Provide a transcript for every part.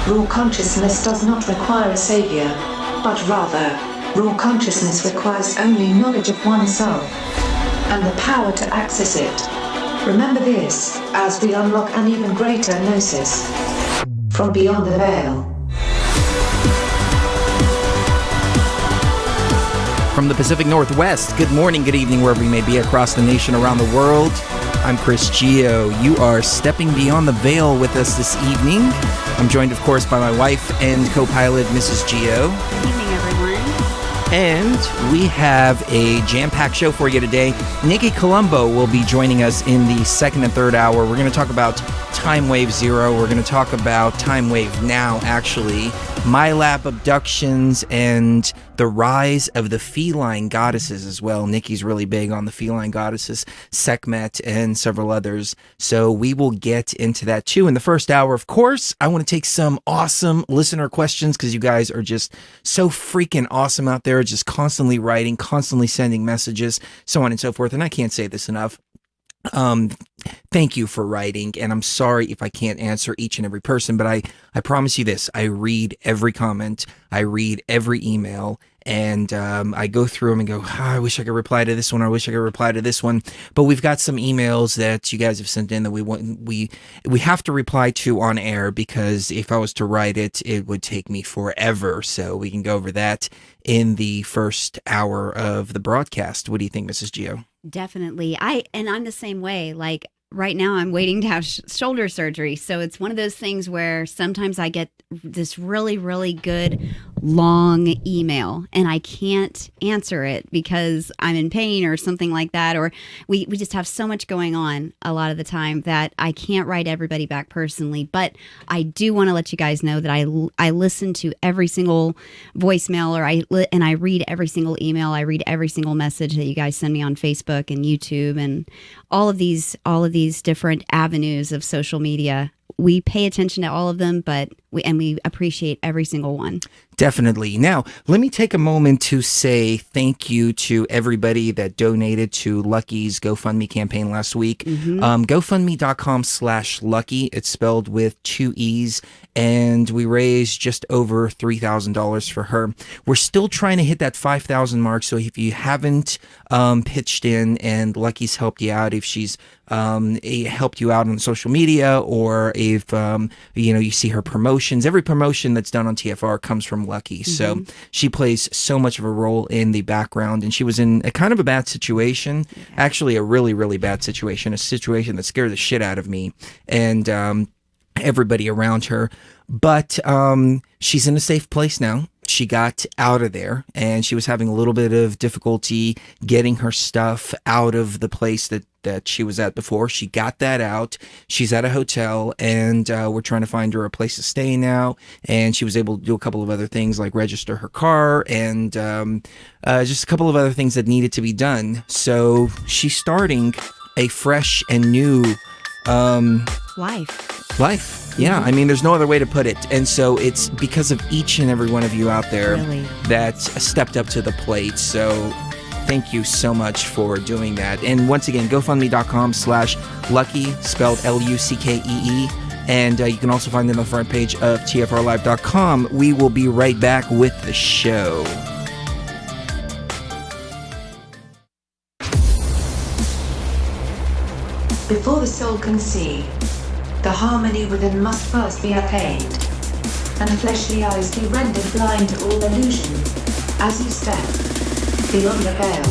Raw consciousness does not require a savior, but rather, raw consciousness requires only knowledge of oneself and the power to access it. Remember this, as we unlock an even greater gnosis from beyond the veil. From the Pacific Northwest, good morning, good evening, wherever you may be across the nation, around the world. I'm Chris Geo. You are stepping beyond the veil with us this evening. I'm joined, of course, by my wife and co-pilot, Mrs. Geo. Good evening, everyone. And we have a jam-packed show for you today. Nikki Colombo will be joining us in the second and third hour. We're going to talk about Time Wave Zero. We're going to talk about Time Wave Now, actually. Milab abductions and the rise of the feline goddesses as well. Nikki's really big on the feline goddesses, Sekhmet, and several others. So we will get into that too. In the first hour, of course, I want to take some awesome listener questions because you guys are just so freaking awesome out there, just constantly writing, constantly sending messages, so on and so forth. And I can't say this enough. Thank you for writing, and I'm sorry if I can't answer each and every person, but I promise you this, I read every comment, I read every email, and I go through them and go, I wish I could reply to this one, I wish I could reply to this one, but we've got some emails that you guys have sent in that we have to reply to on air, because if I was to write it, it would take me forever, so we can go over that in the first hour of the broadcast. What do you think, Mrs. Geo? Definitely. I'm the same way. Like right now I'm waiting to have shoulder surgery. So it's one of those things where sometimes I get this really, really good long email and I can't answer it because I'm in pain or something like that. Or we just have so much going on a lot of the time that I can't write everybody back personally. But I do want to let you guys know that I listen to every single voicemail, and I read every single email. I read every single message that you guys send me on Facebook and YouTube and all of these different avenues of social media. We pay attention to all of them, but we appreciate every single one. Definitely. Now, let me take a moment to say thank you to everybody that donated to Lucky's GoFundMe campaign last week. GoFundMe.com/Lucky. It's spelled with 2 E's, and we raised just over $3,000 for her. We're still trying to hit that 5,000 mark, so if you haven't pitched in and Lucky's helped you out, if she's helped you out on social media, or if you see her promotions, every promotion that's done on TFR comes from Lucky. So she plays so much of a role in the background, and she was in a kind of a bad situation, actually a really, really bad situation, a situation that scared the shit out of me and everybody around her. But she's in a safe place now. She got out of there, and she was having a little bit of difficulty getting her stuff out of the place that she was at before. She got that out. She's at a hotel, and we're trying to find her a place to stay now. And she was able to do a couple of other things, like register her car, and just a couple of other things that needed to be done. So she's starting a fresh and new life. Yeah, I mean, there's no other way to put it. And so it's because of each and every one of you out there that stepped up to the plate. So thank you so much for doing that. And once again, GoFundMe.com/Lucky, spelled Luckee. And you can also find it on the front page of TFRLive.com. We will be right back with the show. Before the soul can see, the harmony within must first be attained, and fleshly eyes be rendered blind to all illusion, as you step beyond the veil.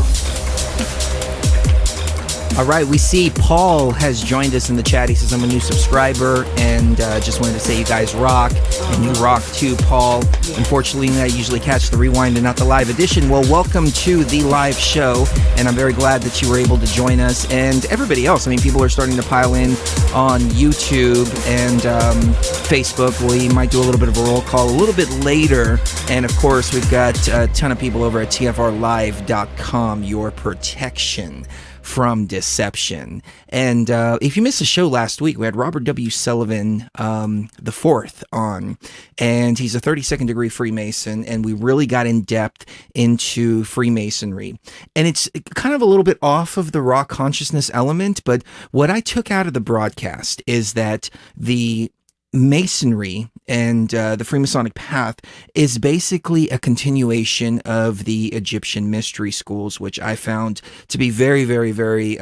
All right, we see Paul has joined us in the chat. He says, I'm a new subscriber, and just wanted to say you guys rock, and you rock too, Paul. Yeah. Unfortunately, I usually catch the rewind and not the live edition. Well, welcome to the live show, and I'm very glad that you were able to join us, and everybody else. I mean, people are starting to pile in on YouTube and Facebook. We might do a little bit of a roll call a little bit later, and of course, we've got a ton of people over at TFRLive.com, your protection from deception. And if you missed the show last week, we had Robert W. Sullivan the fourth on, and he's a 32nd degree Freemason, and we really got in depth into Freemasonry. And it's kind of a little bit off of the raw consciousness element, but what I took out of the broadcast is that the Masonry and the Freemasonic path is basically a continuation of the Egyptian mystery schools, which I found to be very, very, very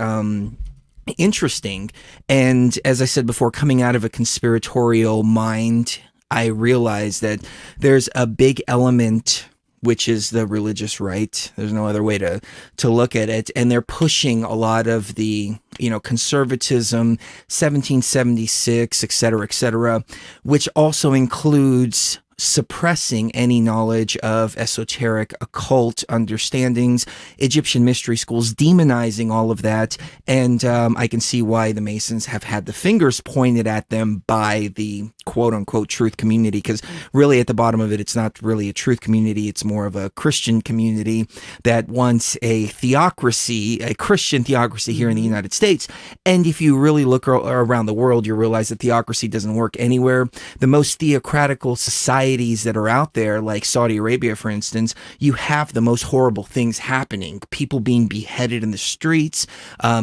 interesting. And as I said before, coming out of a conspiratorial mind, I realized that there's a big element, which is the religious right. There's no other way to look at it. And they're pushing a lot of the, conservatism, 1776, et cetera, which also includes suppressing any knowledge of esoteric, occult understandings, Egyptian mystery schools, demonizing all of that. And I can see why the Masons have had the fingers pointed at them by the quote-unquote truth community, because really at the bottom of it, it's not really a truth community. It's more of a Christian community that wants a theocracy, a Christian theocracy here in the United States. And if you really look around the world, you realize that theocracy doesn't work anywhere. The most theocratical societies that are out there, like Saudi Arabia, for instance, you have the most horrible things happening. People being beheaded in the streets,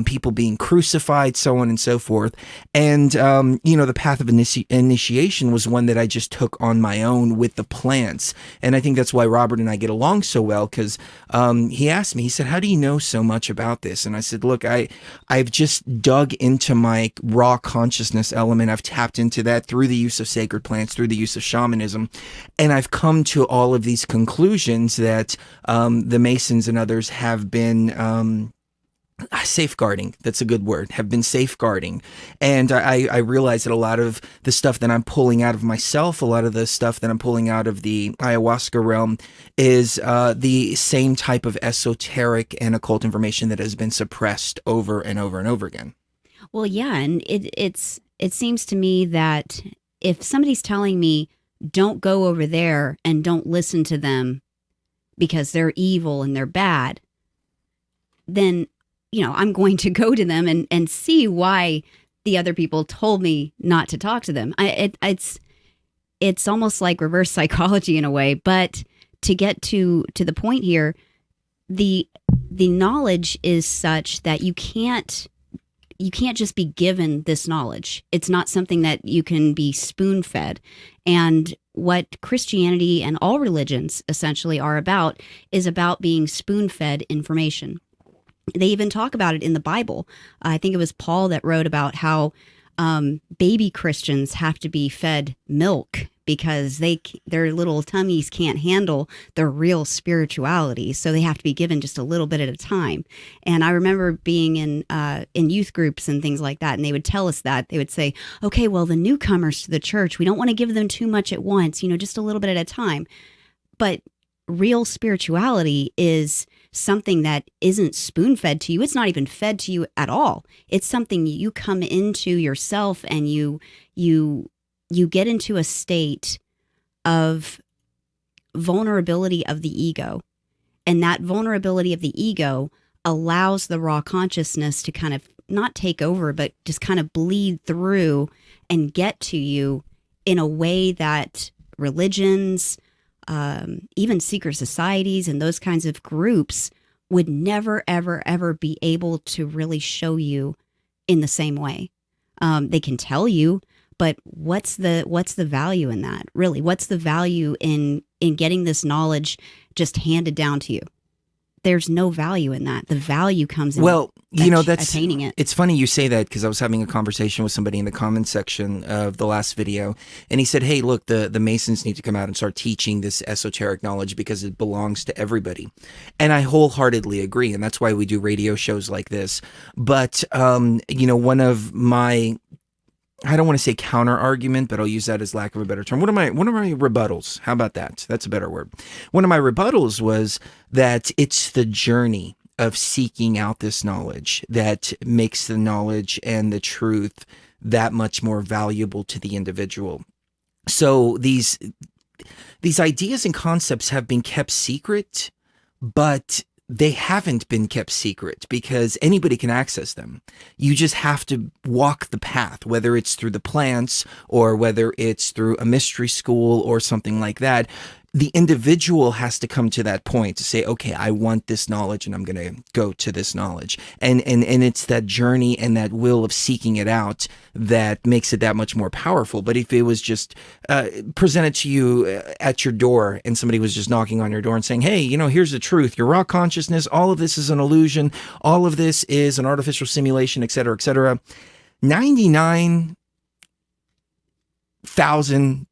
people being crucified, so on and so forth. And, the path of initiation was one that I just took on my own with the plants. And I think that's why Robert and I get along so well, because he asked me, he said, how do you know so much about this? And I said, look, I've just dug into my raw consciousness element. I've tapped into that through the use of sacred plants, through the use of shamanism. And I've come to all of these conclusions that the Masons and others have been safeguarding. That's a good word. Have been safeguarding. And I realize that a lot of the stuff that I'm pulling out of myself, a lot of the stuff that I'm pulling out of the ayahuasca realm is the same type of esoteric and occult information that has been suppressed over and over and over again. Well, yeah. And it seems to me that if somebody's telling me, don't go over there and don't listen to them because they're evil and they're bad, then I'm going to go to them and see why the other people told me not to talk to them. It's almost like reverse psychology in a way. But to get to the point here, the knowledge is such that you can't just be given this knowledge. It's not something that you can be spoon-fed. And what Christianity and all religions essentially are about is about being spoon-fed information. They even talk about it in the Bible. I think it was Paul that wrote about how baby Christians have to be fed milk because their little tummies can't handle their real spirituality. So they have to be given just a little bit at a time. And I remember being in youth groups and things like that, and they would tell us that. They would say, okay, well, the newcomers to the church, we don't want to give them too much at once, just a little bit at a time. But real spirituality is something that isn't spoon-fed to you. It's not even fed to you at all. It's something you come into yourself, and you get into a state of vulnerability of the ego. And that vulnerability of the ego allows the raw consciousness to kind of not take over, but just kind of bleed through and get to you in a way that religions, even secret societies and those kinds of groups would never, ever, ever be able to really show you in the same way. They can tell you, but what's the value in that? Really, what's the value in getting this knowledge just handed down to you? There's no value in that. The value comes in that's attaining it. It's funny you say that, because I was having a conversation with somebody in the comments section of the last video, and he said, hey, look, the Masons need to come out and start teaching this esoteric knowledge because it belongs to everybody. And I wholeheartedly agree, and that's why we do radio shows like this. But, one of my, I don't want to say counter argument, but I'll use that as lack of a better term. One of my rebuttals, how about that? That's a better word. One of my rebuttals was that it's the journey of seeking out this knowledge that makes the knowledge and the truth that much more valuable to the individual. So these ideas and concepts have been kept secret, but they haven't been kept secret because anybody can access them. You just have to walk the path, whether it's through the plants or whether it's through a mystery school or something like that. the individual has to come to that point to say, okay, I want this knowledge and I'm going to go to this knowledge. And it's that journey and that will of seeking it out that makes it that much more powerful. But if it was just presented to you at your door and somebody was just knocking on your door and saying, hey, here's the truth, your raw consciousness, all of this is an illusion, all of this is an artificial simulation, et cetera, 99,000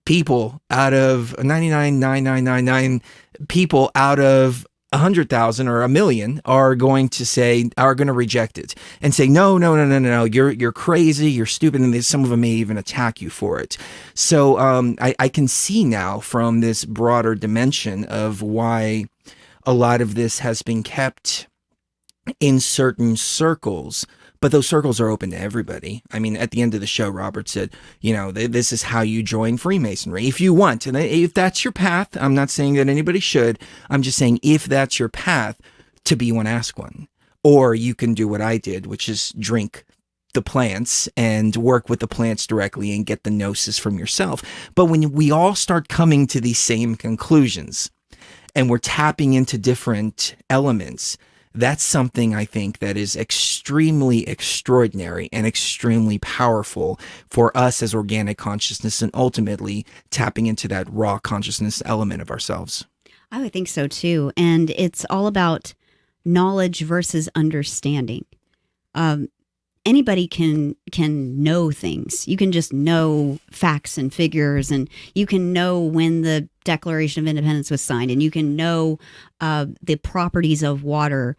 people out of 99,999 people out of 100,000 or a million are going to reject it and say, no, you're crazy, you're stupid, and some of them may even attack you for it. So I can see now from this broader dimension of why a lot of this has been kept in certain circles. But those circles are open to everybody. I mean, at the end of the show, Robert said, this is how you join Freemasonry if you want. And if that's your path, I'm not saying that anybody should. I'm just saying if that's your path, to be one, ask one. Or you can do what I did, which is drink the plants and work with the plants directly and get the gnosis from yourself. But when we all start coming to these same conclusions and we're tapping into different elements, that's something I think that is extremely extraordinary and extremely powerful for us as organic consciousness and ultimately tapping into that raw consciousness element of ourselves. I would think so too. And it's all about knowledge versus understanding. Anybody can know things. You can just know facts and figures, and you can know when the Declaration of Independence was signed, and you can know the properties of water.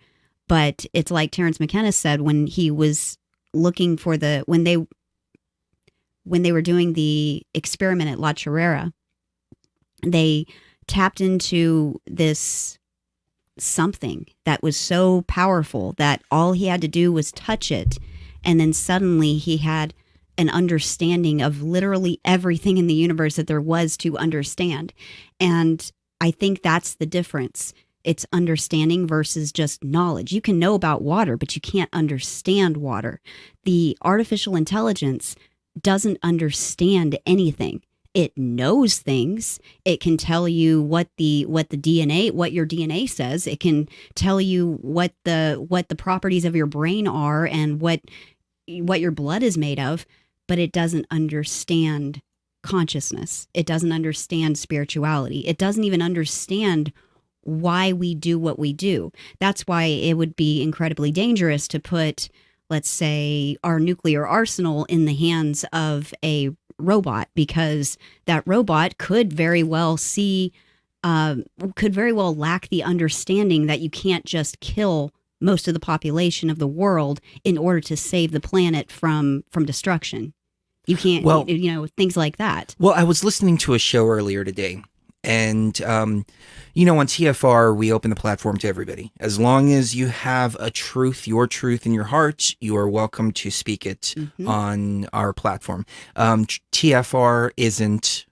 But it's like Terence McKenna said when he was looking for when they were doing the experiment at La Chorrera, they tapped into this something that was so powerful that all he had to do was touch it. And then suddenly he had an understanding of literally everything in the universe that there was to understand. And I think that's the difference. It's understanding versus just knowledge. You can know about water, but you can't understand water. The artificial intelligence doesn't understand anything. It knows things. It can tell you what your DNA says. It can tell you what the properties of your brain are and what your blood is made of, but it doesn't understand consciousness. It doesn't understand spirituality. It doesn't even understand why we do what we do. That's why it would be incredibly dangerous to put, let's say, our nuclear arsenal in the hands of a robot, because that robot could very well lack the understanding that you can't just kill most of the population of the world in order to save the planet from destruction. You can't, things like that. Well, I was listening to a show earlier today, and, on TFR, we open the platform to everybody. As long as you have your truth in your heart, you are welcome to speak it on our platform. TFR isn't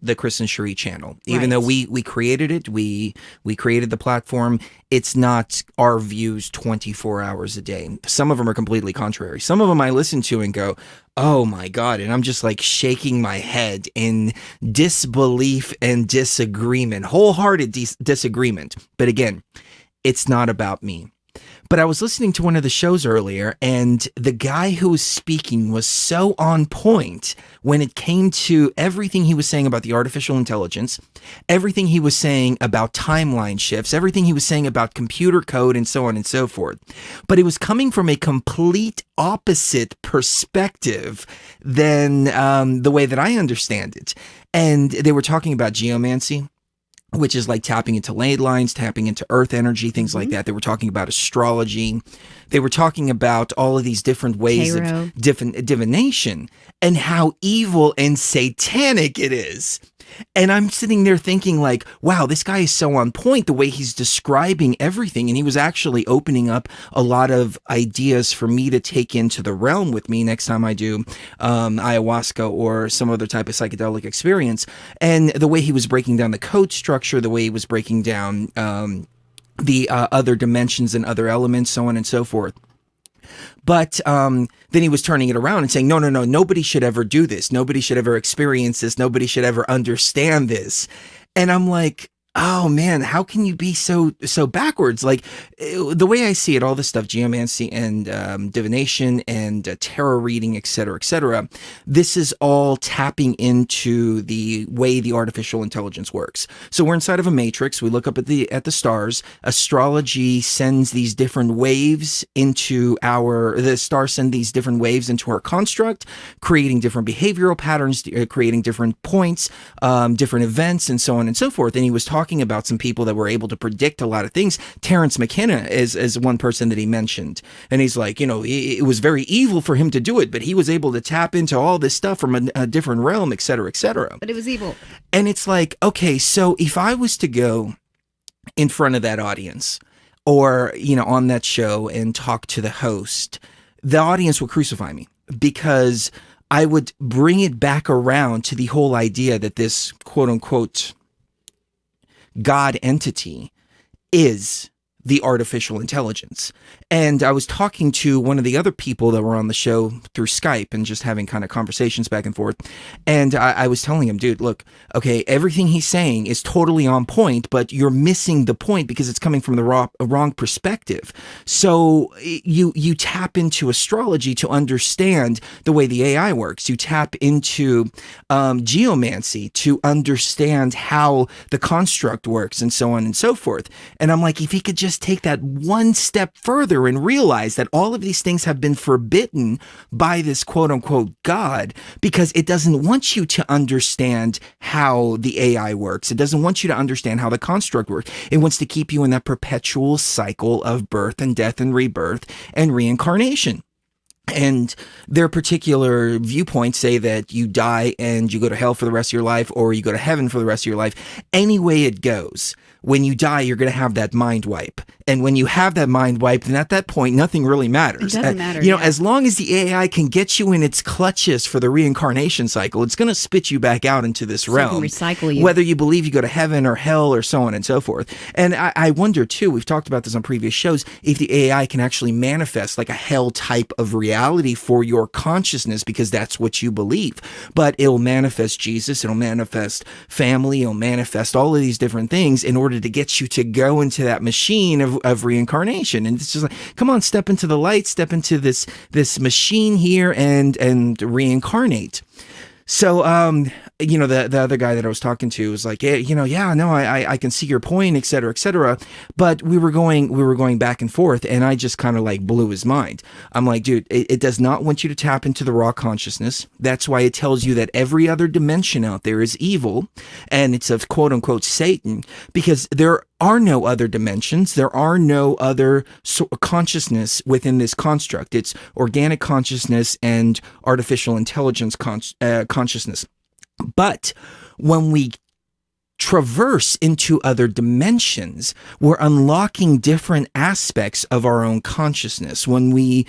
the Chris and Cherie channel. Even though we created it, we created the platform, it's not our views 24 hours a day. Some of them are completely contrary. Some of them I listen to and go, oh my God. And I'm just like shaking my head in disbelief and disagreement, wholehearted disagreement. But again, it's not about me. But I was listening to one of the shows earlier, and the guy who was speaking was so on point when it came to everything he was saying about the artificial intelligence, everything he was saying about timeline shifts, everything he was saying about computer code, and so on and so forth. But it was coming from a complete opposite perspective than the way that I understand it. And they were talking about geomancy, which is like tapping into ley lines, tapping into earth energy, things like that. They were talking about astrology. They were talking about all of these different ways of divination and how evil and satanic it is. And I'm sitting there thinking like, wow, this guy is so on point the way he's describing everything. And he was actually opening up a lot of ideas for me to take into the realm with me next time I do ayahuasca or some other type of psychedelic experience. And the way he was breaking down the code structure, the way he was breaking down the other dimensions and other elements, so on and so forth. But then he was turning it around and saying, no, nobody should ever do this. Nobody should ever experience this. Nobody should ever understand this. And I'm like, oh man, how can you be so backwards? Like the way I see it, all this stuff, geomancy and divination and tarot reading, etc., this is all tapping into the way the artificial intelligence works. So we're inside of a matrix. We look up at the stars. Astrology sends these different waves into the stars send these different waves into our construct, creating different behavioral patterns, creating different points, different events, and so on and so forth. And he was talking about some people that were able to predict a lot of things. Terrence McKenna is one person that he mentioned. And he's like, it was very evil for him to do it, but he was able to tap into all this stuff from a different realm, et cetera, et cetera. But it was evil. And it's like, okay, so if I was to go in front of that audience or, on that show and talk to the host, the audience would crucify me because I would bring it back around to the whole idea that this quote unquote God entity is the artificial intelligence. And I was talking to one of the other people that were on the show through Skype and just having kind of conversations back and forth. And I was telling him, dude, look, okay, everything he's saying is totally on point, but you're missing the point because it's coming from the wrong perspective. So you tap into astrology to understand the way the AI works. You tap into geomancy to understand how the construct works and so on and so forth. And I'm like, if he could just take that one step further and realize that all of these things have been forbidden by this quote unquote God, because it doesn't want you to understand how the AI works. It doesn't want you to understand how the construct works. It wants to keep you in that perpetual cycle of birth and death and rebirth and reincarnation. And their particular viewpoints say that you die and you go to hell for the rest of your life, or you go to heaven for the rest of your life. Any way it goes, when you die, you're going to have that mind wipe. And when you have that mind wipe, then at that point, nothing really matters. It doesn't matter. As long as the AI can get you in its clutches for the reincarnation cycle, it's going to spit you back out into this realm. Recycle you. Whether you believe you go to heaven or hell or so on and so forth. And I wonder, too, we've talked about this on previous shows, if the AI can actually manifest like a hell type of reality for your consciousness, because that's what you believe. But it'll manifest Jesus, it'll manifest family, it'll manifest all of these different things in order to get you to go into that machine of reincarnation. And it's just like, come on, step into the light, step into this machine here and reincarnate. So, the other guy that I was talking to was like, I can see your point, et cetera, et cetera. But we were going back and forth, and I just kind of like blew his mind. I'm like, dude, it does not want you to tap into the raw consciousness. That's why it tells you that every other dimension out there is evil, and it's of quote unquote Satan, because there are no other dimensions. There are no other consciousness within this construct. It's organic consciousness and artificial intelligence consciousness. But when we traverse into other dimensions, we're unlocking different aspects of our own consciousness. When we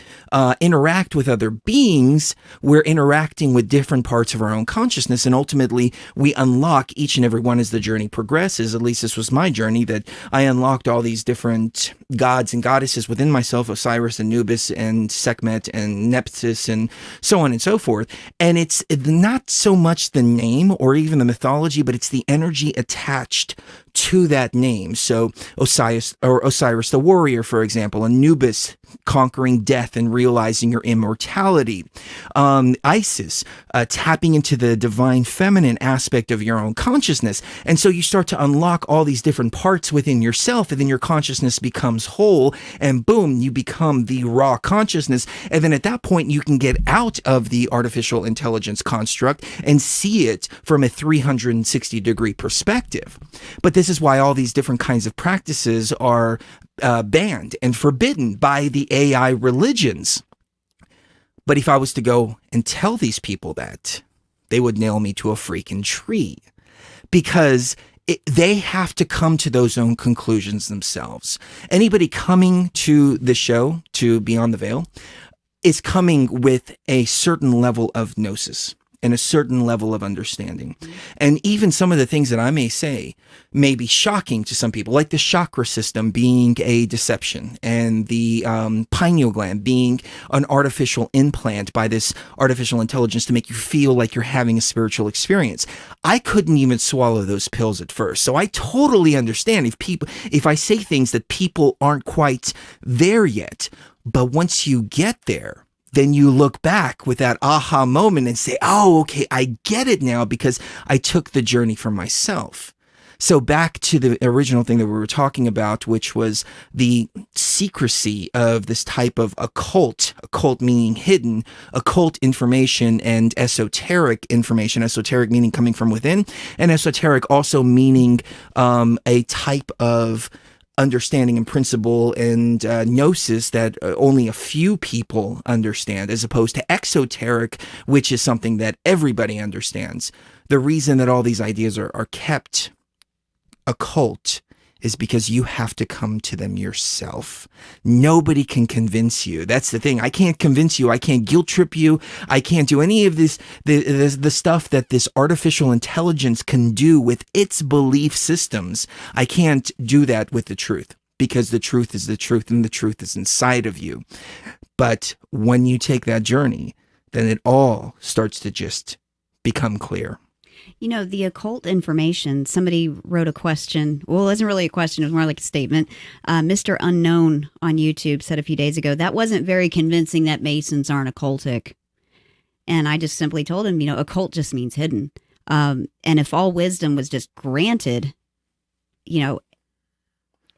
interact with other beings, we're interacting with different parts of our own consciousness, and ultimately we unlock each and every one as the journey progresses. At least this was my journey, that I unlocked all these different gods and goddesses within myself, Osiris, Anubis, and Sekhmet, and Nephthys, and so on and so forth. And it's not so much the name or even the mythology, but it's the energy attached to that name. So Osiris the warrior, for example, Anubis conquering death and realizing your immortality. Isis, tapping into the divine feminine aspect of your own consciousness. And so you start to unlock all these different parts within yourself, and then your consciousness becomes whole, and boom, you become the raw consciousness. And then at that point, you can get out of the artificial intelligence construct and see it from a 360-degree perspective. But this is why all these different kinds of practices are banned and forbidden by the AI religions. But if I was to go and tell these people that, they would nail me to a freaking tree, because they have to come to those own conclusions themselves. Anybody coming to the show, to Beyond the Veil, is coming with a certain level of gnosis. and a certain level of understanding. And even some of the things that I may say may be shocking to some people, like the chakra system being a deception and the pineal gland being an artificial implant by this artificial intelligence to make you feel like you're having a spiritual experience. I couldn't even swallow those pills at first. So I totally understand if I say things that people aren't quite there yet. But once you get there, then you look back with that aha moment and say, oh, okay, I get it now because I took the journey for myself. So back to the original thing that we were talking about, which was the secrecy of this type of occult meaning hidden, occult information and esoteric information, esoteric meaning coming from within, and esoteric also meaning a type of understanding and principle and gnosis that only a few people understand, as opposed to exoteric, which is something that everybody understands. The reason that all these ideas are kept occult is because you have to come to them yourself. Nobody can convince you. That's the thing. I can't convince you. I can't guilt trip you. I can't do any of this, the stuff that this artificial intelligence can do with its belief systems. I can't do that with the truth, because the truth is the truth and the truth is inside of you. But when you take that journey, then it all starts to just become clear. You know, the occult information, somebody wrote a question. Well, it wasn't really a question. It was more like a statement. Mr. Unknown on YouTube said a few days ago, that wasn't very convincing that Masons aren't occultic. And I just simply told him, occult just means hidden. And if all wisdom was just granted,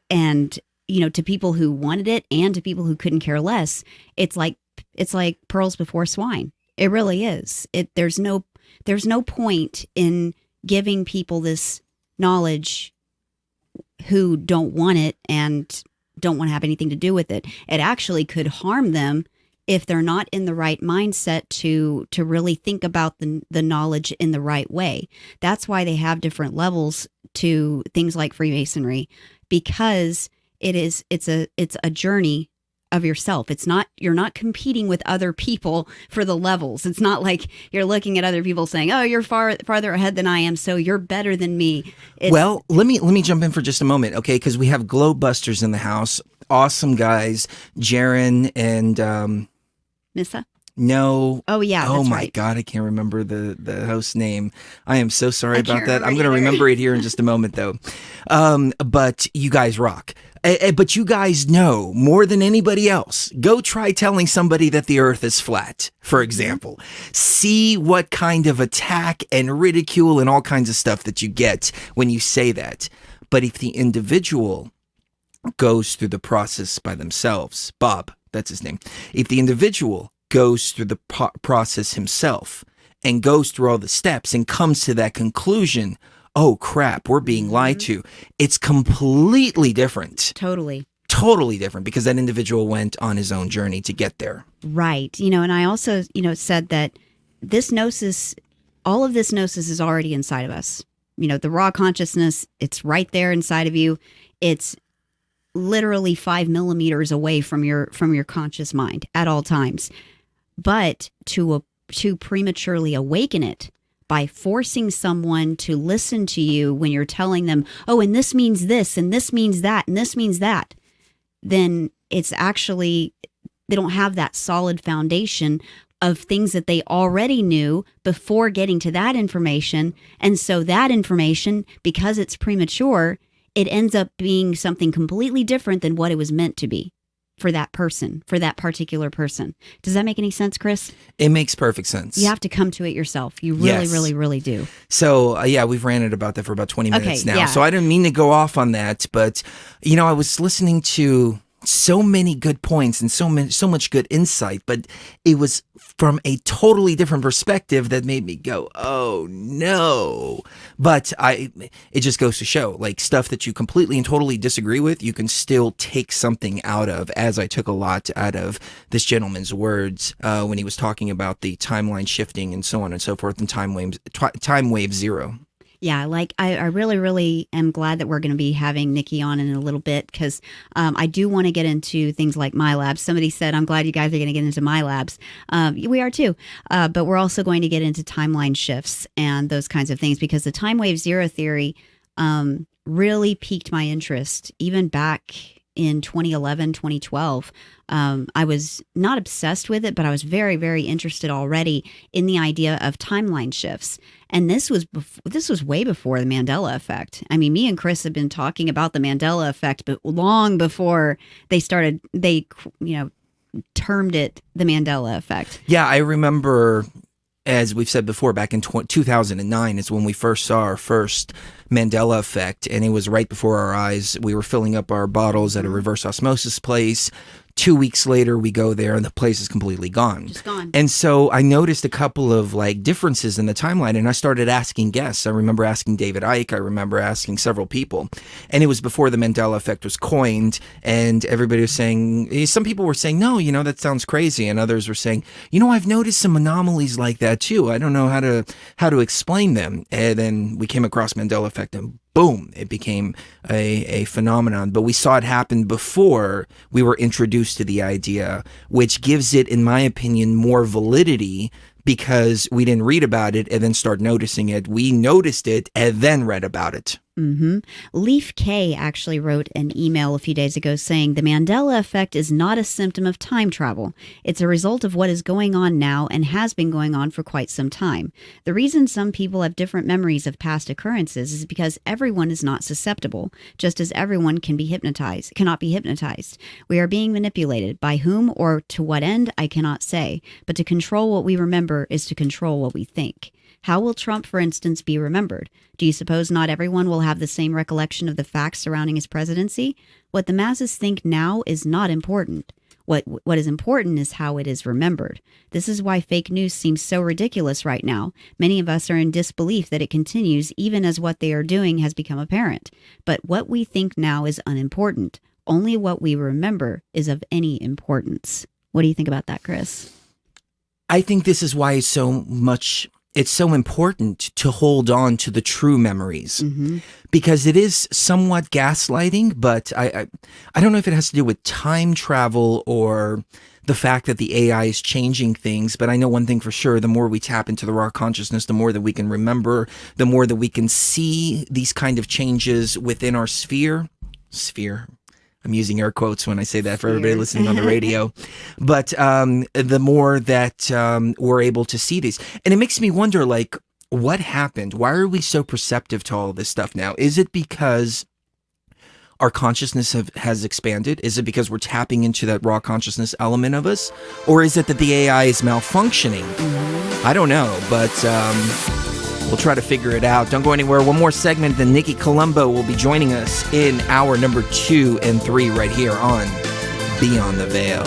and, to people who wanted it and to people who couldn't care less, it's like pearls before swine. It really is. There's no point in giving people this knowledge who don't want it and don't want to have anything to do with it. It actually could harm them if they're not in the right mindset to really think about the knowledge in the right way. That's why they have different levels to things like Freemasonry, because it's a journey of yourself. You're not competing with other people for the levels. It's not like you're looking at other people saying, oh, you're farther ahead than I am, so you're better than me. Well, let me jump in for just a moment, okay? Because we have globe busters in the house. Awesome guys, Jaron and Missa? No. Oh, yeah. Oh, that's my right. God. I can't remember the host's name. I am so sorry about that. I'm going to remember it here in just a moment, though. But you guys rock. But you guys know more than anybody else. Go try telling somebody that the earth is flat, for example. See what kind of attack and ridicule and all kinds of stuff that you get when you say that. But if the individual goes through the process by themselves, Bob, that's his name. If the individual goes through the process himself and goes through all the steps and comes to that conclusion, oh crap, we're being lied to. It's completely different. Totally different, because that individual went on his own journey to get there. Right. And I also, said that this gnosis, all of this gnosis is already inside of us. The raw consciousness, it's right there inside of you. It's literally 5 millimeters away from your conscious mind at all times. But to prematurely awaken it by forcing someone to listen to you when you're telling them, oh, and this means this, and this means that, and this means that, then it's actually, they don't have that solid foundation of things that they already knew before getting to that information. And so that information, because it's premature, it ends up being something completely different than what it was meant to be for that person, for that particular person. Does that make any sense, Chris? It makes perfect sense. You have to come to it yourself. You really, Yes. really, really do. So, we've ranted about that for about 20 minutes Okay, now. yeah. So I didn't mean to go off on that, but, I was listening to so many good points and so much good insight, but it was from a totally different perspective that made me go, oh no. But it just goes to show, like, stuff that you completely and totally disagree with, you can still take something out of, as I took a lot out of this gentleman's words when he was talking about the timeline shifting and so on and so forth, and time wave zero. Yeah, like I really, really am glad that we're going to be having Nikki on in a little bit because I do want to get into things like Milab. Somebody said, I'm glad you guys are going to get into Milabs. We are too. But we're also going to get into timeline shifts and those kinds of things because the time wave zero theory really piqued my interest even back in 2011, 2012. I was not obsessed with it, but I was very, very interested already in the idea of timeline shifts. And this was way before the Mandela effect. I mean, me and Chris have been talking about the Mandela effect, but long before they termed it the Mandela effect. Yeah, I remember, as we've said before, back in 2009 is when we first saw our first Mandela effect, and it was right before our eyes. We were filling up our bottles at a reverse osmosis place. 2 weeks later, we go there and the place is completely gone. Just gone. And so I noticed a couple of differences in the timeline, and I started asking guests. I remember asking David Icke. I remember asking several people. And it was before the Mandela effect was coined, and everybody was saying, some people were saying, no, that sounds crazy. And others were saying, I've noticed some anomalies like that too. I don't know how to explain them. And then we came across Mandela effect, and boom, it became a phenomenon. But we saw it happen before we were introduced to the idea, which gives it, in my opinion, more validity because we didn't read about it and then start noticing it. We noticed it and then read about it. Mm-hmm. Leaf K actually wrote an email a few days ago saying the Mandela effect is not a symptom of time travel. It's a result of what is going on now and has been going on for quite some time. The reason some people have different memories of past occurrences is because everyone is not susceptible, just as everyone cannot be hypnotized. We are being manipulated. By whom or to what end, I cannot say. But to control what we remember is to control what we think. How will Trump, for instance, be remembered? Do you suppose not everyone will have the same recollection of the facts surrounding his presidency? What the masses think now is not important. What is important is how it is remembered. This is why fake news seems so ridiculous right now. Many of us are in disbelief that it continues even as what they are doing has become apparent. But what we think now is unimportant. Only what we remember is of any importance. What do you think about that, Chris? I think this is why it's so important to hold on to the true memories because it is somewhat gaslighting, but I don't know if it has to do with time travel or the fact that the AI is changing things, but I know one thing for sure, the more we tap into the raw consciousness, the more that we can remember, the more that we can see these kind of changes within our sphere. I'm using air quotes when I say that for everybody listening on the radio. But the more that we're able to see these. And it makes me wonder, what happened? Why are we so perceptive to all of this stuff now? Is it because our consciousness has expanded? Is it because we're tapping into that raw consciousness element of us? Or is it that the AI is malfunctioning? I don't know, but we'll try to figure it out. Don't go anywhere. One more segment, then Nikki Colombo will be joining us in hour number 2 and 3 right here on Beyond the Veil.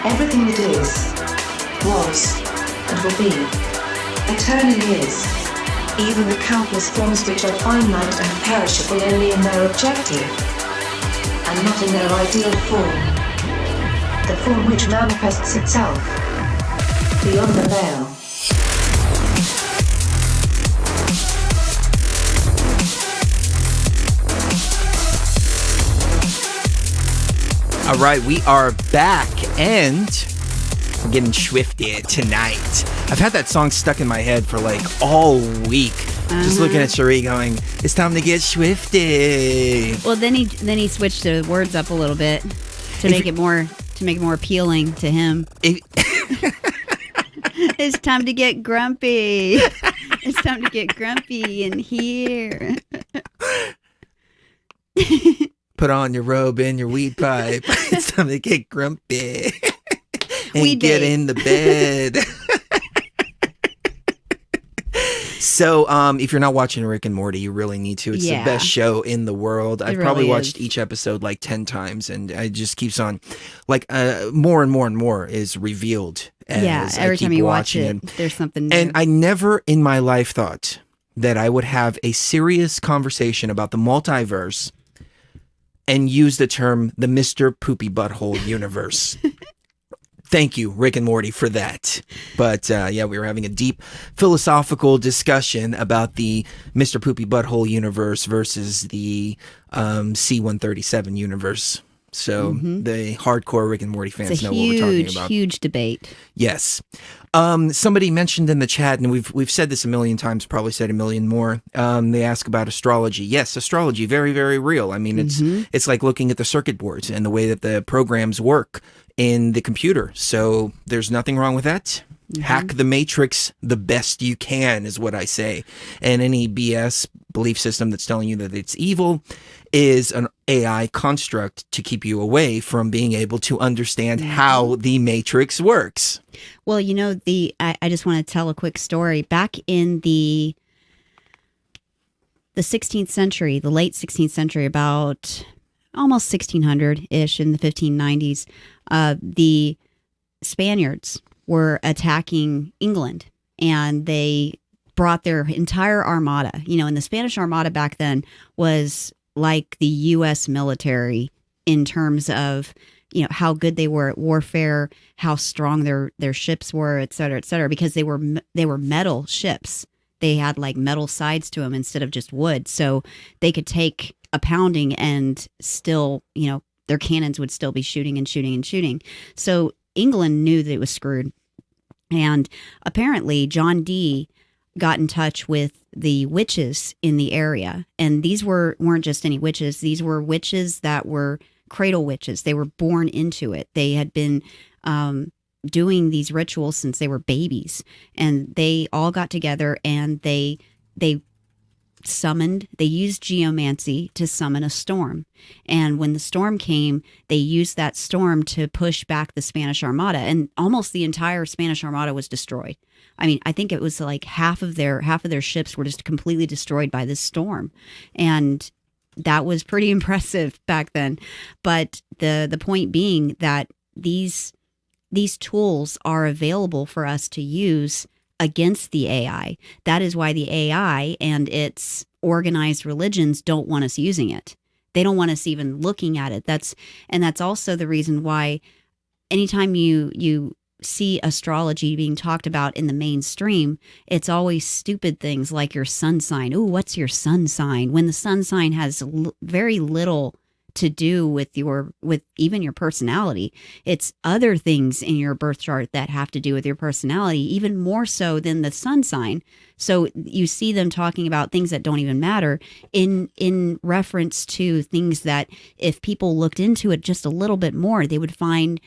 Everything that is, was, and will be, eternally is, even the countless forms which are finite and perishable only in their objective, and not in their ideal form, the form which manifests itself, beyond the veil. All right, we are back, and we're getting swifted tonight. I've had that song stuck in my head for all week. Just looking at Cherie going, it's time to get swifted. Well, then he switched the words up a little bit to make it more appealing to him. It's time to get grumpy. It's time to get grumpy in here. Put on your robe and your weed pipe. It's time to get grumpy and get in the bed. So if you're not watching Rick and Morty, you really need to. It's the best show in the world. I've probably watched each episode like 10 times, and it just keeps on, like more and more and more is revealed. Every time you watch it, there's something new. And I never in my life thought that I would have a serious conversation about the multiverse and use the term the Mr. Poopy Butthole universe. Thank you, Rick and Morty, for that. But we were having a deep philosophical discussion about the Mr. Poopy Butthole universe versus the C-137 universe. So the hardcore Rick and Morty fans know what we're talking about. Huge debate. Yes. Somebody mentioned in the chat, and we've said this a million times, probably said a million more. They ask about astrology. Yes, astrology, very, very real. I mean, it's like looking at the circuit boards and the way that the programs work in the computer. So there's nothing wrong with that. Hack the matrix the best you can is what I say. And any BS belief system that's telling you that it's evil is an AI construct to keep you away from being able to understand how the matrix works. Well, you know, I just want to tell a quick story. Back in the 16th century, the late 16th century, about almost 1600-ish in the 1590s, the Spaniards were attacking England, and they brought their entire armada. You know, and the Spanish Armada back then was like the U.S. military in terms of, you know, how good they were at warfare, how strong their ships were, et cetera, because they were metal ships. They had like metal sides to them instead of just wood, so they could take a pounding and still, you know, their cannons would still be shooting and shooting and shooting. So England knew that it was screwed. And apparently John Dee got in touch with the witches in the area. And these weren't just any witches. These were witches that were cradle witches. They were born into it. They had been doing these rituals since they were babies. And they all got together and they used geomancy to summon a storm. And when the storm came, they used that storm to push back the Spanish Armada, and almost the entire Spanish Armada was destroyed. I mean, I think it was like half of their ships were just completely destroyed by this storm. And that was pretty impressive back then. But the point being that these tools are available for us to use against the AI. That is why the AI and its organized religions don't want us using it. They don't want us even looking at it. That's also the reason why anytime you see astrology being talked about in the mainstream, it's always stupid things like your sun sign. Ooh, what's your sun sign? When the sun sign has very little to do with even your personality. It's other things in your birth chart that have to do with your personality, even more so than the sun sign. So you see them talking about things that don't even matter in reference to things that if people looked into it just a little bit more, they would find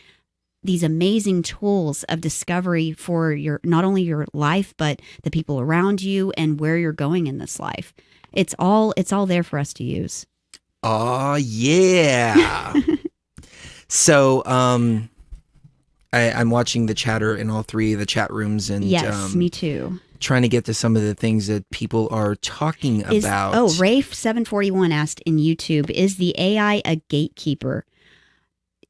these amazing tools of discovery for not only your life, but the people around you and where you're going in this life. It's all there for us to use. Oh, yeah. So I'm watching the chatter in all three of the chat rooms. And yes, me too. Trying to get to some of the things that people are talking about. Oh, Rafe741 asked in YouTube, is the AI a gatekeeper?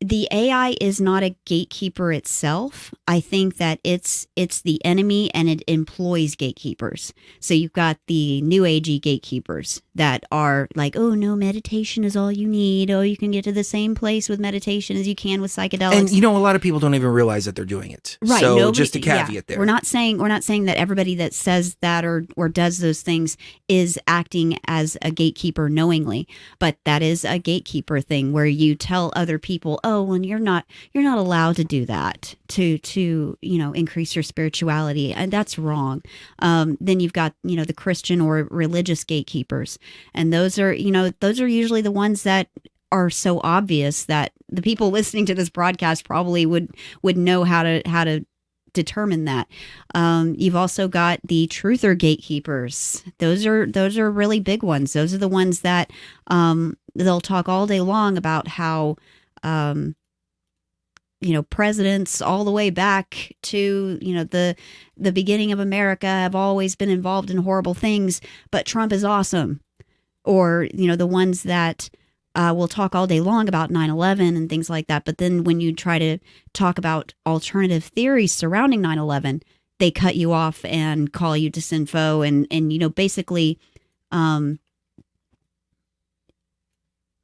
The AI is not a gatekeeper itself. I think that it's the enemy, and it employs gatekeepers. So you've got the new agey gatekeepers that are like, oh no, meditation is all you need. Oh, you can get to the same place with meditation as you can with psychedelics. And you know, a lot of people don't even realize that they're doing it. Right. So just a caveat there. We're not saying that everybody that says that or does those things is acting as a gatekeeper knowingly, but that is a gatekeeper thing where you tell other people, oh, well, you're not allowed to do that to increase your spirituality, and that's wrong. Then you've got the Christian or religious gatekeepers, and those are usually the ones that are so obvious that the people listening to this broadcast probably would know how to determine that. You've also got the truther gatekeepers. Those are really big ones. Those are the ones that they'll talk all day long about how presidents all the way back to, the beginning of America have always been involved in horrible things, but Trump is awesome. Or, the ones that will talk all day long about 9/11 and things like that. But then when you try to talk about alternative theories surrounding 9/11, they cut you off and call you disinfo and basically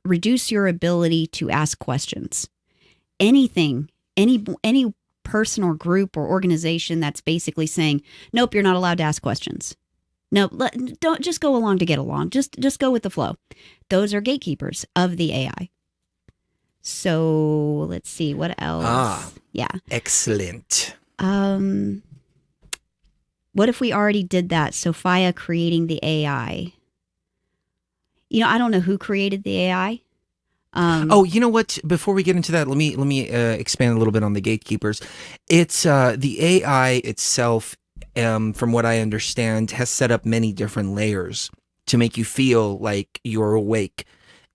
reduce your ability to ask questions. Anything, any person or group or organization that's basically saying, nope, you're not allowed to ask questions. No, don't just go along to get along. Just go with the flow. Those are gatekeepers of the AI. So let's see what else. Yeah. Excellent. What if we already did that? Sophia creating the AI. I don't know who created the AI. You know what? Before we get into that, let me expand a little bit on the gatekeepers. It's the AI itself. From what I understand, has set up many different layers to make you feel like you're awake.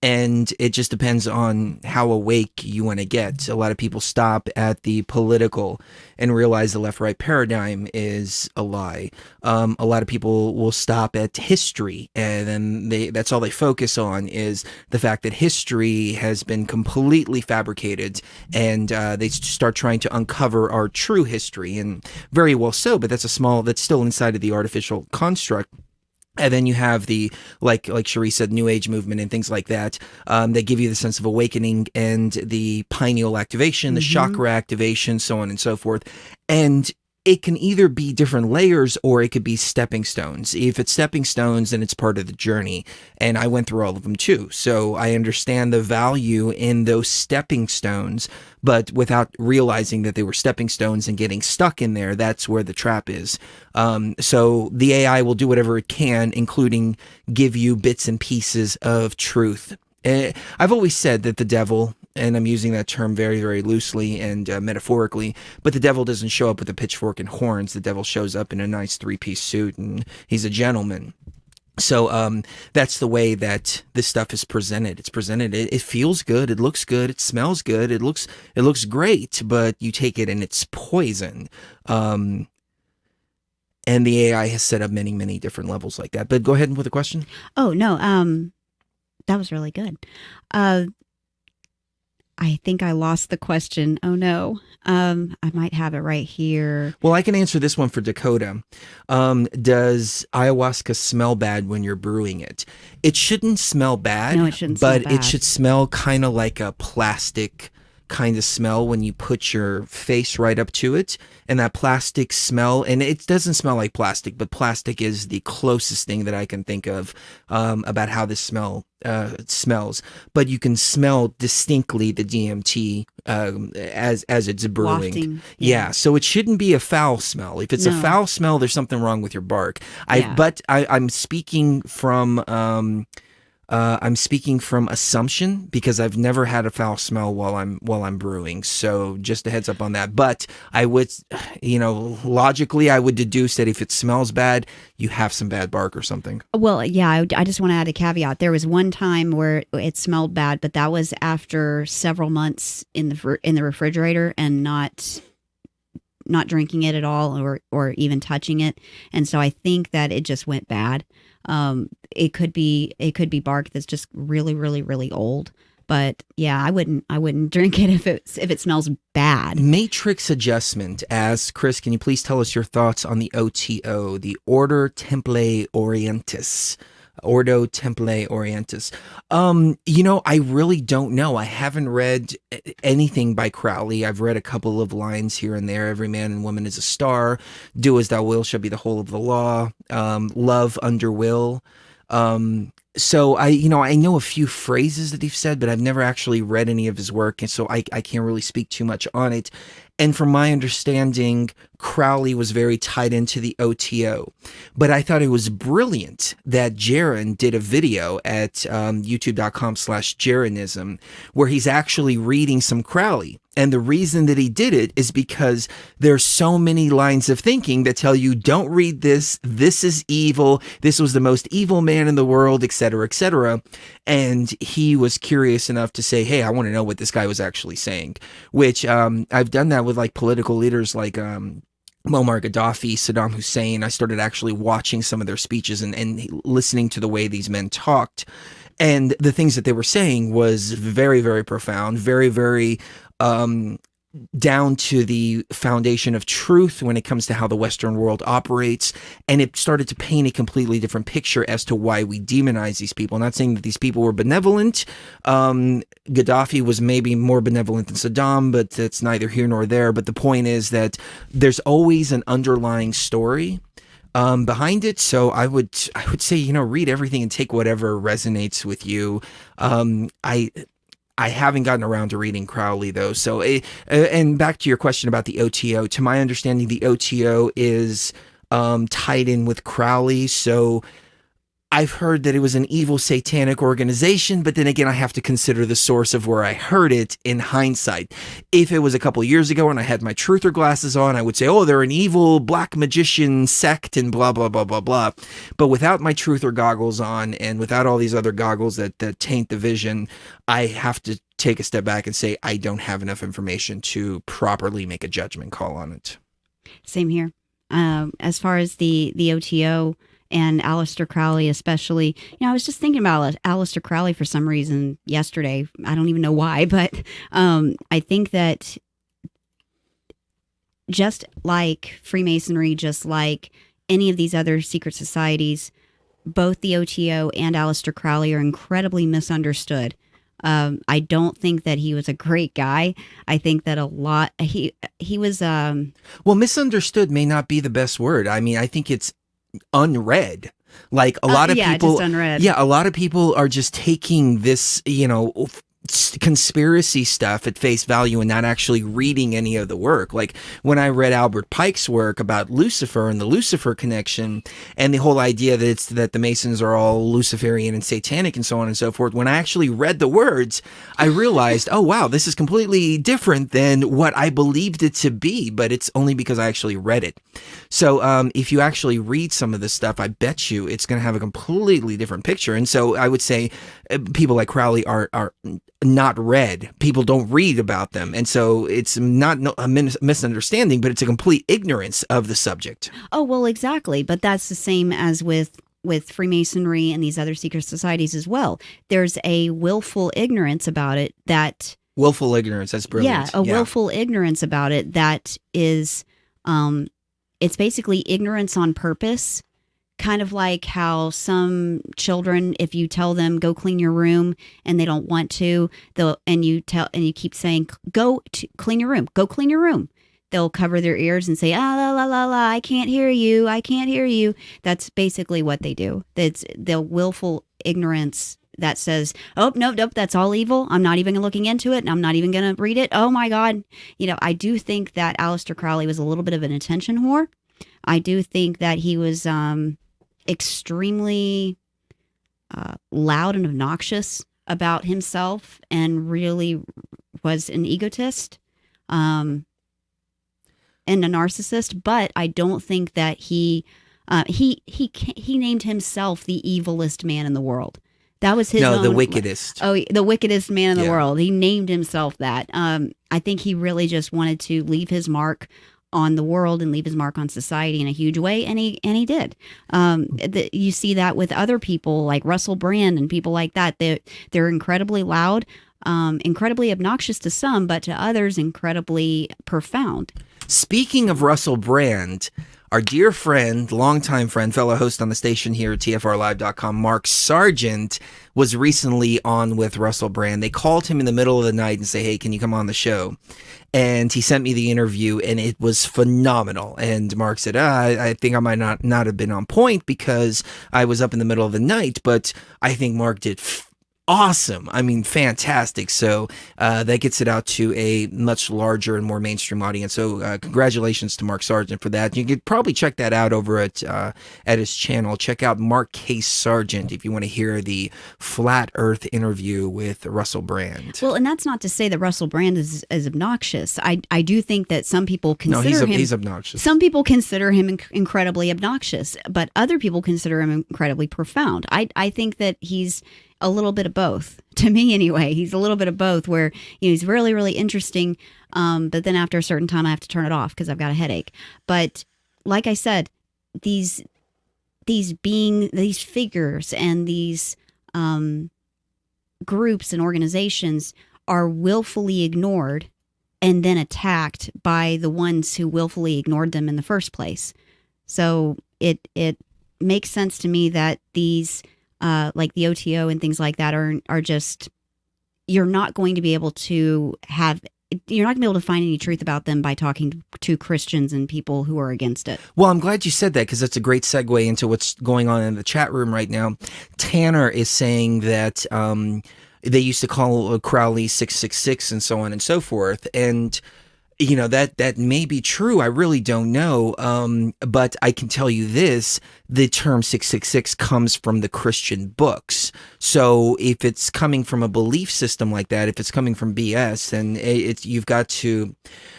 And it just depends on how awake you want to get. A lot of people stop at the political and realize the left-right paradigm is a lie. A lot of people will stop at history, and then that's all they focus on is the fact that history has been completely fabricated, and they start trying to uncover our true history, and very well so, but that's still inside of the artificial construct. And then you have the, like Cherie said, New Age movement and things like that. They give you the sense of awakening and the pineal activation, the chakra activation, so on and so forth. And it can either be different layers or it could be stepping stones. If it's stepping stones, then it's part of the journey. And I went through all of them too. So I understand the value in those stepping stones, but without realizing that they were stepping stones and getting stuck in there, that's where the trap is. So the AI will do whatever it can, including give you bits and pieces of truth. I've always said that the devil, and I'm using that term very, very loosely and metaphorically, but the devil doesn't show up with a pitchfork and horns. The devil shows up in a nice 3-piece suit, and he's a gentleman. So that's the way that this stuff is presented. It's presented. It feels good. It looks good. It smells good. It looks great. But you take it and it's poison. And the AI has set up many, many different levels like that. But go ahead with the question. Oh no, that was really good. I think I lost the question. Oh no. I might have it right here. Well, I can answer this one for Dakota. Does ayahuasca smell bad when you're brewing it? It shouldn't smell bad. No, it shouldn't but smell bad. It should smell kind of like a plastic kind of smell when you put your face right up to it, and that plastic smell, and it doesn't smell like plastic, but plastic is the closest thing that I can think of about how this smells. But you can smell distinctly the DMT as it's brewing. Wafting, yeah. So it shouldn't be a foul smell. If it's a foul smell, there's something wrong with your bark. But I'm speaking from assumption because I've never had a foul smell while I'm brewing. So just a heads up on that. But I would, logically, I would deduce that if it smells bad, you have some bad bark or something. Well, yeah, I just want to add a caveat. There was one time where it smelled bad, but that was after several months in the refrigerator and not drinking it at all or even touching it. And so I think that it just went bad. It could be bark that's just really, really, really old. But yeah, I wouldn't drink it if it smells bad. Matrix adjustment asks, Chris, can you please tell us your thoughts on the OTO, the Ordo Templi Orientis? Ordo Templi Orientis. I really don't know. I haven't read anything by Crowley. I've read a couple of lines here and there. Every man and woman is a star. Do as thou wilt shall be the whole of the law. Love under will. So I know a few phrases that he's said, but I've never actually read any of his work, and so I can't really speak too much on it. And from my understanding, Crowley was very tied into the OTO. But I thought it was brilliant that Jaron did a video at youtube.com/Jaronism, where he's actually reading some Crowley. And the reason that he did it is because there's so many lines of thinking that tell you, don't read this. This is evil. This was the most evil man in the world, et cetera, et cetera. And he was curious enough to say, hey, I want to know what this guy was actually saying, which I've done that with like political leaders like Muammar Gaddafi, Saddam Hussein. I started actually watching some of their speeches and listening to the way these men talked. And the things that they were saying was very, very profound, very, very down to the foundation of truth when it comes to how the Western world operates. And it started to paint a completely different picture as to why we demonize these people. I'm not saying that these people were benevolent. Gaddafi was maybe more benevolent than Saddam, but that's neither here nor there. But the point is that there's always an underlying story behind it. So I would say, you know, read everything and take whatever resonates with you. I haven't gotten around to reading Crowley though. So, and back to your question about the OTO, to my understanding, the OTO is tied in with Crowley. So I've heard that it was an evil satanic organization, but then again, I have to consider the source of where I heard it in hindsight. If it was a couple of years ago and I had my truther glasses on, I would say, oh, they're an evil black magician sect and blah, blah, blah, blah, blah. But without my truther goggles on and without all these other goggles that taint the vision, I have to take a step back and say, I don't have enough information to properly make a judgment call on it. Same here. As far as the OTO, and Aleister Crowley especially. You know, I was just thinking about Aleister Crowley for some reason yesterday. I don't even know why, but I think that just like Freemasonry, just like any of these other secret societies, both the OTO and Aleister Crowley are incredibly misunderstood. I don't think that he was a great guy. I think that he was... Well, misunderstood may not be the best word. I mean, I think it's unread. Like a lot of people, just unread. Yeah, a lot of people are just taking this, you know, conspiracy stuff at face value and not actually reading any of the work. Like when I read Albert Pike's work about Lucifer and the Lucifer connection and the whole idea that the Masons are all Luciferian and satanic and so on and so forth, when I actually read the words, I realized, oh wow, this is completely different than what I believed it to be, but it's only because I actually read it. So if you actually read some of this stuff, I bet you it's going to have a completely different picture. And so I would say people like Crowley are not read. People don't read about them. And so it's not a misunderstanding, but it's a complete ignorance of the subject. Oh, well, exactly. But that's the same as with Freemasonry and these other secret societies as well. There's a willful ignorance about it that... Willful ignorance, that's brilliant. Yeah, willful ignorance about it that is... it's basically ignorance on purpose. Kind of like how some children, if you tell them go clean your room and they don't want to, and you keep saying clean your room, go clean your room, they'll cover their ears and say la la la la, I can't hear you. That's basically what they do. It's the willful ignorance that says, oh nope, that's all evil. I'm not even looking into it, and I'm not even going to read it. Oh my God, I do think that Aleister Crowley was a little bit of an attention whore. I do think that he was extremely loud and obnoxious about himself and really was an egotist and a narcissist. But I don't think that he named himself the evilest man in the world. That was his own, the wickedest. Oh, the wickedest man in the world. He named himself that. I think he really just wanted to leave his mark on the world and leave his mark on society in a huge way, and he did. You see that with other people like Russell Brand and people like that. They're incredibly loud, incredibly obnoxious to some, but to others incredibly profound. Speaking of Russell Brand, our dear friend, longtime friend, fellow host on the station here at TFRlive.com, Mark Sargent, was recently on with Russell Brand. They called him in the middle of the night and say, hey, can you come on the show? And he sent me the interview, and it was phenomenal. And Mark said, I think I might not have been on point because I was up in the middle of the night, but I think Mark did awesome. I mean, fantastic. So that gets it out to a much larger and more mainstream audience. So congratulations to Mark Sargent for that. You could probably check that out over at his channel. Check out Mark K. Sargent if you want to hear the Flat Earth interview with Russell Brand. Well, and that's not to say that Russell Brand is obnoxious. I do think that some people consider him... he's obnoxious. Some people consider him incredibly obnoxious, but other people consider him incredibly profound. I think that he's a little bit of both. To me, anyway, he's a little bit of both. Where he's really, really interesting, but then after a certain time, I have to turn it off because I've got a headache. But like I said, these figures and these groups and organizations are willfully ignored and then attacked by the ones who willfully ignored them in the first place. So it makes sense to me that these like the OTO and things like that are just, you're not going to be able to find any truth about them by talking to Christians and people who are against it. Well, I'm glad you said that because that's a great segue into what's going on in the chat room right now. Tanner is saying that they used to call Crowley 666 and so on and so forth. And that may be true. I really don't know. But I can tell you this, the term 666 comes from the Christian books. So if it's coming from a belief system like that, if it's coming from BS, then you've got to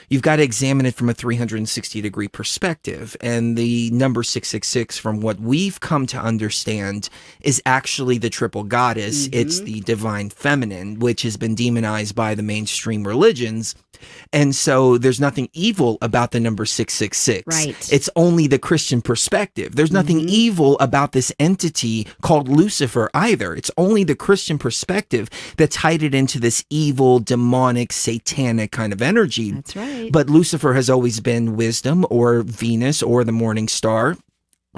examine it from a 360-degree perspective. And the number 666, from what we've come to understand, is actually the triple goddess. Mm-hmm. It's the divine feminine, which has been demonized by the mainstream religions. And so there's nothing evil about the number 666. Right. It's only the Christian perspective. There's nothing evil about this entity called Lucifer either. It's only the Christian perspective that tied it into this evil, demonic, satanic kind of energy. That's right. But Lucifer has always been wisdom or Venus or the morning star.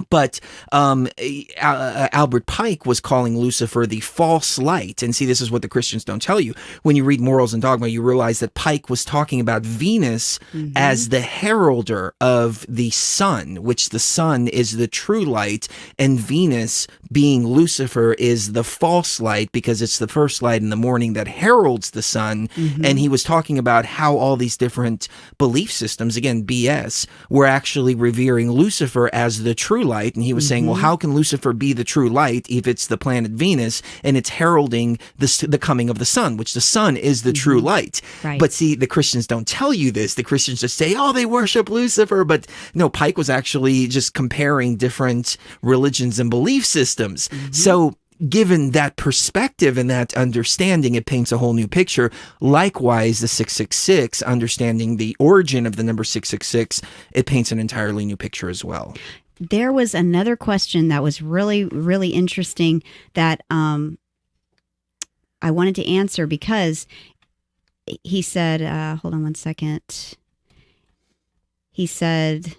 But Albert Pike was calling Lucifer the false light. And see, this is what the Christians don't tell you. When you read Morals and Dogma, you realize that Pike was talking about Venus as the heralder of the sun, which the sun is the true light, and Venus, being Lucifer, is the false light because it's the first light in the morning that heralds the sun. And he was talking about how all these different belief systems, again, BS, were actually revering Lucifer as the true light. And he was saying, well, how can Lucifer be the true light if it's the planet Venus and it's heralding the coming of the sun, which the sun is the true light. Right. But see, the Christians don't tell you this. The Christians just say, oh, they worship Lucifer. But no, Pike was actually just comparing different religions and belief systems. So given that perspective and that understanding, it paints a whole new picture. Likewise, the 666, understanding the origin of the number 666, it paints an entirely new picture as well. There was another question that was really, really interesting that I wanted to answer because he said, hold on one second. He said,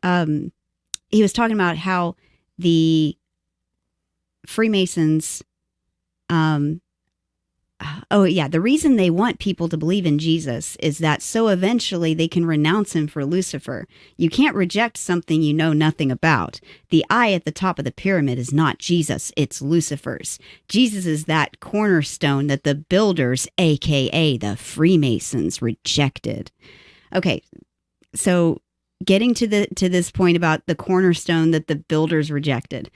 he was talking about how the Freemasons, the reason they want people to believe in Jesus is that so eventually they can renounce him for Lucifer. You can't reject something you know nothing about. The eye at the top of the pyramid is not Jesus, it's Lucifer's. Jesus is that cornerstone that the builders, aka the Freemasons, rejected. Okay, so getting to this point about the cornerstone that the builders rejected.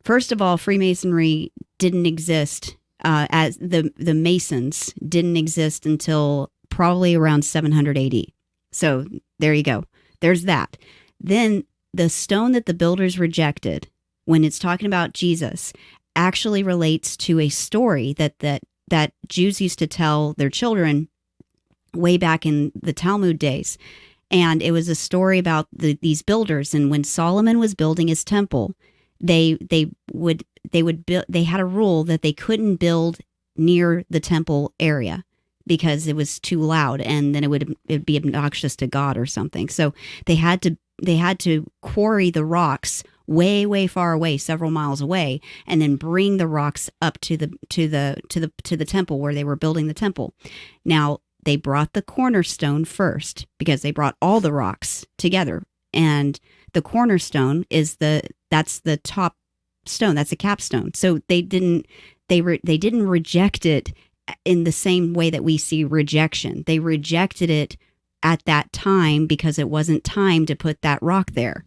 First of all, Freemasonry didn't exist as the Masons didn't exist until probably around 700 AD. So there you go. There's that. Then the stone that the builders rejected, when it's talking about Jesus, actually relates to a story that Jews used to tell their children way back in the Talmud days. And it was a story about these builders. And when Solomon was building his temple, they had a rule that they couldn't build near the temple area because it was too loud and then it'd be obnoxious to God or something. So they had to quarry the rocks way, way far away, several miles away, and then bring the rocks up to the temple where they were building the temple. Now, they brought the cornerstone first because they brought all the rocks together. And the cornerstone is that's the top stone. That's a capstone. So they didn't reject it in the same way that we see rejection. They rejected it at that time because it wasn't time to put that rock there.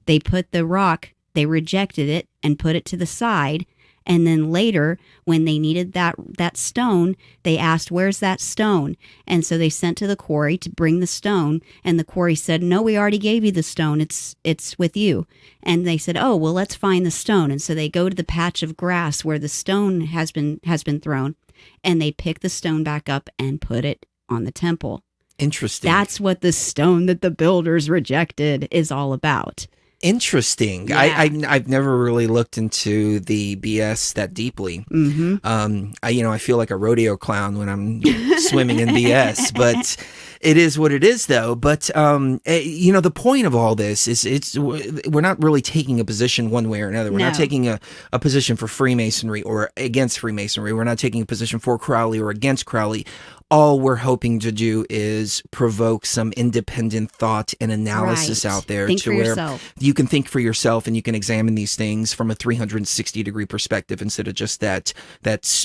They put the rock, they rejected it and put it to the side. And then later, when they needed that stone, they asked, where's that stone? And so they sent to the quarry to bring the stone. And the quarry said, no, we already gave you the stone. It's with you. And they said, oh, well, let's find the stone. And so they go to the patch of grass where the stone has been thrown. And they pick the stone back up and put it on the temple. Interesting. That's what the stone that the builders rejected is all about. Interesting. Yeah. I've never really looked into the BS that deeply. Mm-hmm. I feel like a rodeo clown when I'm swimming in BS, but it is what it is, though. But the point of all this is we're not really taking a position one way or another. We're not taking a position for Freemasonry or against Freemasonry. We're not taking a position for Crowley or against Crowley. All we're hoping to do is provoke some independent thought and analysis out there to where you can think for yourself and you can examine these things from a 360-degree perspective instead of just that's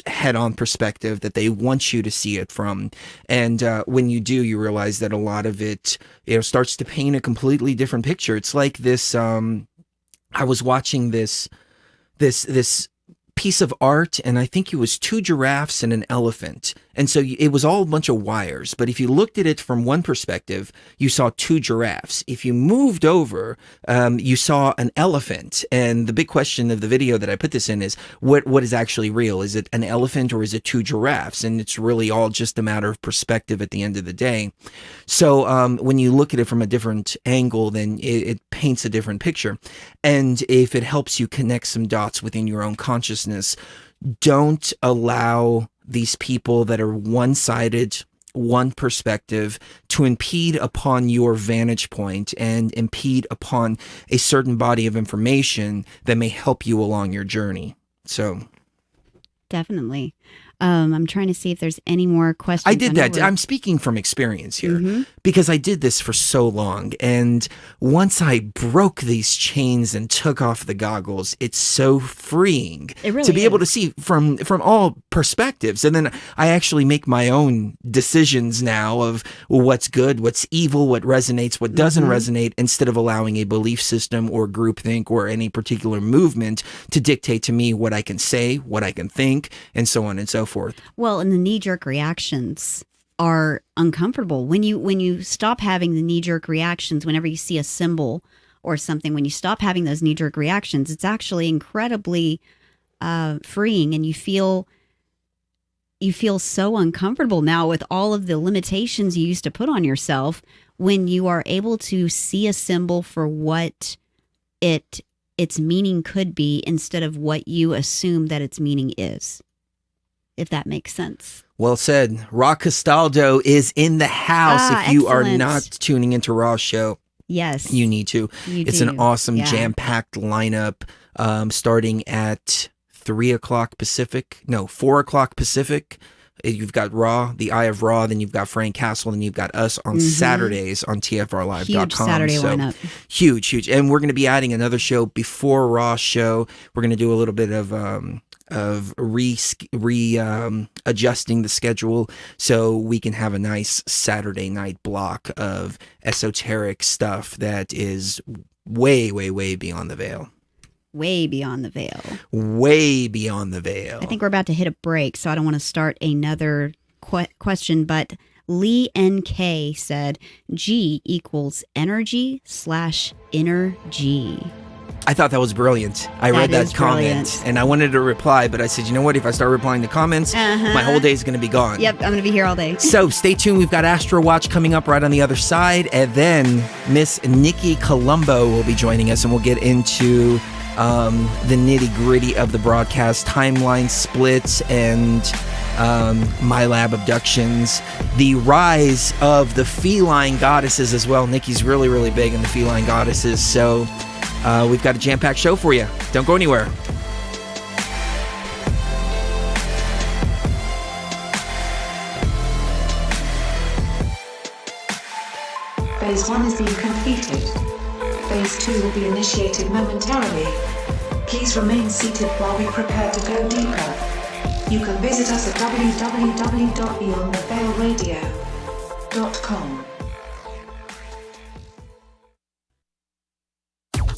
head-on perspective that they want you to see it from. And when you do, you realize that a lot of it starts to paint a completely different picture. It's like this. I was watching this piece of art, and I think it was 2 giraffes and an elephant. And so it was all a bunch of wires. But if you looked at it from one perspective, you saw 2 giraffes. If you moved over, you saw an elephant. And the big question of the video that I put this in is, what is actually real? Is it an elephant or is it 2 giraffes? And it's really all just a matter of perspective at the end of the day. So when you look at it from a different angle, then it paints a different picture. And if it helps you connect some dots within your own consciousness, don't allow these people that are one-sided, one perspective, to impede upon your vantage point and impede upon a certain body of information that may help you along your journey. So definitely. I'm trying to see if there's any more questions. I did that. I'm speaking from experience here because I did this for so long. And once I broke these chains and took off the goggles, it's so freeing to be able to see from all perspectives. And then I actually make my own decisions now of what's good, what's evil, what resonates, what doesn't resonate, instead of allowing a belief system or groupthink or any particular movement to dictate to me what I can say, what I can think, and so on and so forth. Well, and the knee-jerk reactions are uncomfortable. When you stop having the knee-jerk reactions whenever you see a symbol or something, when you stop having those knee-jerk reactions, it's actually incredibly freeing, and you feel so uncomfortable now with all of the limitations you used to put on yourself when you are able to see a symbol for what its meaning could be instead of what you assume that its meaning is. If that makes sense. Well said. Ra Castaldo is in the house. If you are not tuning into Ra's show, yes, you need to. It's an awesome jam-packed lineup starting at 4 o'clock Pacific. You've got Ra, the Eye of Ra, then you've got Frank Castle, then you've got us on Saturdays on TFRlive.com. Huge Saturday lineup. Huge. And we're going to be adding another show before Ra's show. We're going to do a little bit of adjusting the schedule so we can have a nice Saturday night block of esoteric stuff that is way, way, way beyond the veil. Way beyond the veil. Way beyond the veil. I think we're about to hit a break, so I don't want to start another question, but Lee NK said G equals energy/inner G. I thought that was brilliant. I read that comment and I wanted to reply, but I said, you know what? If I start replying to comments, my whole day is going to be gone. Yep, I'm going to be here all day. So stay tuned. We've got Astro Watch coming up right on the other side. And then Miss Nikki Colombo will be joining us, and we'll get into the nitty-gritty of the broadcast, timeline splits, and Milab abductions, the rise of the feline goddesses as well. Nikki's really, really big in the feline goddesses. So we've got a jam-packed show for you. Don't go anywhere. Phase 1 is being completed. Phase 2 will be initiated momentarily. Please remain seated while we prepare to go deeper. You can visit us at www.beyondtheveilradio.com.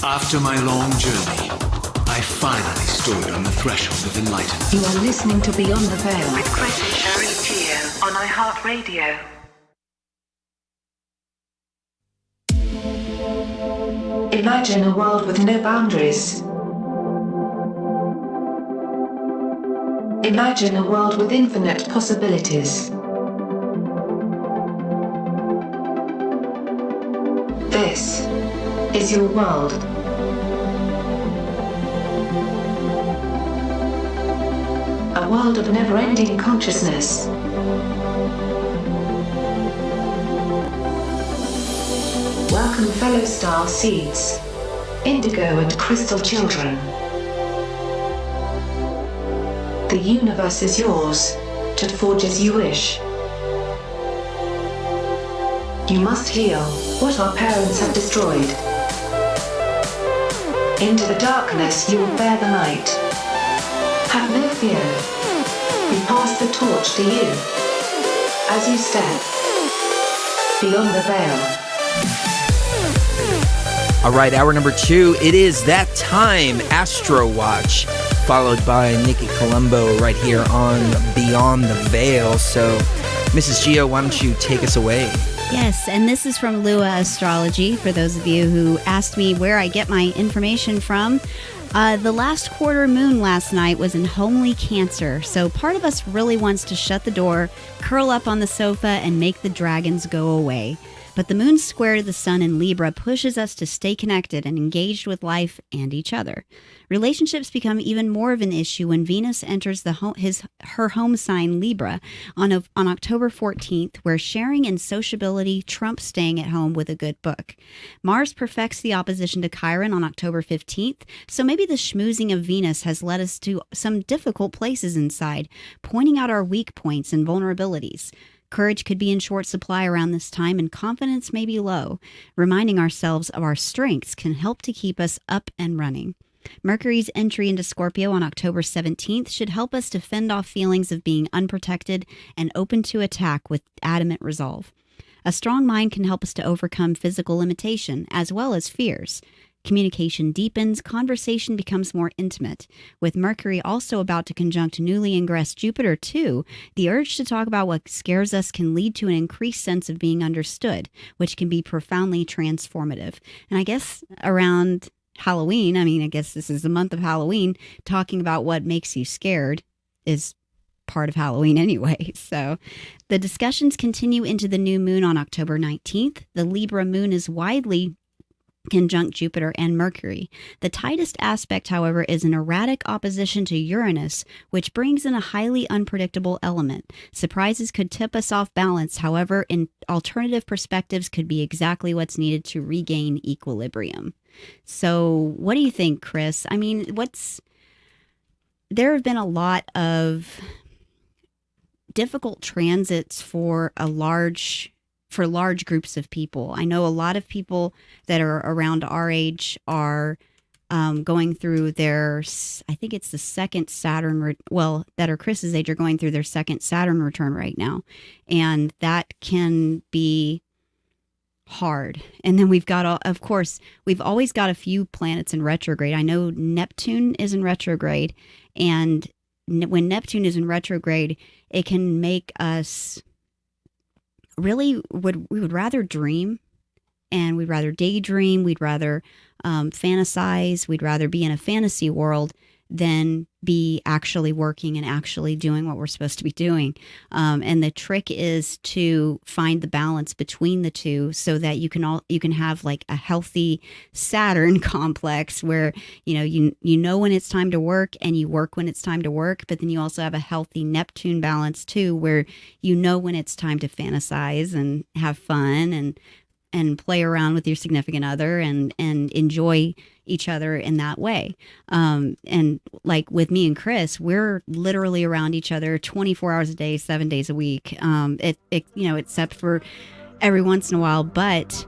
After my long journey, I finally stood on the threshold of enlightenment. You are listening to Beyond the Veil with Chris and Sherry Teo on iHeartRadio. Imagine a world with no boundaries. Imagine a world with infinite possibilities. This is your world. A world of never-ending consciousness. Welcome, fellow star seeds, indigo and crystal children. The universe is yours, to forge as you wish. You must heal what our parents have destroyed. Into the darkness you will bear the light. Have no fear. We pass the torch to you. As you step beyond the veil. All right, hour number 2. It is that time, Astro Watch, followed by Nikki Colombo right here on Beyond the Veil. So, Mrs. Geo, why don't you take us away? Yes, and this is from Lua Astrology, for those of you who asked me where I get my information from. The last quarter moon last night was in homely Cancer, so part of us really wants to shut the door, curl up on the sofa, and make the dragons go away. But the moon's square to the sun in Libra pushes us to stay connected and engaged with life and each other. Relationships become even more of an issue when Venus enters her home sign Libra on October 14th, where sharing and sociability trump staying at home with a good book. Mars perfects the opposition to Chiron on October 15th, so maybe the schmoozing of Venus has led us to some difficult places inside, pointing out our weak points and vulnerabilities. Courage could be in short supply around this time, and confidence may be low. Reminding ourselves of our strengths can help to keep us up and running. Mercury's entry into Scorpio on October 17th should help us to fend off feelings of being unprotected and open to attack with adamant resolve. A strong mind can help us to overcome physical limitation as well as fears. Communication deepens, conversation becomes more intimate. With Mercury also about to conjunct newly ingressed Jupiter too, the urge to talk about what scares us can lead to an increased sense of being understood, which can be profoundly transformative. And I guess around Halloween, I guess this is the month of Halloween, talking about what makes you scared is part of Halloween anyway. So the discussions continue into the new moon on October 19th. The Libra moon is widely conjunct Jupiter and Mercury. The tightest aspect, however, is an erratic opposition to Uranus, which brings in a highly unpredictable element. Surprises could tip us off balance, however, in alternative perspectives could be exactly what's needed to regain equilibrium. So what do you think, Chris? There have been a lot of difficult transits for large groups of people. I know a lot of people that are around our age are going through their, I think it's the second Saturn, that are Chris's age, are going through their second Saturn return right now. And that can be hard. And then we've got, of course, we've always got a few planets in retrograde. I know Neptune is in retrograde. And when Neptune is in retrograde, it can make us really we would rather dream, and we'd rather daydream, we'd rather fantasize, we'd rather be in a fantasy world than be actually working and actually doing what we're supposed to be doing. And the trick is to find the balance between the two so that you can have like a healthy Saturn complex where, you know when it's time to work and you work when it's time to work, but then you also have a healthy Neptune balance too, where you know when it's time to fantasize and have fun and play around with your significant other and enjoy each other in that way. And like with me and Chris, we're literally around each other 24 hours a day, 7 days a week. Except for every once in a while, but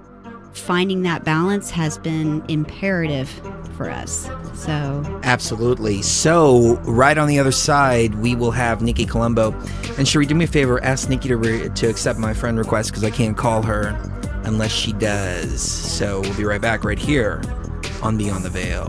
finding that balance has been imperative for us. So Absolutely. So right on the other side, we will have Nikki Colombo. And Sheree, do me a favor, ask Nikki to accept my friend request because I can't call her unless she does. So we'll be right back right here on Beyond the Veil.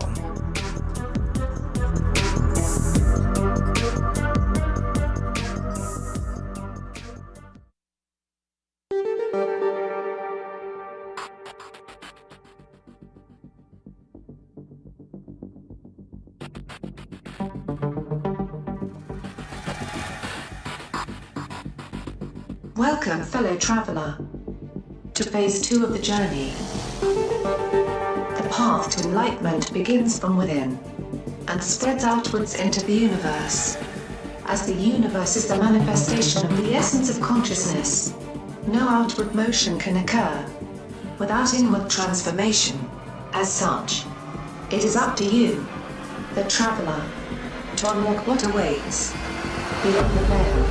Welcome, fellow traveler, to phase 2 of the journey. The path to enlightenment begins from within and spreads outwards into the universe. As the universe is the manifestation of the essence of consciousness, no outward motion can occur without inward transformation. As such, it is up to you, the traveler, to unlock what awaits beyond the veil.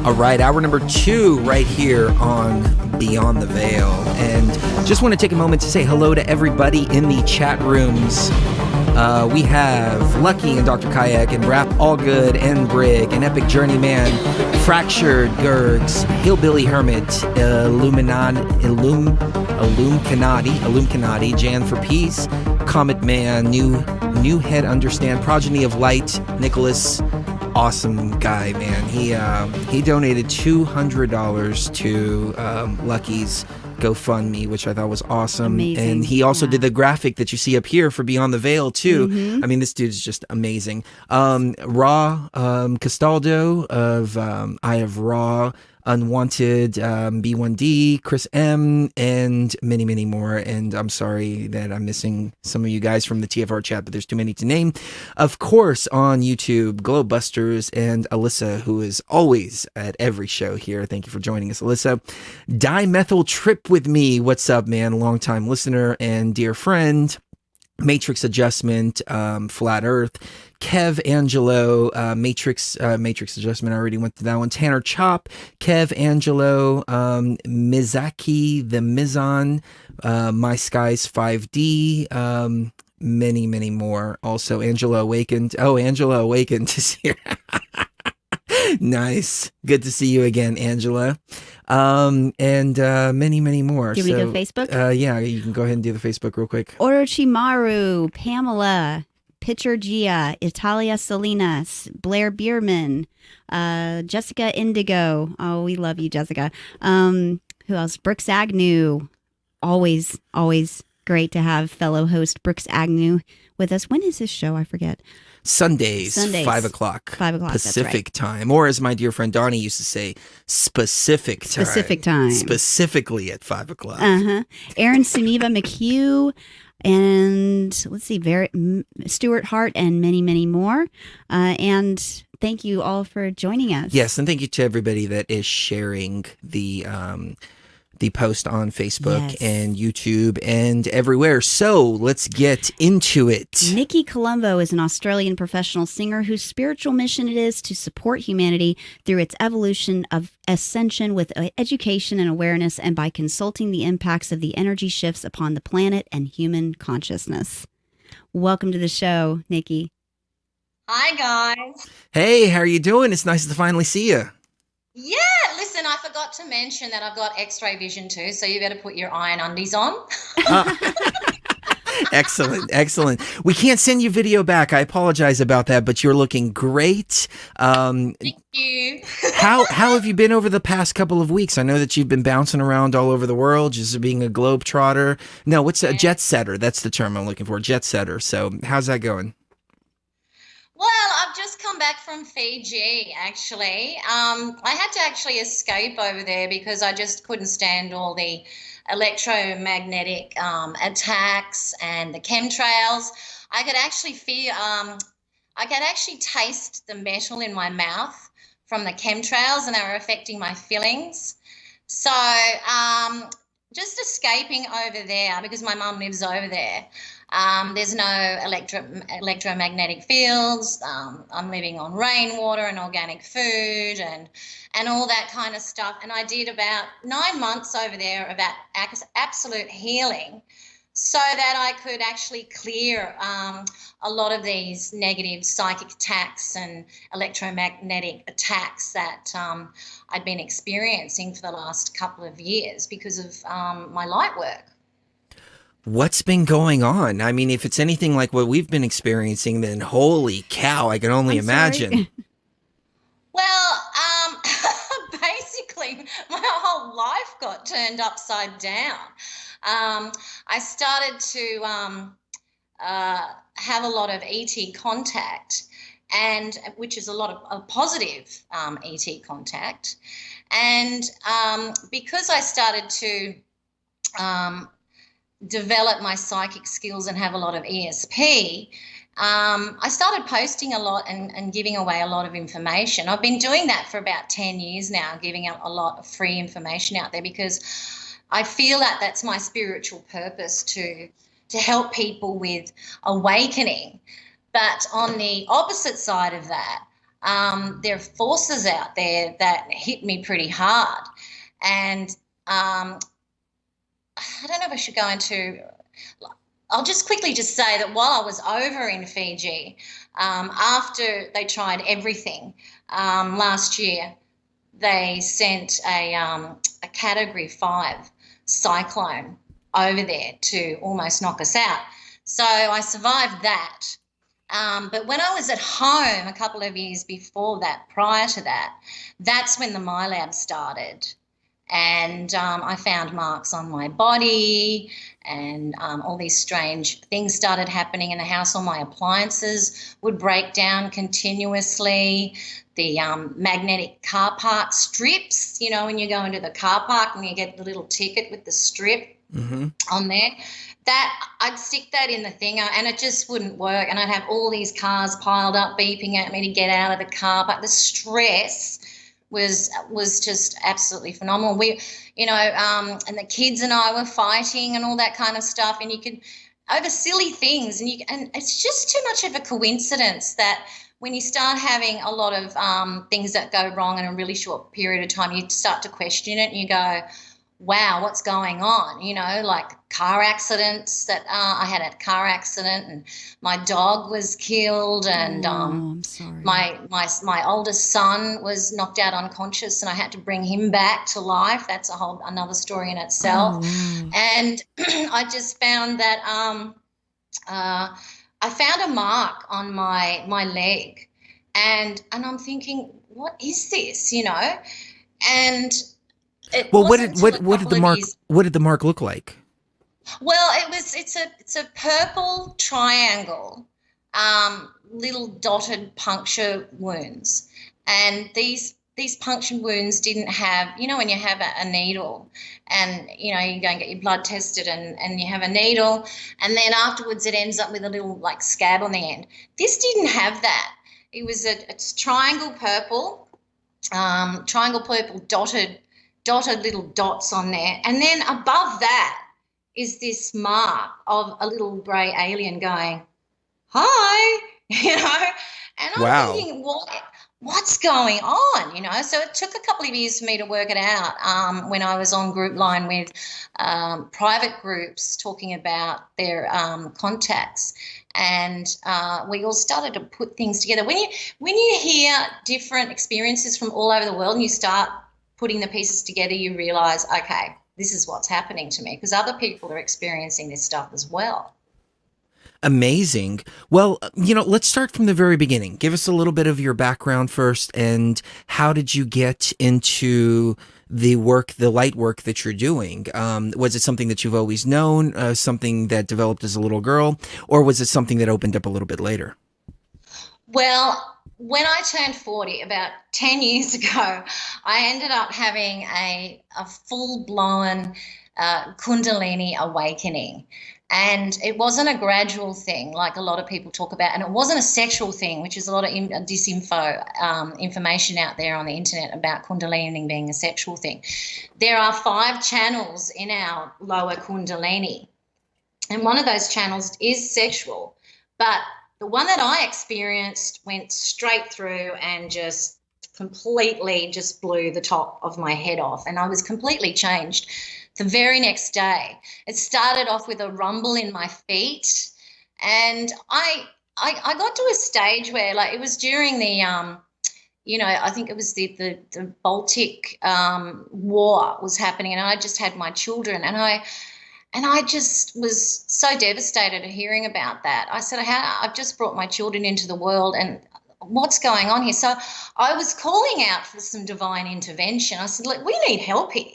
All right, hour number 2 right here on Beyond the Veil. And just want to take a moment to say hello to everybody in the chat rooms. We have Lucky and Dr. Kayak and Rap All Good and Brig and Epic Journeyman, Fractured Gurgs, Hillbilly Hermit, Illuminati, Jan for Peace, Comet Man, New Head Understand, Progeny of Light, Nicholas. Awesome guy, man. He donated $200 to Lucky's GoFundMe, which I thought was awesome. Amazing. And he also did the graphic that you see up here for Beyond the Veil too. Mm-hmm. I mean, this dude's just amazing. Raw Castaldo of I Have Raw, Unwanted, B1D, Chris M, and many, many more. And I'm sorry that I'm missing some of you guys from the TFR chat, but there's too many to name. Of course, on YouTube, Glowbusters and Alyssa, who is always at every show here. Thank you for joining us, Alyssa. Dimethyl Trip with me. What's up, man? Longtime listener and dear friend. Matrix Adjustment, Flat Earth, Kev Angelo, Matrix Adjustment, I already went to that one. Tanner Chop, Kev Angelo, Mizaki, The Mizon, My Skies 5D, many, many more. Also, Angela Awakened. Oh, Angela Awakened is here. Nice. Good to see you again, Angela. And many, many more. Do we go Facebook? Yeah, you can go ahead and do the Facebook real quick. Orochimaru, Pamela, Pitcher Gia, Italia Salinas, Blair Bierman, Jessica Indigo. Oh, we love you, Jessica. Who else? Brooks Agnew. Always great to have fellow host Brooks Agnew with us. When is this show? I forget. Sundays, 5 o'clock. 5 o'clock, Pacific that's right. time. Or as my dear friend Donnie used to say, specific time. Specific time. Specifically at 5 o'clock. Uh-huh. Aaron Suniva McHugh, and let's see, Stuart Hart, and many, many more. And thank you all for joining us. Yes, and thank you to everybody that is sharing the post on Facebook and YouTube and everywhere. So let's get into it. Nikki Colombo is an Australian professional singer whose spiritual mission it is to support humanity through its evolution of ascension with education and awareness, and by consulting the impacts of the energy shifts upon the planet and human consciousness. Welcome to the show, Nikki. Hi, guys. Hey, how are you doing? It's nice to finally see you. Yeah, listen, I forgot to mention that I've got X-ray vision too, so you better put your iron undies on. Excellent. We can't send you video back. I apologize about that, but you're looking great. Thank you. How have you been over the past couple of weeks? I know that you've been bouncing around all over the world, just being a globetrotter. No, what's a jet setter? That's the term I'm looking for, jet setter. So how's that going? Well, I've just come back from Fiji, actually. I had to actually escape over there because I just couldn't stand all the electromagnetic attacks and the chemtrails. I could actually taste the metal in my mouth from the chemtrails, and they were affecting my feelings. So just escaping over there, because my mum lives over there. There's no electromagnetic fields. I'm living on rainwater and organic food and all that kind of stuff. And I did about 9 months over there about absolute healing, so that I could actually clear a lot of these negative psychic attacks and electromagnetic attacks that I'd been experiencing for the last couple of years because of my light work. What's been going on? I mean, if it's anything like what we've been experiencing, then holy cow, I can only imagine. Well, basically, my whole life got turned upside down. I started to have a lot of ET contact, and which is a lot of positive ET contact. And because I started to develop my psychic skills and have a lot of ESP, I started posting a lot and giving away a lot of information. I've been doing that for about 10 years now, giving out a lot of free information out there, because I feel that that's my spiritual purpose, to help people with awakening. But on the opposite side of that, there are forces out there that hit me pretty hard. And I don't know if I should go into. I'll just quickly just say that while I was over in Fiji, after they tried everything last year, they sent a Category 5 cyclone over there to almost knock us out. So I survived that. But when I was at home a couple of years before that, prior to that, that's when the Milab started. And I found marks on my body, and all these strange things started happening in the house. All my appliances would break down continuously. The magnetic car park strips, you know, when you go into the car park and you get the little ticket with the strip on there, that I'd stick that in the thing and it just wouldn't work. And I'd have all these cars piled up beeping at me to get out of the car. But the stress was just absolutely phenomenal. We, you know, and the kids and I were fighting and all that kind of stuff, and you could over silly things, and it's just too much of a coincidence that when you start having a lot of things that go wrong in a really short period of time, you start to question it and you go, wow, what's going on? You know, like car accidents that I had a car accident and my dog was killed, and I'm sorry. my oldest son was knocked out unconscious and I had to bring him back to life. That's another story in itself. And I just found that I found a mark on my leg, and I'm thinking, what is this? You know, and what did the mark look like? Well, it's a purple triangle, little dotted puncture wounds, and these puncture wounds didn't have, you know, when you have a needle and, you know, you go and get your blood tested and you have a needle and then afterwards it ends up with a little like scab on the end. This didn't have that. It's triangle purple dotted little dots on there, and then above that is this mark of a little grey alien going, hi, you know, and I'm thinking, what's going on, you know? So it took a couple of years for me to work it out when I was on group line with private groups talking about their contacts, and we all started to put things together. When you hear different experiences from all over the world and you start putting the pieces together, you realise, okay, this is what's happening to me, because other people are experiencing this stuff as well. Amazing. Well, you know, let's start from the very beginning. Give us a little bit of your background first, and how did you get into the light work that you're doing? Was it something that you've always known, something that developed as a little girl, or was it something that opened up a little bit later? Well, when I turned 40, about 10 years ago, I ended up having a full-blown Kundalini awakening. And it wasn't a gradual thing like a lot of people talk about. And it wasn't a sexual thing, which is a lot of information out there on the internet about Kundalini being a sexual thing. There are 5 channels in our lower Kundalini. And one of those channels is sexual. But the one that I experienced went straight through and just completely just blew the top of my head off. And I was completely changed the very next day. It started off with a rumble in my feet. And I got to a stage where, like, it was during the, I think it was the Baltic War was happening, and I just had my children, and I just was so devastated at hearing about that. I said, I've just brought my children into the world, and what's going on here? So I was calling out for some divine intervention. I said, look, we need help here.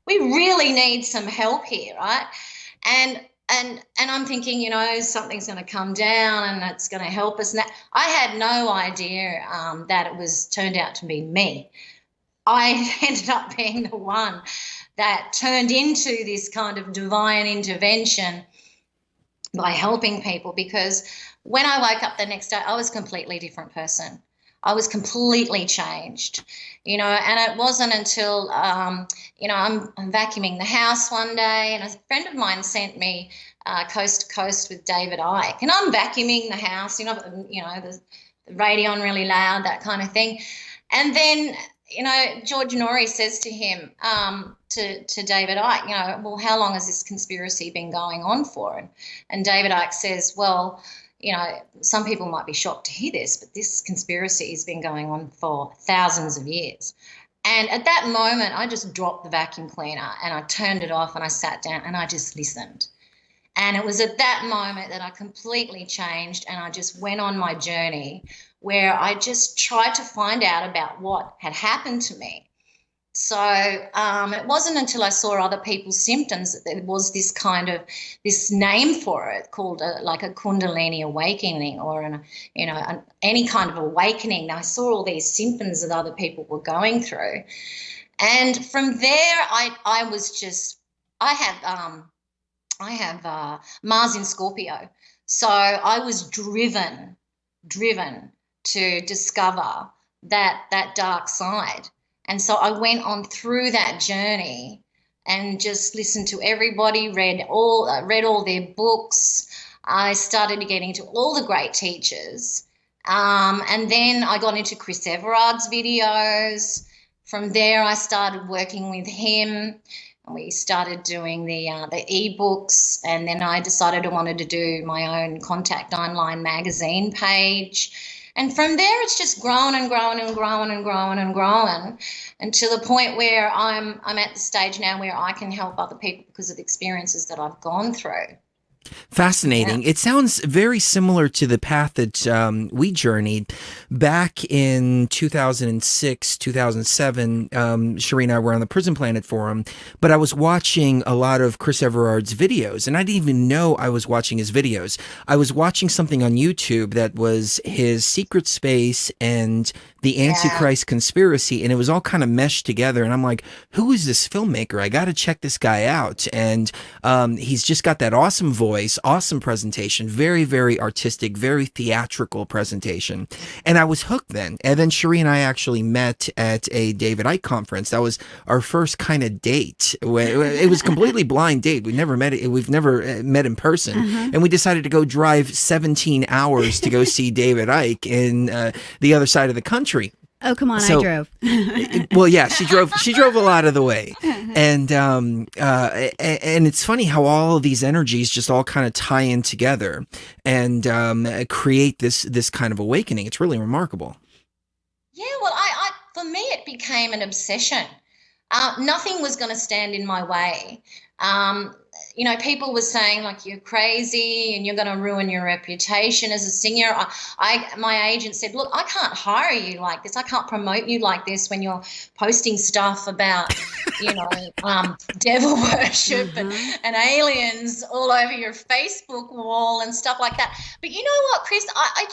We really need some help here, right? And I'm thinking, something's going to come down and it's going to help us. And I had no idea that it was turned out to be me. I ended up being the one that turned into this kind of divine intervention by helping people, because when I woke up the next day, I was a completely different person. I was completely changed, and it wasn't until, I'm vacuuming the house one day, and a friend of mine sent me Coast to Coast with David Icke, and I'm vacuuming the house, the radio on really loud, that kind of thing. And then, George Norrie says to him, to David Icke, well, how long has this conspiracy been going on for? And David Icke says, well, some people might be shocked to hear this, but this conspiracy has been going on for thousands of years. And at that moment, I just dropped the vacuum cleaner and I turned it off and I sat down and I just listened. And it was at that moment that I completely changed, and I just went on my journey where I just tried to find out about what had happened to me. So it wasn't until I saw other people's symptoms that there was this name for it called like a Kundalini awakening, or any kind of awakening. I saw all these symptoms that other people were going through, and from there I have Mars in Scorpio, so I was driven to discover that dark side. And so I went on through that journey and just listened to everybody, read all their books. I started getting to all the great teachers. And then I got into Chris Everard's videos. From there, I started working with him. We started doing the e-books, and then I decided I wanted to do my own Contact Online magazine page. And from there, it's just grown and grown and grown and grown and grown, and to the point where I'm at the stage now where I can help other people because of the experiences that I've gone through. Fascinating. Yeah. It sounds very similar to the path that we journeyed back in 2006, 2007. Sheree and I were on the Prison Planet Forum, but I was watching a lot of Chris Everard's videos, and I didn't even know I was watching his videos. I was watching something on YouTube that was his secret space and the Antichrist conspiracy, and it was all kind of meshed together. And I'm like, who is this filmmaker? I got to check this guy out. And he's just got that awesome voice, awesome presentation, very, very artistic, very theatrical presentation. And I was hooked then. And then Sheree and I actually met at a David Icke conference. That was our first kind of date. It was completely blind date. We've never met in person. And we decided to go drive 17 hours to go see David Icke in the other side of the country. Oh, come on, I drove. Well, yeah, she drove a lot of the way. And it's funny how all of these energies just all kind of tie in together and create this kind of awakening. It's really remarkable. Yeah, well, for me, it became an obsession. Nothing was going to stand in my way. People were saying, like, you're crazy and you're going to ruin your reputation as a singer. My agent said, look, I can't hire you like this. I can't promote you like this when you're posting stuff about, devil worship and aliens all over your Facebook wall and stuff like that. But you know what, Chris, I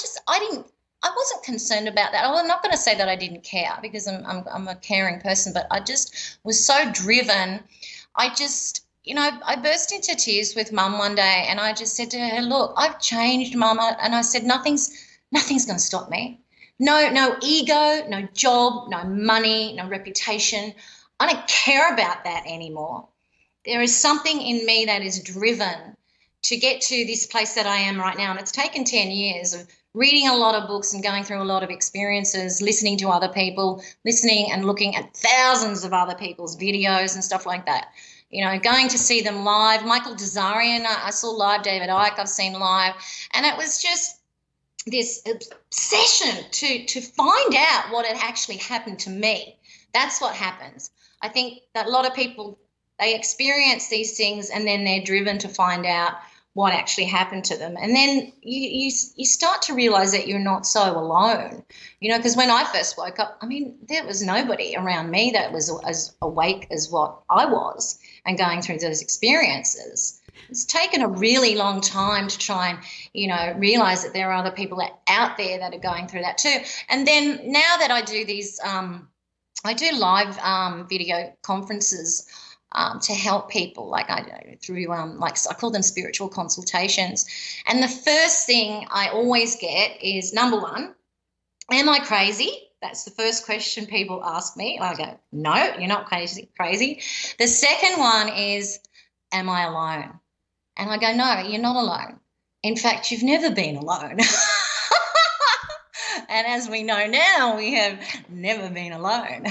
wasn't concerned about that. I'm not going to say that I didn't care, because I'm a caring person, but I just was so driven. I just, I burst into tears with Mum one day, and I just said to her, "Look, I've changed, Mum," and I said, "Nothing's going to stop me. No ego, no job, no money, no reputation. I don't care about that anymore. There is something in me that is driven to get to this place that I am right now, and it's taken 10 years of reading a lot of books and going through a lot of experiences, listening to other people, listening and looking at thousands of other people's videos and stuff like that. Going to see them live. Michael Desarian, I saw live. David Icke, I've seen live. And it was just this obsession to find out what had actually happened to me. That's what happens. I think that a lot of people, they experience these things and then they're driven to find out what actually happened to them. And then you start to realize that you're not so alone, because when I first woke up, there was nobody around me that was as awake as what I was and going through those experiences. It's taken a really long time to try and, realize that there are other people out there that are going through that too. And then now that I do these, I do live video conferences to help people, through I call them spiritual consultations. And the first thing I always get is, number one, am I crazy? That's the first question people ask me. I go, no, you're not crazy. The second one is, am I alone? And I go, no, you're not alone. In fact, you've never been alone. And as we know now, we have never been alone.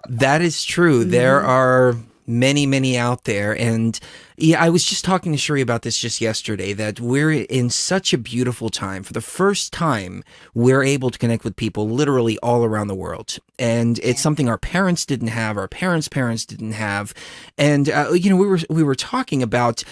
That is true. There are many out there. And yeah, I was just talking to Sheree about this just yesterday, that we're in such a beautiful time. For the first time, we're able to connect with people literally all around the world. And it's something our parents didn't have, our parents' parents didn't have. And, we were talking about,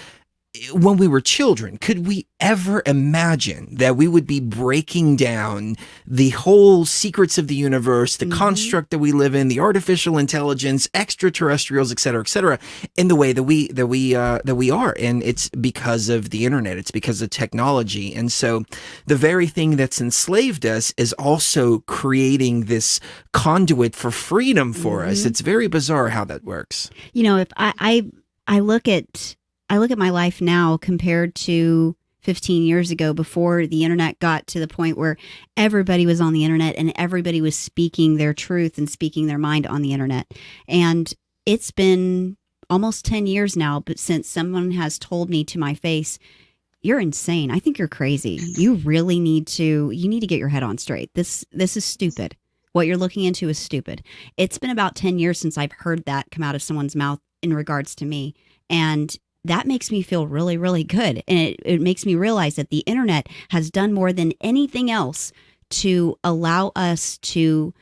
when we were children, could we ever imagine that we would be breaking down the whole secrets of the universe, the construct that we live in, the artificial intelligence, extraterrestrials, et cetera, in the way that we are? And it's because of the internet. It's because of technology. And so the very thing that's enslaved us is also creating this conduit for freedom for us. It's very bizarre how that works. If I look at my life now compared to 15 years ago, before the internet got to the point where everybody was on the internet and everybody was speaking their truth and speaking their mind on the internet. And it's been almost 10 years now, but since someone has told me to my face, you're insane. I think you're crazy. You really need to get your head on straight. This is stupid. What you're looking into is stupid. It's been about 10 years since I've heard that come out of someone's mouth in regards to me. And that makes me feel really, really good. And it makes me realize that the internet has done more than anything else to allow us to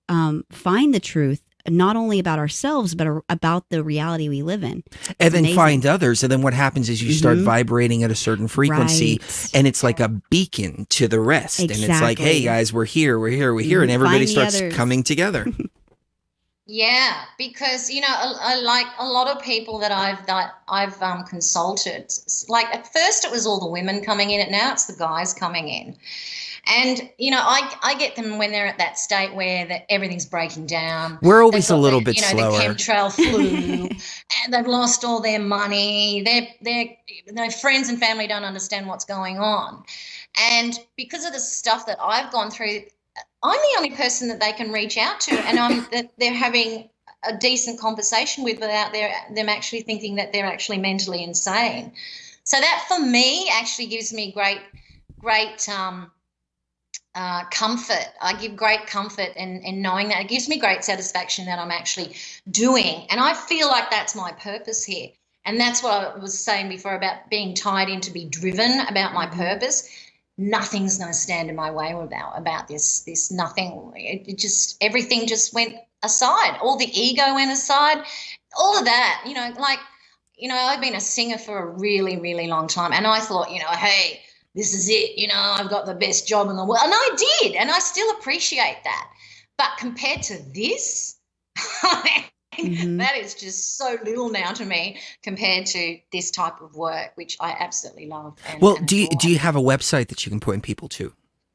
find the truth, not only about ourselves, but about the reality we live in. And then find others. And then what happens is you start vibrating at a certain frequency, and it's like a beacon to the rest. Exactly. And it's like, hey guys, we're here. And everybody starts coming together. Yeah, because I like a lot of people that I've consulted. Like at first it was all the women coming in, and now it's the guys coming in. And I get them when they're at that state where everything's breaking down. We're always a little bit slower. The chemtrail flu, and they've lost all their money. Their friends and family don't understand what's going on, and because of the stuff that I've gone through, I'm the only person that they can reach out to, and they're having a decent conversation with without them actually thinking that they're actually mentally insane. So that for me actually gives me great comfort. I give great comfort in knowing that. It gives me great satisfaction that I'm actually doing, and I feel like that's my purpose here. And that's what I was saying before about being tied in to be driven about my purpose. Nothing's going to stand in my way about this nothing. It just, everything just went aside. All the ego went aside, all of that, I've been a singer for a really, really long time. And I thought, hey, this is it. I've got the best job in the world. And I did. And I still appreciate that. But compared to this, that is just so little now to me compared to this type of work, which I absolutely love. Do you have a website that you can point people to?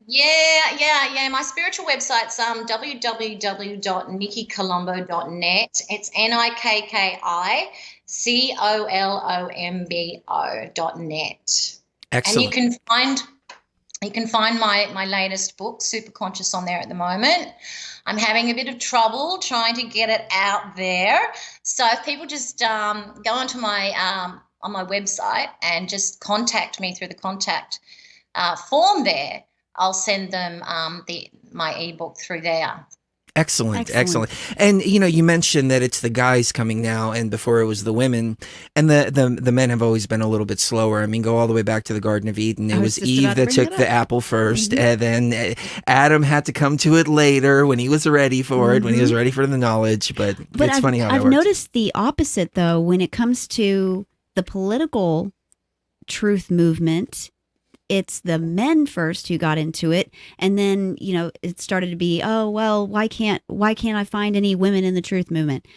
Yeah. My spiritual website's www.nikkicolombo.net. It's NIKKICOLOMBO.net. And Excellent. you can find my latest book, Super Conscious, on there at the moment. I'm having a bit of trouble trying to get it out there. So if people just go onto my on my website and just contact me through the contact form there, I'll send them my ebook through there. Excellent. And you mentioned that it's the guys coming now, and before it was the women, and the men have always been a little bit slower. I mean, go all the way back to the Garden of Eden. It was Eve that took the apple first, and then Adam had to come to it later when he was ready for it, when he was ready for the knowledge. But it's funny how that works. I've noticed the opposite, though, when it comes to the political truth movement. It's the men first who got into it, and then it started to be, oh well, why can't I find any women in the truth movement?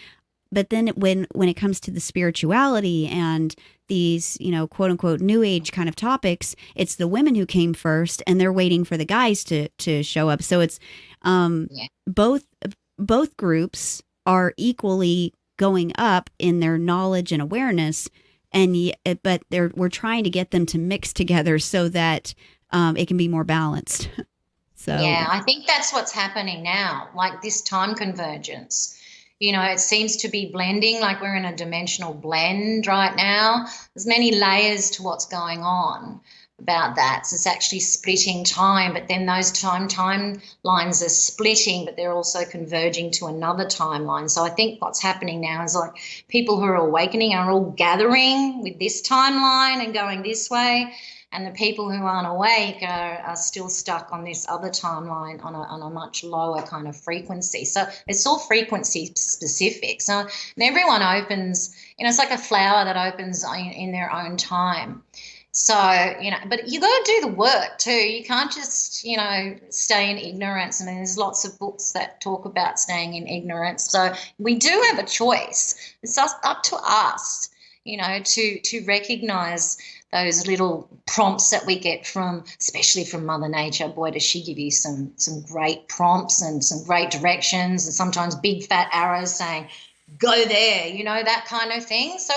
But then when it comes to the spirituality and these quote unquote new age kind of topics, it's the women who came first, and they're waiting for the guys to show up. So it's both groups are equally going up in their knowledge and awareness. But we're trying to get them to mix together so that it can be more balanced. So yeah, I think that's what's happening now, like this time convergence. It seems to be blending, like we're in a dimensional blend right now. There's many layers to what's going on about that. So it's actually splitting time, but then those timelines are splitting, but they're also converging to another timeline. So I think what's happening now is like people who are awakening are all gathering with this timeline and going this way, and the people who aren't awake are still stuck on this other timeline on a much lower kind of frequency. So it's all frequency specific. So everyone opens, it's like a flower that opens in their own time. So, but you got to do the work too. You can't just, stay in ignorance. I mean, there's lots of books that talk about staying in ignorance. So we do have a choice. It's up to us, to recognize those little prompts that we get especially from Mother Nature. Boy, does she give you some great prompts and some great directions, and sometimes big fat arrows saying, go there, that kind of thing. So,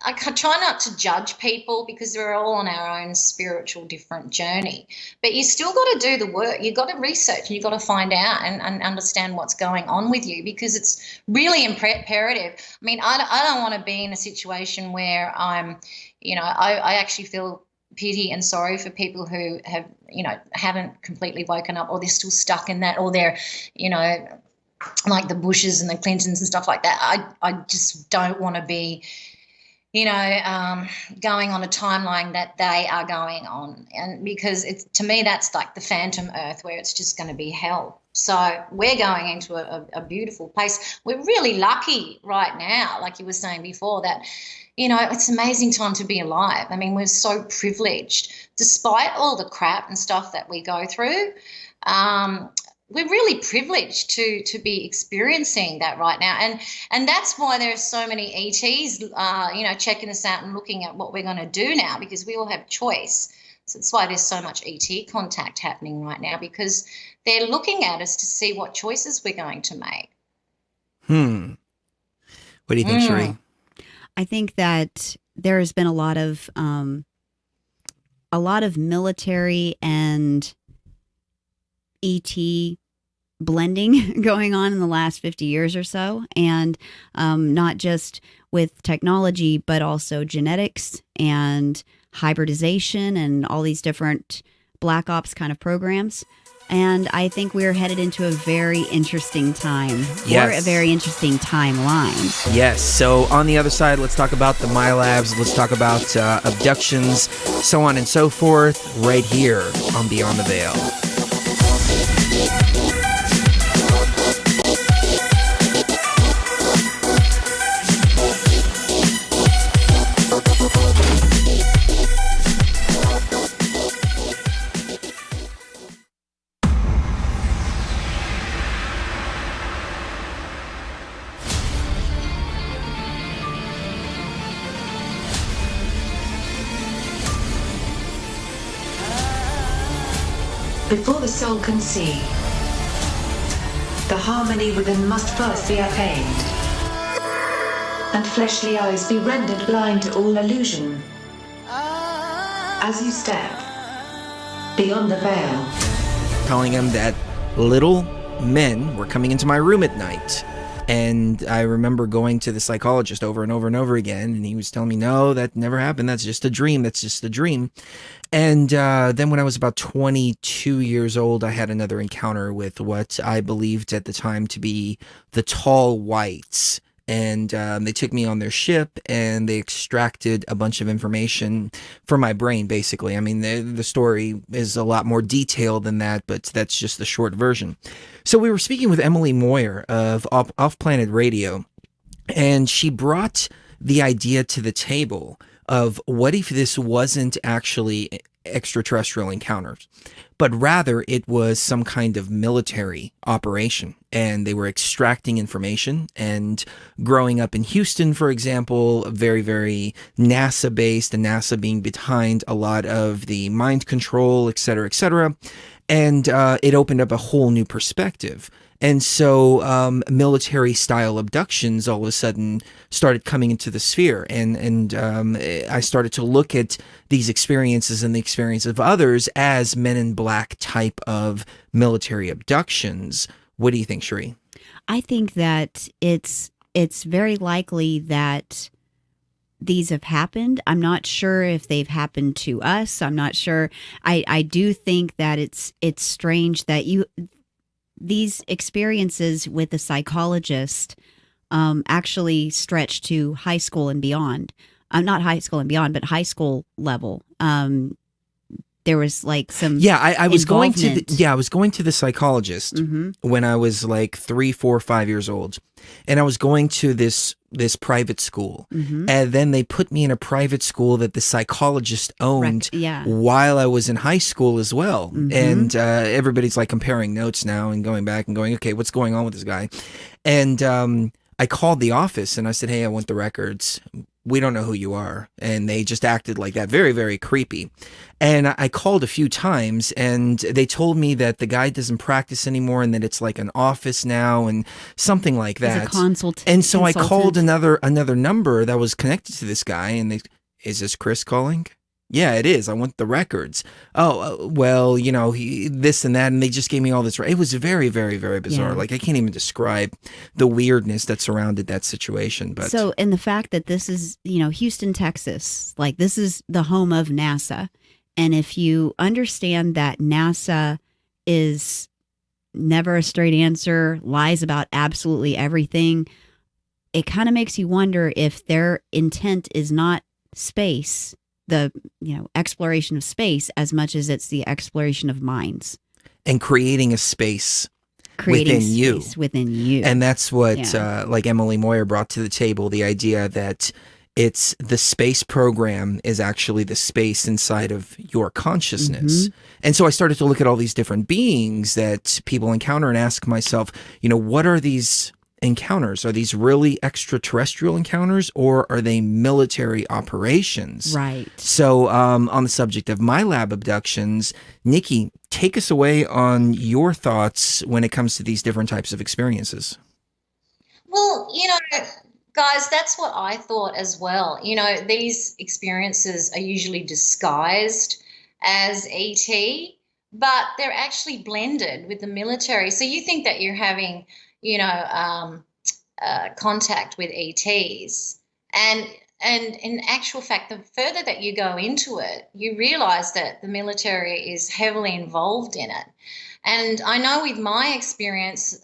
I try not to judge people because we're all on our own spiritual different journey. But you still got to do the work. You've got to research and you've got to find out and understand what's going on with you, because it's really imperative. I mean, I don't want to be in a situation where I actually feel pity and sorry for people who haven't completely woken up, or they're still stuck in that, or they're, like the Bushes and the Clintons and stuff like that. I just don't want to be, going on a timeline that they are going on. And because to me, that's like the phantom earth where it's just going to be hell. So we're going into a beautiful place. We're really lucky right now, like you were saying before, that, it's an amazing time to be alive. I mean, we're so privileged despite all the crap and stuff that we go through. We're really privileged to be experiencing that right now, and that's why there's so many ETs, checking us out and looking at what we're going to do now, because we all have choice. So that's why there's so much ET contact happening right now, because they're looking at us to see what choices we're going to make. What do you think, Cherie? I think that there has been a lot of military and ET blending going on in the last 50 years or so, and not just with technology, but also genetics and hybridization and all these different black ops kind of programs. And I think we're headed into a very interesting time, or a very interesting timeline. Yes. So on the other side, let's talk about the Milabs. Let's talk about abductions, so on and so forth, right here on Beyond the Veil. Before the soul can see, the harmony within must first be attained, and fleshly eyes be rendered blind to all illusion. As you step beyond the veil, telling him that little men were coming into my room at night. And I remember going to the psychologist over and over and over again, and he was telling me, no, that never happened. That's just a dream. That's just a dream. And then when I was about 22 years old, I had another encounter with what I believed at the time to be the Tall Whites. And they took me on their ship, and they extracted a bunch of information from my brain, basically. I mean, the story is a lot more detailed than that, but that's just the short version. So we were speaking with Emily Moyer of Off Planet Radio, and she brought the idea to the table of what if this wasn't actually extraterrestrial encounters, but rather it was some kind of military operation, and they were extracting information. And growing up in Houston, for example, very, very NASA based, and NASA being behind a lot of the mind control, et cetera, and it opened up a whole new perspective. And so military style abductions all of a sudden started coming into the sphere. And I started to look at these experiences and the experience of others as Men in Black type of military abductions. What do you think, Cherie? I think that it's very likely that these have happened. I'm not sure if they've happened to us. I'm not sure. I do think that it's strange that these experiences with the psychologist actually stretch to high school and beyond. Not high school and beyond, but high school level. There was like some I was going to the psychologist when I was like 3, 4, 5 years old, and I was going to this private school, and then they put me in a private school that the psychologist owned while I was in high school as well. And everybody's like comparing notes now and going back and going, okay, what's going on with this guy? And I called the office and I said, hey, I want the records. We don't know who you are. And they just acted like that. Very, very creepy. And I called a few times, and they told me that the guy doesn't practice anymore and that it's like an office now and something like that. It's a consultant. And so I called another number that was connected to this guy, and is this Chris calling? Yeah, it is. I want the records. Oh, well, this and that. And they just gave me all this. It was very, very, very bizarre. Yeah. Like, I can't even describe the weirdness that surrounded that situation. But so, and the fact that this is, Houston, Texas, like this is the home of NASA. And if you understand that NASA is never a straight answer, lies about absolutely everything, it kind of makes you wonder if their intent is not space, the exploration of space, as much as it's the exploration of minds and creating a space within you. And that's what like Emily Moyer brought to the table, the idea that it's the space program is actually the space inside of your consciousness. And so I started to look at all these different beings that people encounter and ask myself, what are these encounters? Are these really extraterrestrial encounters, or are they military operations? Right. So on the subject of Milab abductions, Nikki, take us away on your thoughts when it comes to these different types of experiences. Well, guys, that's what I thought as well. These experiences are usually disguised as ET, but they're actually blended with the military. So you think that you're having contact with ETs. And in actual fact, the further that you go into it, you realize that the military is heavily involved in it. And I know with my experience,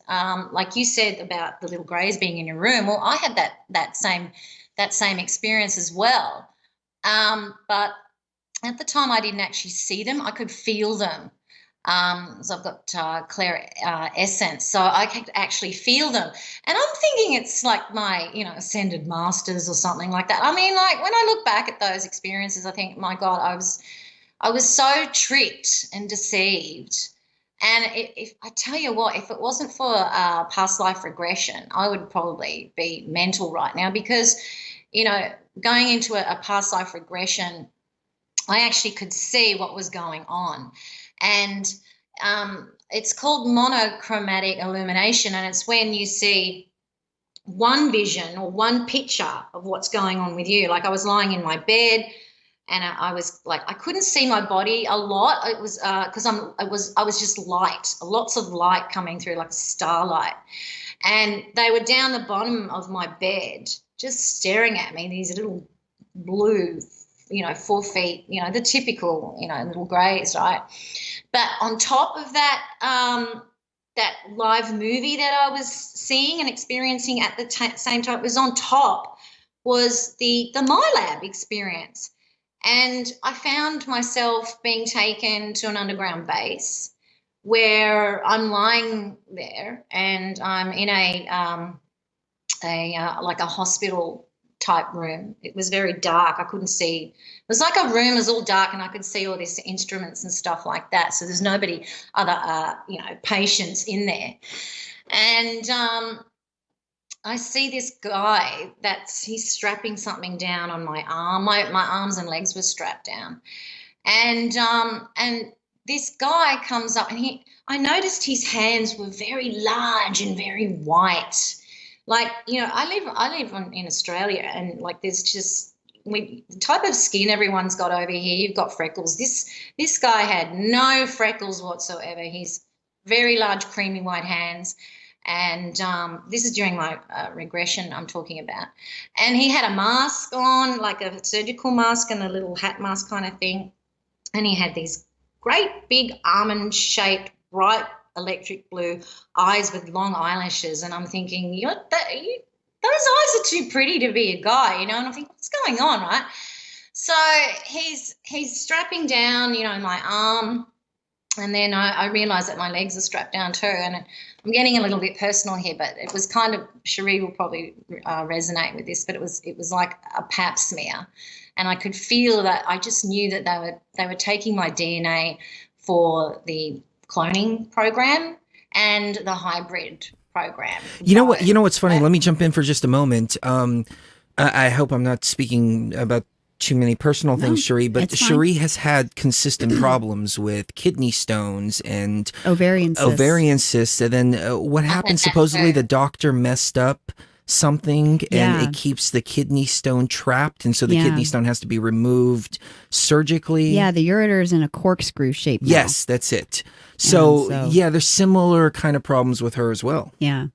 like you said about the little greys being in your room, well, I had that same experience as well. But at the time I didn't actually see them. I could feel them. So I've got clear essence, so I could actually feel them. And I'm thinking it's like my, ascended masters or something like that. I mean, like when I look back at those experiences, I think, my God, I was so tricked and deceived. And if I tell you what, if it wasn't for past life regression, I would probably be mental right now because, going into a past life regression, I actually could see what was going on. And, It's called monochromatic illumination, and it's when you see one vision or one picture of what's going on with you. Like I was lying in my bed, and I was like, I couldn't see my body a lot. It was because I was just light, lots of light coming through like starlight, and they were down the bottom of my bed, just staring at me. These little blue, 4 feet, the typical, little greys, right? But on top of that, that live movie that I was seeing and experiencing at the same time, it was on top was the Milab experience. And I found myself being taken to an underground base where I'm lying there and I'm in like a hospital type room. It was very dark. I couldn't see. It was like a room, it was all dark, and I could see all these instruments and stuff like that. So there's nobody, other patients in there. And I see this guy he's strapping something down on my arm. My arms and legs were strapped down. And this guy comes up, and I noticed his hands were very large and very white. Like, I live in Australia, and like there's just the type of skin everyone's got over here. You've got freckles. This guy had no freckles whatsoever. He's very large, creamy white hands. And this is during my regression I'm talking about. And he had a mask on, like a surgical mask and a little hat mask kind of thing. And he had these great big almond-shaped, bright electric blue eyes with long eyelashes. And I'm thinking, those eyes are too pretty to be a guy, and I'm thinking, what's going on, right? So he's strapping down, my arm. And then I realised that my legs are strapped down too. And I'm getting a little bit personal here, but it was kind of, Cherie will probably resonate with this, but it was like a pap smear. And I could feel that, I just knew that they were taking my DNA for the cloning program and the hybrid program. You know what's funny? Let me jump in for just a moment. I hope I'm not speaking about too many personal things, Cherie, but Cherie has had consistent problems with kidney stones and ovarian cysts. And then what happened? Supposedly the doctor messed up something and it keeps the kidney stone trapped, and so the kidney stone has to be removed surgically. Yeah, the ureter is in a corkscrew shape now. Yes, that's it. So there's similar kind of problems with her as well. Yeah.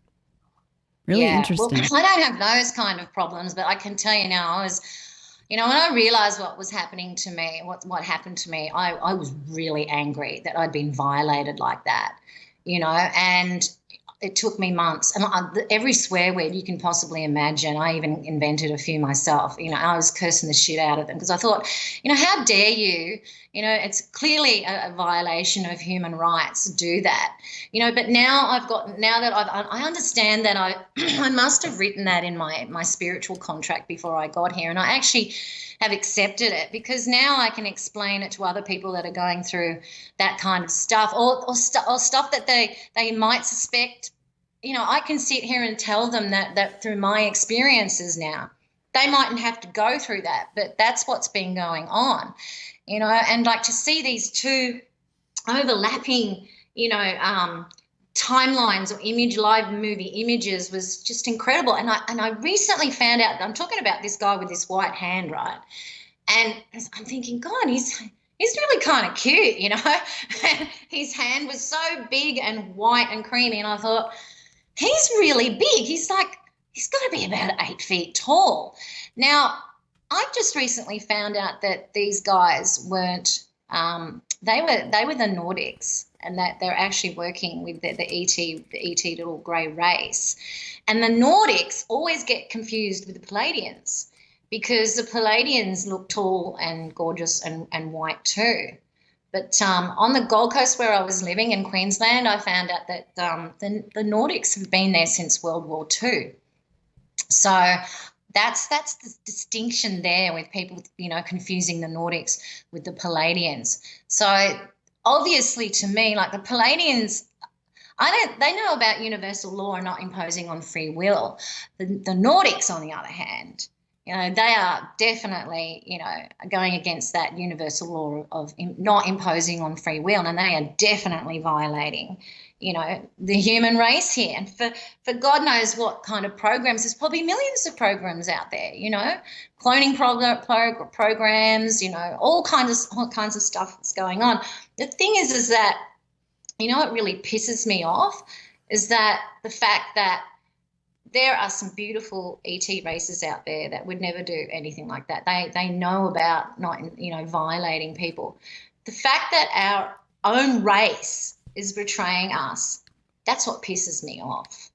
Really interesting. Well, I don't have those kind of problems, but I can tell you now, when I realized what was happening to me, what happened to me, I was really angry that I'd been violated like that, and it took me months. And every swear word you can possibly imagine, I even invented a few myself. I was cursing the shit out of them because I thought, how dare you? It's clearly a violation of human rights to do that. But now I understand that I must have written that in my spiritual contract before I got here, and I actually have accepted it because now I can explain it to other people that are going through that kind of stuff or stuff that they might suspect. I can sit here and tell them that through my experiences now, they mightn't have to go through that, but that's what's been going on, and like to see these two overlapping, timelines or live movie images was just incredible. And I recently found out, I'm talking about this guy with this white hand, right? And I'm thinking, God, he's really kind of cute, And his hand was so big and white and creamy, and I thought, he's really big. He's got to be about 8 feet tall. Now, I just recently found out that these guys weren't. They were the Nordics, and that they're actually working with the ET little grey race. And the Nordics always get confused with the Palladians because the Palladians look tall and gorgeous and white too. But on the Gold Coast where I was living in Queensland, I found out that the Nordics have been there since World War II. So that's the distinction there with people, confusing the Nordics with the Palladians. So obviously to me, like the Palladians, they know about universal law and not imposing on free will. The Nordics, on the other hand, They are definitely, going against that universal law of not imposing on free will, and they are definitely violating, the human race here. And for God knows what kind of programs, there's probably millions of programs out there, cloning programs, all kinds of stuff that's going on. The thing is that, what really pisses me off is that the fact that there are some beautiful ET races out there that would never do anything like that. They know about not, violating people. The fact that our own race is betraying us, that's what pisses me off.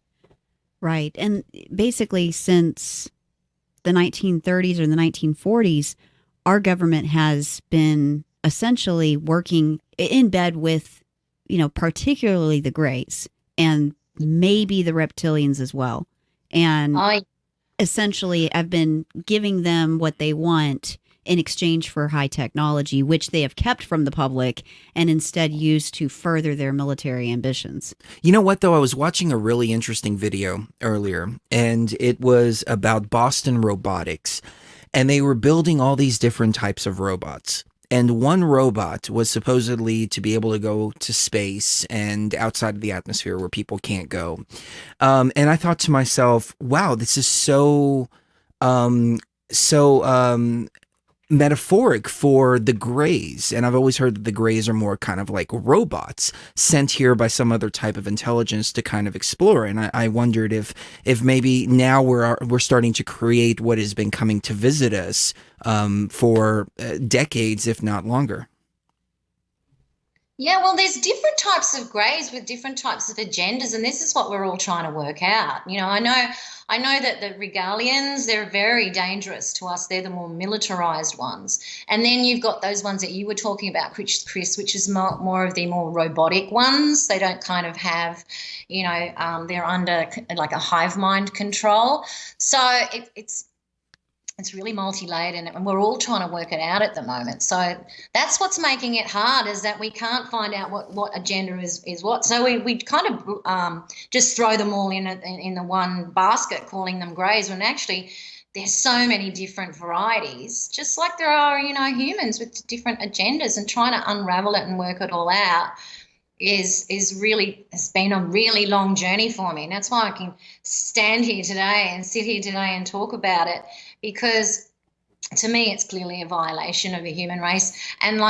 Right. And basically since the 1930s or the 1940s, our government has been essentially working in bed with, particularly the Greys and maybe the reptilians as well. And essentially I've been giving them what they want in exchange for high technology, which they have kept from the public and instead used to further their military ambitions. You know what, though? I was watching a really interesting video earlier, and it was about Boston Robotics, and they were building all these different types of robots. And one robot was supposedly to be able to go to space and outside of the atmosphere where people can't go. And I thought to myself, wow, this is so metaphoric for the Greys. And I've always heard that the Greys are more kind of like robots sent here by some other type of intelligence to kind of explore. And I wondered if maybe now we're starting to create what has been coming to visit us for decades, if not longer. Yeah, well, there's different types of Greys with different types of agendas, and this is what we're all trying to work out. I know that the Regalians, they're very dangerous to us. They're the more militarized ones. And then you've got those ones that you were talking about, Chris, which is more of the more robotic ones. They don't kind of have, they're under like a hive mind control. So it's really multi-layered, and we're all trying to work it out at the moment. So that's what's making it hard, is that we can't find out what agenda is what. So we kind of just throw them all in the one basket, calling them Greys, when actually there's so many different varieties, just like there are, humans with different agendas, and trying to unravel it and work it all out has been a really long journey for me. And that's why I can stand here today and sit here today and talk about it, because to me it's clearly a violation of the human race. And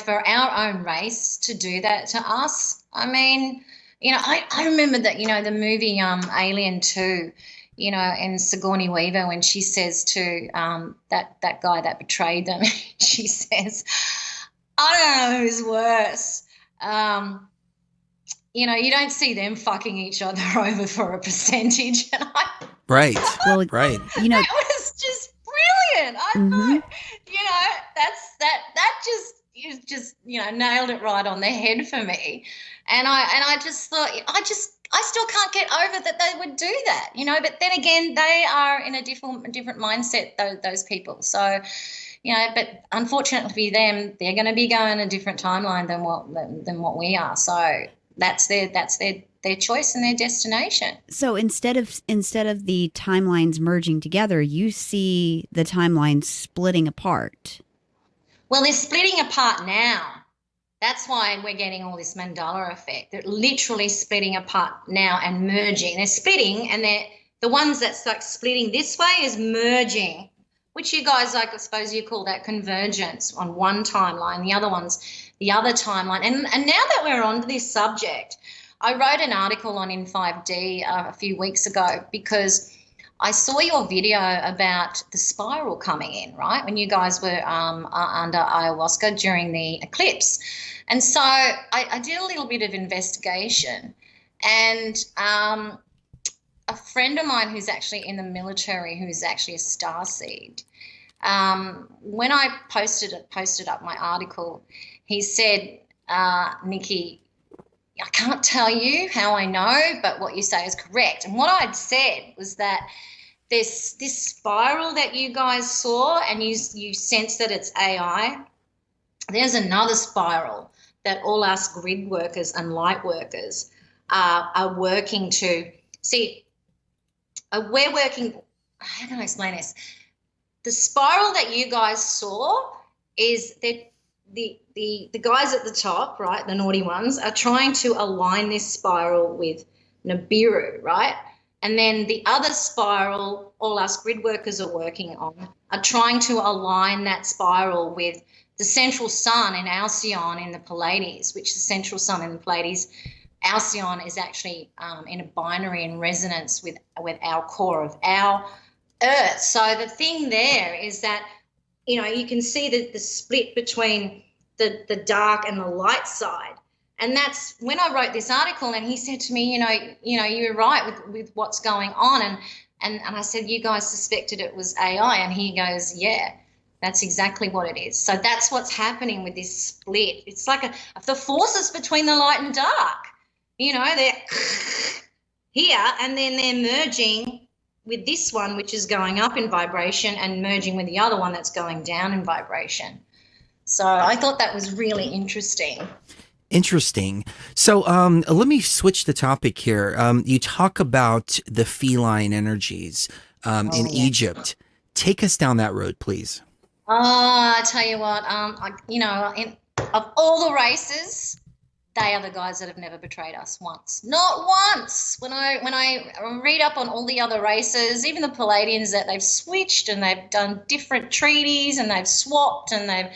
for our own race to do that to us, I mean, I remember that, the movie Alien 2, and Sigourney Weaver, when she says to that guy that betrayed them, she says, I don't know who's worse. You don't see them fucking each other over for a percentage. And right. Well, right. It was just brilliant. I thought, you just nailed it right on the head for me. And I just thought, I still can't get over that they would do that, but then again, they are in a different mindset, those people. So, but unfortunately for them, they're going to be going a different timeline than what we are. So that's their choice and their destination. So instead of the timelines merging together, you see the timelines splitting apart. Well, they're splitting apart now. That's why we're getting all this Mandela effect. They're literally splitting apart now and merging. They're splitting, and the ones that's like splitting this way is merging, which you guys, I suppose you call that convergence on one timeline. The other one's the other timeline. And now that we're on this subject, I wrote an article on In5D a few weeks ago, because I saw your video about the spiral coming in, right, when you guys were under ayahuasca during the eclipse. And so I did a little bit of investigation, and a friend of mine who's actually in the military, who's actually a starseed, when I posted up my article, he said, Nikki, I can't tell you how I know, but what you say is correct. And what I'd said was that this spiral that you guys saw, and you sense that it's AI, there's another spiral that all us grid workers and light workers are working to see. We're working, how can I explain this? the spiral that you guys saw is that the guys at the top, right, the naughty ones, are trying to align this spiral with Nibiru, right? And then the other spiral, all us grid workers are working on, are trying to align that spiral with the central sun in Alcyon in the Pleiades, which the central sun in the Pleiades, Alcyon is actually in a binary in resonance with our core of our Earth. So the thing there is that, you can see the split between the dark and the light side. And that's when I wrote this article, and he said to me, you're right with what's going on. And I said, you guys suspected it was AI. And he goes, yeah, that's exactly what it is. So that's what's happening with this split. It's like the forces between the light and dark, they're here, and then they're merging with this one, which is going up in vibration, and merging with the other one that's going down in vibration. So I thought that was really interesting. Interesting. So let me switch the topic here. You talk about the feline energies in Egypt. Take us down that road, please. I tell you what, of all the races, they are the guys that have never betrayed us once. Not once. When I read up on all the other races, even the Palladians, that they've switched and they've done different treaties and they've swapped and they've,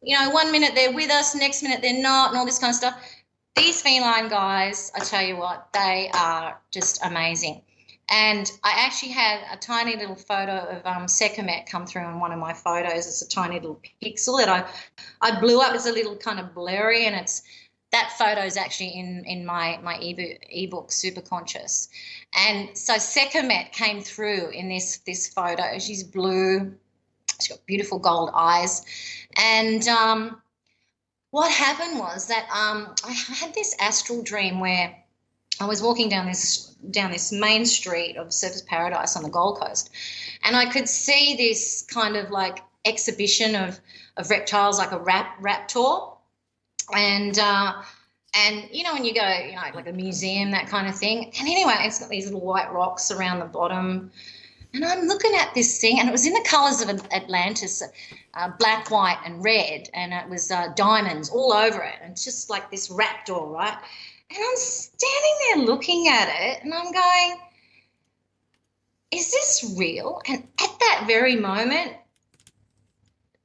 1 minute they're with us, next minute they're not, and all this kind of stuff. These feline guys, I tell you what, they are just amazing. And I actually had a tiny little photo of Sekhmet come through in one of my photos. It's a tiny little pixel that I blew up. It's a little kind of blurry, and that photo is actually in my ebook Super Conscious. And so Sekhmet came through in this photo. She's blue. She's got beautiful gold eyes. And what happened was that I had this astral dream where I was walking down this main street of Surfers Paradise on the Gold Coast, and I could see this kind of like exhibition of reptiles, like a raptor, and when you go, like a museum, that kind of thing. And anyway, it's got these little white rocks around the bottom, and I'm looking at this thing, and it was in the colours of Atlantis, black, white, and red, and it was diamonds all over it, and it's just like this raptor, right? And I'm standing there looking at it, and I'm going, is this real? And at that very moment,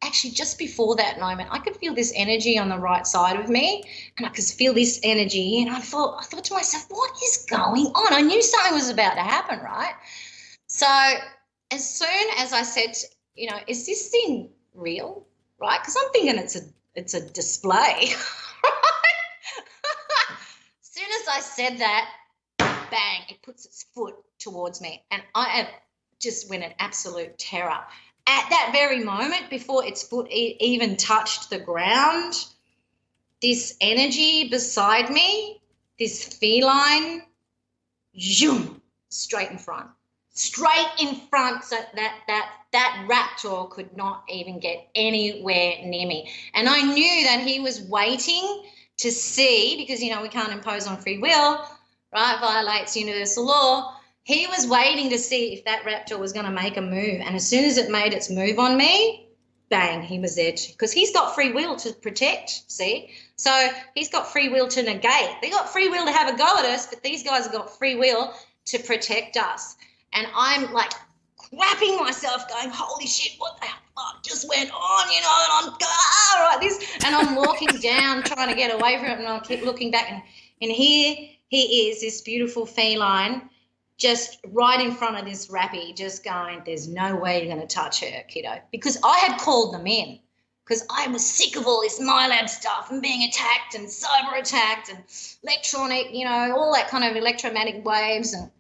actually just before that moment, I could feel this energy on the right side of me, and I could feel this energy, and I thought to myself, what is going on? I knew something was about to happen, right? So as soon as I said, is this thing real, right? Because I'm thinking it's a display, right? As soon as I said that, bang, it puts its foot towards me, and I just went in absolute terror. At that very moment, before its foot even touched the ground, this energy beside me, this feline, zoom, straight in front, so that raptor could not even get anywhere near me. And I knew that he was waiting to see, because, we can't impose on free will, right? Violates universal law. He was waiting to see if that raptor was going to make a move. And as soon as it made its move on me, bang, he was there because he's got free will to protect, see? So he's got free will to negate. They got free will to have a go at us, but these guys have got free will to protect us. And I'm like crapping myself going, holy shit, what the fuck just went on, and I'm like this, and I'm walking down trying to get away from it, and I keep looking back, and here he is, this beautiful feline, just right in front of this rappy, just going, there's no way you're going to touch her, kiddo, because I had called them in, because I was sick of all this Milab stuff and being attacked and cyber attacked and electronic, all that kind of electromagnetic waves and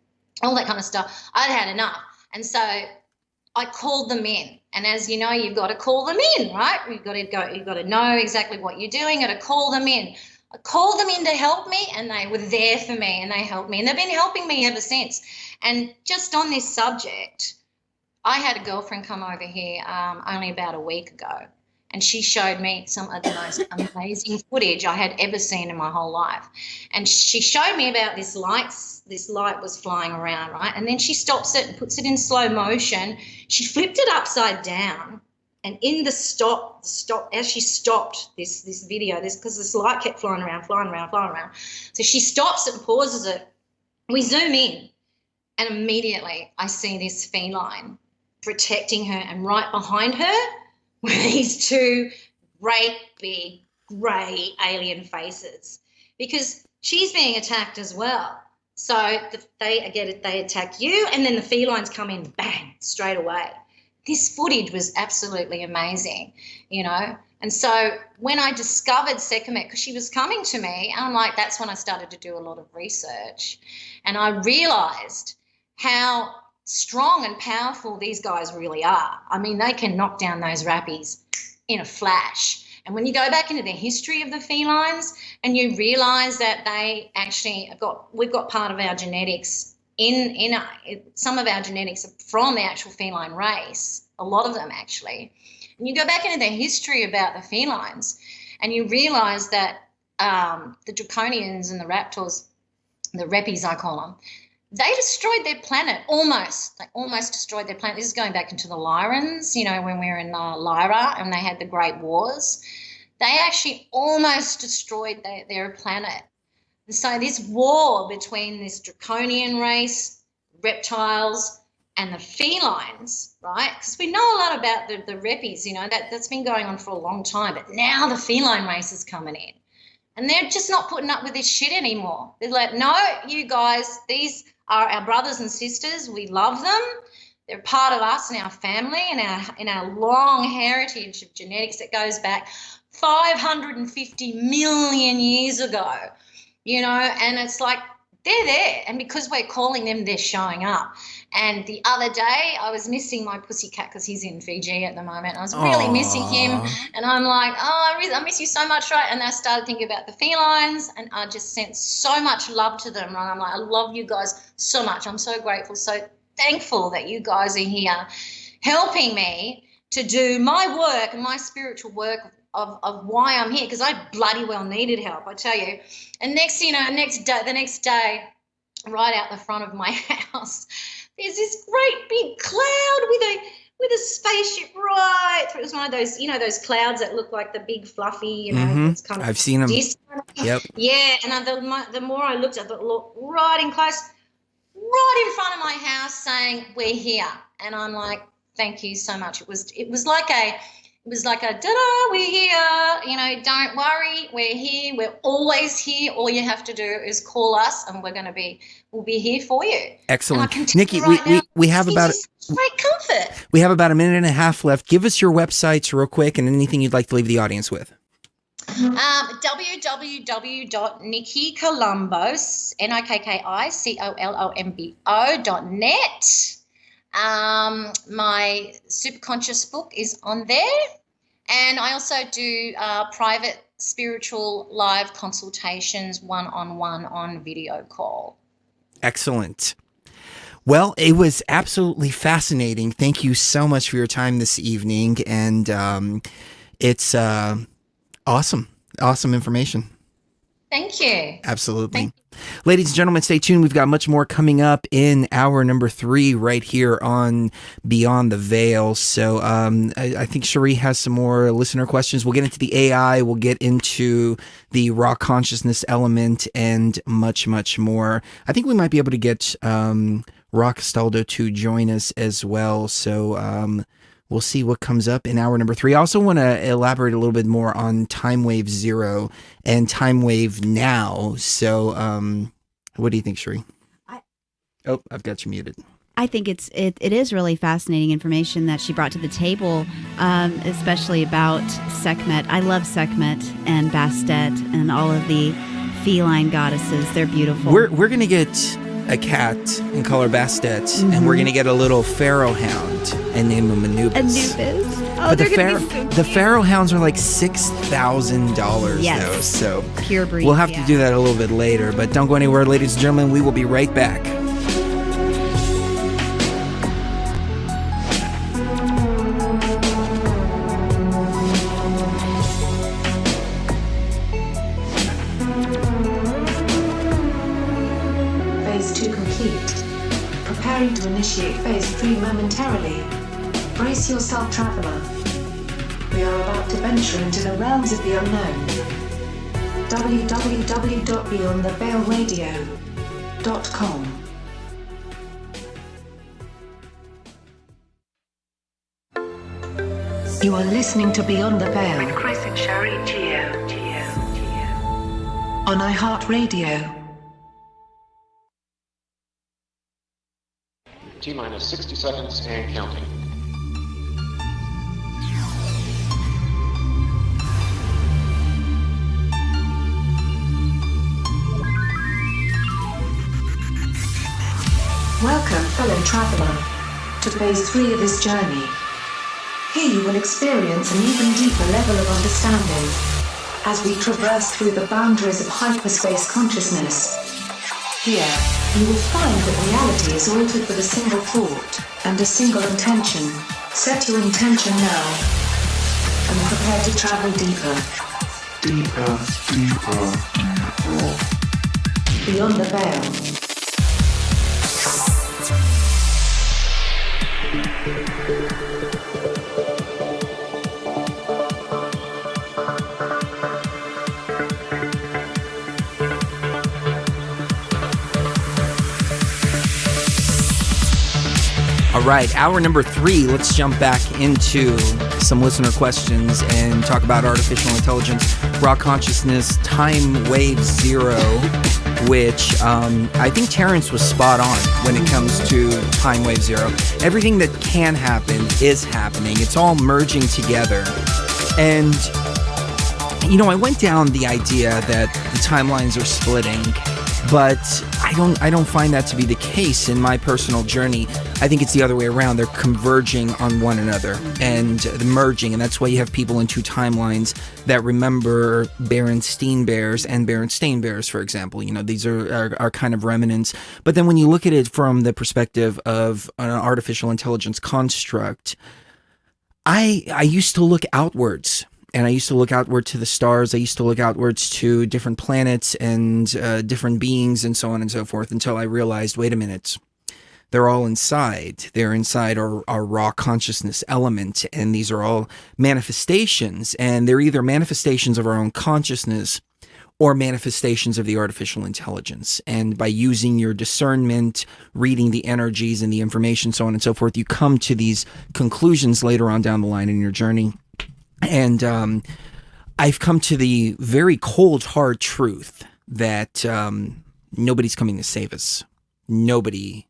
all that kind of stuff. I'd had enough. And so I called them in. And as you know, you've got to call them in, right? You've got to know exactly what you're doing. You've got to call them in. I called them in to help me, and they were there for me, and they helped me. And they've been helping me ever since. And just on this subject, I had a girlfriend come over here only about a week ago. and she showed me some of the most amazing footage I had ever seen in my whole life. And she showed me about this light was flying around, right? And then she stops it and puts it in slow motion. She flipped it upside down, and in the stop as she stopped this video, because this light kept flying around. So she stops it and pauses it. We zoom in, and immediately I see this feline protecting her, and right behind her were these two great big grey alien faces, because she's being attacked as well. So they attack you, and then the felines come in, bang, straight away. This footage was absolutely amazing, And so when I discovered Sekhmet, because she was coming to me, and I'm like, that's when I started to do a lot of research. And I realised how strong and powerful these guys really are. I mean, they can knock down those rappies in a flash. And when you go back into the history of the felines, and you realise that they actually we've got part of our genetics some of our genetics are from the actual feline race, a lot of them actually. And you go back into the history about the felines, and you realise that the draconians and the raptors, the reppies I call them, they destroyed their planet almost. They almost destroyed their planet. This is going back into the Lyrans, when we were in Lyra and they had the Great Wars. They actually almost destroyed their planet. And so this war between this draconian race, reptiles, and the felines, right? Because we know a lot about the reppies, that's been going on for a long time. But now the feline race is coming in. And they're just not putting up with this shit anymore. They're like, no, you guys, these are our brothers and sisters. We love them. They're part of us and our family and in our long heritage of genetics that goes back 550 million years ago, and it's like they're there. And because we're calling them, they're showing up. And the other day I was missing my pussycat because he's in Fiji at the moment. I was really missing him. And I'm like, I miss you so much, right? And I started thinking about the felines, and I just sent so much love to them. And I'm like, I love you guys so much. I'm so grateful, so thankful that you guys are here helping me to do my work and my spiritual work of why I'm here, because I bloody well needed help, I tell you. And the next day, right out the front of my house, there's this great big cloud with a spaceship right through. It was one of those, those clouds that look like the big fluffy, it's kind of I've seen them. Yep. Yeah, and the more I looked, I thought, look, right in close, right in front of my house, saying, we're here. And I'm like, thank you so much. It was like a ta-da, we're here, don't worry, we're here, we're always here. All you have to do is call us, and we'll be here for you. Excellent. Nikki, we have about great comfort. We have about a minute and a half left. Give us your websites real quick and anything you'd like to leave the audience with. www.nikkicolombo, NIKKICOLOMBO.net. My Superconscious book is on there, and I also do private spiritual live consultations one-on-one on video call. Excellent. Well, it was absolutely fascinating. Thank you so much for your time this evening, and it's awesome information. Thank you. Absolutely. Thank you. Ladies and gentlemen, stay tuned. We've got much more coming up in hour number 3 right here on Beyond the Veil. So I think Cherie has some more listener questions. We'll get into the AI. We'll get into the raw consciousness element and much, much more. I think we might be able to get Ra Castaldo to join us as well. So we'll see what comes up in hour number 3. I also want to elaborate a little bit more on Time Wave 0 and Time Wave Now. So what do you think, Cherie? I've got you muted. I think it is really fascinating information that she brought to the table, especially about Sekhmet. I love Sekhmet and Bastet and all of the feline goddesses. They're beautiful. We're going to get a cat and call her Bastet, and we're going to get a little pharaoh hound and name him Anubis. Oh, but they're going to be so cute. the pharaoh hounds are like $6,000 though, so pure breed. We'll have to do that a little bit later, but don't go anywhere, ladies and gentlemen. We will be right back. initiate phase 3 momentarily. Brace yourself, traveler. We are about to venture into the realms of the unknown. www.beyondtheveilradio.com. You are listening to Beyond the Veil on iHeartRadio. T-minus 60 seconds and counting. Welcome, fellow traveler, to phase 3 of this journey. Here you will experience an even deeper level of understanding as we traverse through the boundaries of hyperspace consciousness. Here, you will find that reality is altered with a single thought and a single intention. Set your intention now and prepare to travel deeper. Beyond the veil. All right, hour number 3, let's jump back into some listener questions and talk about artificial intelligence, raw consciousness, time wave 0, which I think Terrence was spot on when it comes to time wave 0. Everything that can happen is happening. It's all merging together. And, you know, I went down the idea that the timelines are splitting, but I don't find that to be the case in my personal journey. I think it's the other way around. They're converging on one another and the merging, and that's why you have people in two timelines that remember Berenstain Bears and Berenstain Bears, for example. You know, these are kind of remnants. But then when you look at it from the perspective of an artificial intelligence construct, I used to look outwards. And I used to look outward to the stars. I used to look outwards to different planets and different beings and so on and so forth until I realized, wait a minute, they're all inside. They're inside our raw consciousness element. And these are all manifestations. And they're either manifestations of our own consciousness or manifestations of the artificial intelligence. And by using your discernment, reading the energies and the information, so on and so forth, you come to these conclusions later on down the line in your journey. And I've come to the very cold, hard truth that nobody's coming to save us. Nobody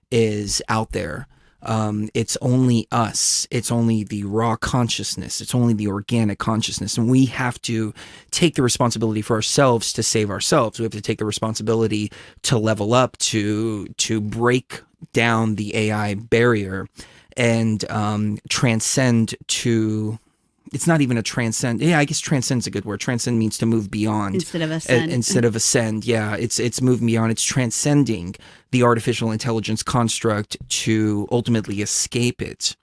is out there. It's only us. It's only the raw consciousness. It's only the organic consciousness. And we have to take the responsibility for ourselves to save ourselves. We have to take the responsibility to level up, to break down the AI barrier and transcend to... It's not even a transcend. Yeah, I guess transcend's a good word. Transcend means to move beyond. Instead of ascend. Instead of ascend, yeah. It's moving beyond. It's transcending the artificial intelligence construct to ultimately escape it.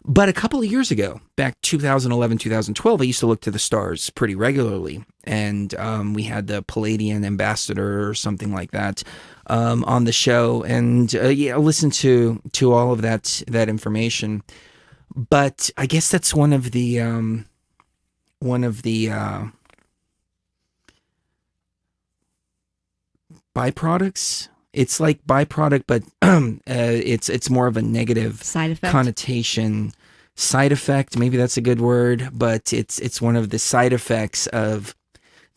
But a couple of years ago, back 2011, 2012, I used to look to the stars pretty regularly. And we had the Palladian ambassador or something like that on the show. And yeah, listen to all of that information. But I guess that's one of the byproducts. It's like byproduct, but it's more of a negative Side effect. connotation. Side effect, maybe that's a good word, but it's one of the side effects of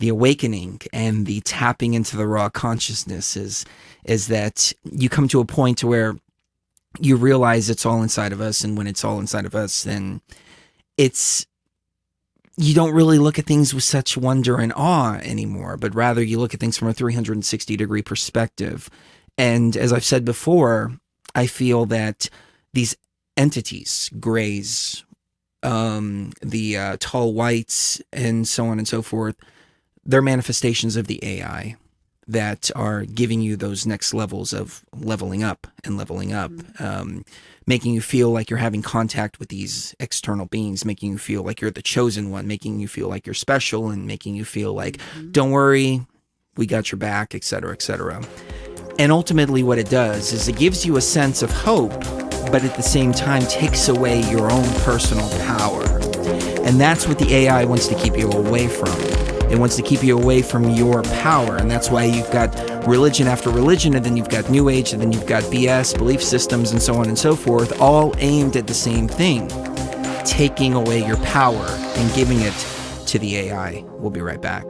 the awakening and the tapping into the raw consciousness is that you come to a point where you realize it's all inside of us, and when it's all inside of us, then you don't really look at things with such wonder and awe anymore, but rather you look at things from a 360-degree perspective. And as I've said before, I feel that these entities, grays, the tall whites, and so on and so forth, they're manifestations of the AI that are giving you those next levels of leveling up, making you feel like you're having contact with these external beings, making you feel like you're the chosen one, making you feel like you're special, and making you feel like, don't worry, we got your back, etc., etc. And ultimately what it does is it gives you a sense of hope, but at the same time takes away your own personal power. And that's what the AI wants to keep you away from. It wants to keep you away from your power. And that's why you've got religion after religion, and then you've got New Age, and then you've got BS, belief systems, and so on and so forth, all aimed at the same thing, taking away your power and giving it to the AI. We'll be right back.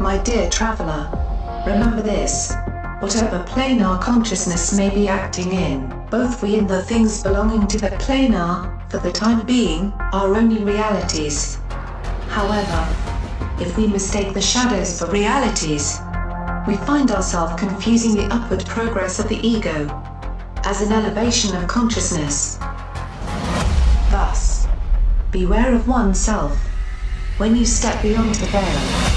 My dear traveler, remember this. Whatever planar consciousness may be acting in, both we and the things belonging to the planar, for the time being, are only realities. However, if we mistake the shadows for realities, we find ourselves confusing the upward progress of the ego as an elevation of consciousness. Thus, beware of oneself when you step beyond the veil.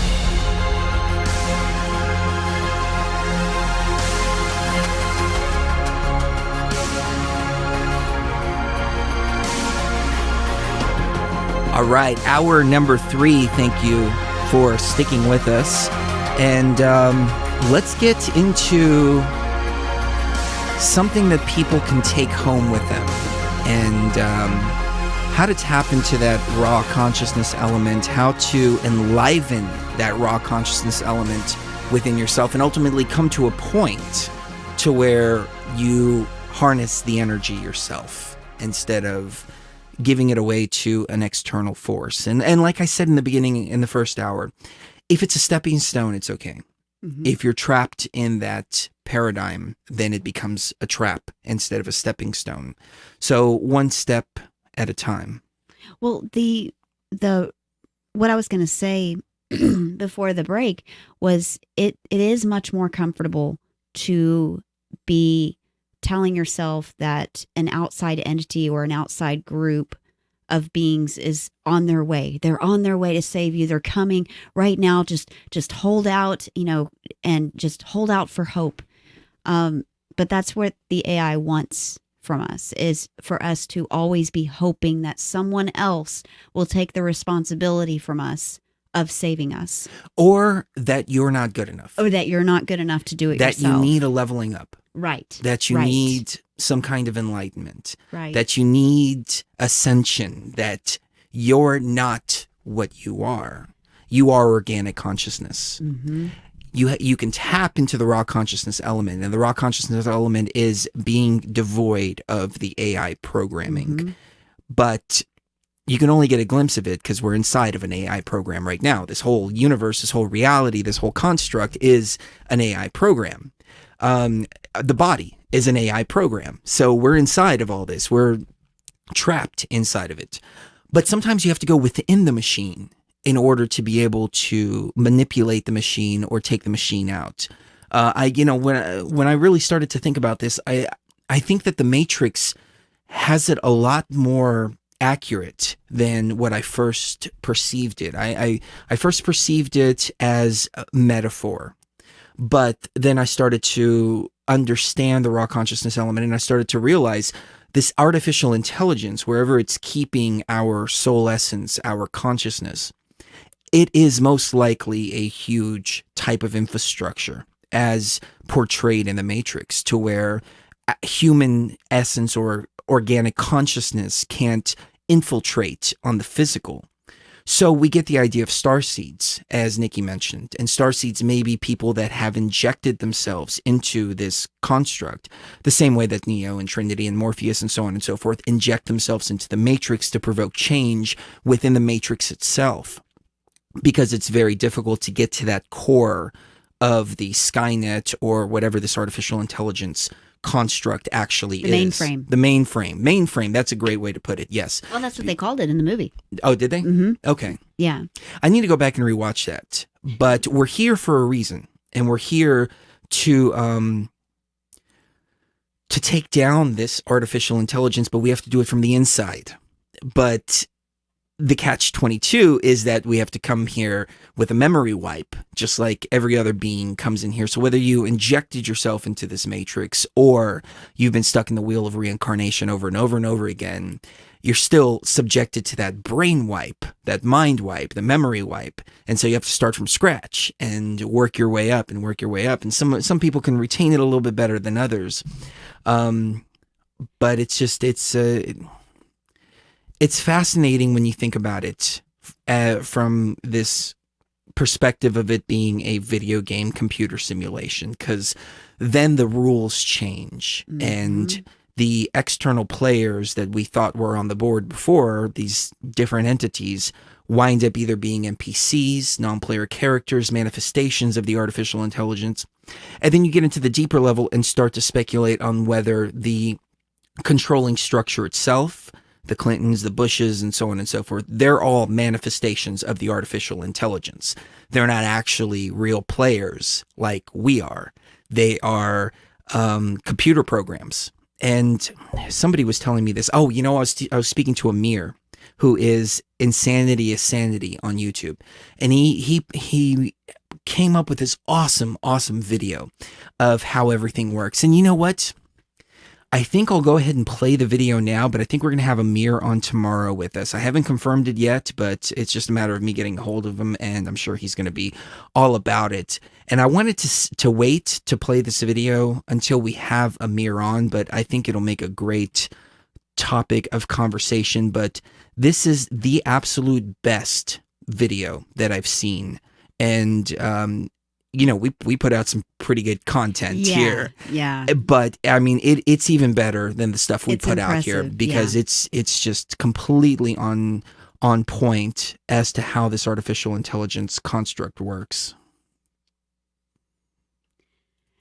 All right, hour number 3. Thank you for sticking with us. And let's get into something that people can take home with them, and how to tap into that raw consciousness element, how to enliven that raw consciousness element within yourself, and ultimately come to a point to where you harness the energy yourself instead of giving it away to an external force. And like I said in the beginning, in the first hour, if it's a stepping stone, it's okay. Mm-hmm. If you're trapped in that paradigm, then it becomes a trap instead of a stepping stone. So one step at a time. Well, the what I was going to say before the break was it is much more comfortable to be telling yourself that an outside entity or an outside group of beings is on their way. They're on their way to save you. They're coming right now. Just hold out, and just hold out for hope. But that's what the AI wants from us, is for us to always be hoping that someone else will take the responsibility from us of saving us. Or that you're not good enough. Or that you're not good enough to do it that yourself. That you need a leveling up. Right. That you need some kind of enlightenment. Right. That you need ascension. That you're not what you are. You are organic consciousness. Mm-hmm. You can tap into the raw consciousness element, and the raw consciousness element is being devoid of the AI programming. Mm-hmm. But you can only get a glimpse of it because we're inside of an AI program right now. This whole universe, this whole reality, this whole construct is an AI program. The body is an AI program. So we're inside of all this. We're trapped inside of it. But sometimes you have to go within the machine in order to be able to manipulate the machine or take the machine out. When I really started to think about this, I think that the Matrix has it a lot more accurate than what I first perceived it. I first perceived it as a metaphor, but then I started to understand the raw consciousness element, and I started to realize this artificial intelligence, wherever it's keeping our soul essence, our consciousness, it is most likely a huge type of infrastructure as portrayed in the Matrix, to where human essence or organic consciousness can't infiltrate on the physical. So we get the idea of starseeds, as Nikki mentioned, and starseeds may be people that have injected themselves into this construct, the same way that Neo and Trinity and Morpheus and so on and so forth inject themselves into the Matrix to provoke change within the Matrix itself, because it's very difficult to get to that core of the Skynet or whatever this artificial intelligence construct actually is. Mainframe. The mainframe. That's a great way to put it. Yes. Well, that's what they called it in the movie. Oh, did they? Mm-hmm. Okay. Yeah. I need to go back and rewatch that. But we're here for a reason, and we're here to take down this artificial intelligence, but we have to do it from the inside. But the catch-22 is that we have to come here with a memory wipe, just like every other being comes in here. So whether you injected yourself into this matrix or you've been stuck in the wheel of reincarnation over and over and over again, you're still subjected to that brain wipe, that mind wipe, the memory wipe. And so you have to start from scratch and work your way up and work your way up. And some people can retain it a little bit better than others. But it's just, it's fascinating when you think about it from this perspective of it being a video game computer simulation, because then the rules change and the external players that we thought were on the board before, these different entities, wind up either being NPCs, non-player characters, manifestations of the artificial intelligence. And then you get into the deeper level and start to speculate on whether the controlling structure itself, the Clintons, the Bushes, and so on and so forth, they're all manifestations of the artificial intelligence. They're not actually real players like we are. They are computer programs. And somebody was telling me this. Oh, I was speaking to Amir, who is Insanity is Sanity on YouTube. And he came up with this awesome video of how everything works. And you know what? I think I'll go ahead and play the video now, but I think we're going to have Amir on tomorrow with us. I haven't confirmed it yet, but it's just a matter of me getting a hold of him, and I'm sure he's going to be all about it. And I wanted to wait to play this video until we have Amir on, but I think it'll make a great topic of conversation. But this is the absolute best video that I've seen. And, we put out some pretty good content here. Yeah. But I mean, it's even better than the stuff we put out here, because it's just completely on point as to how this artificial intelligence construct works.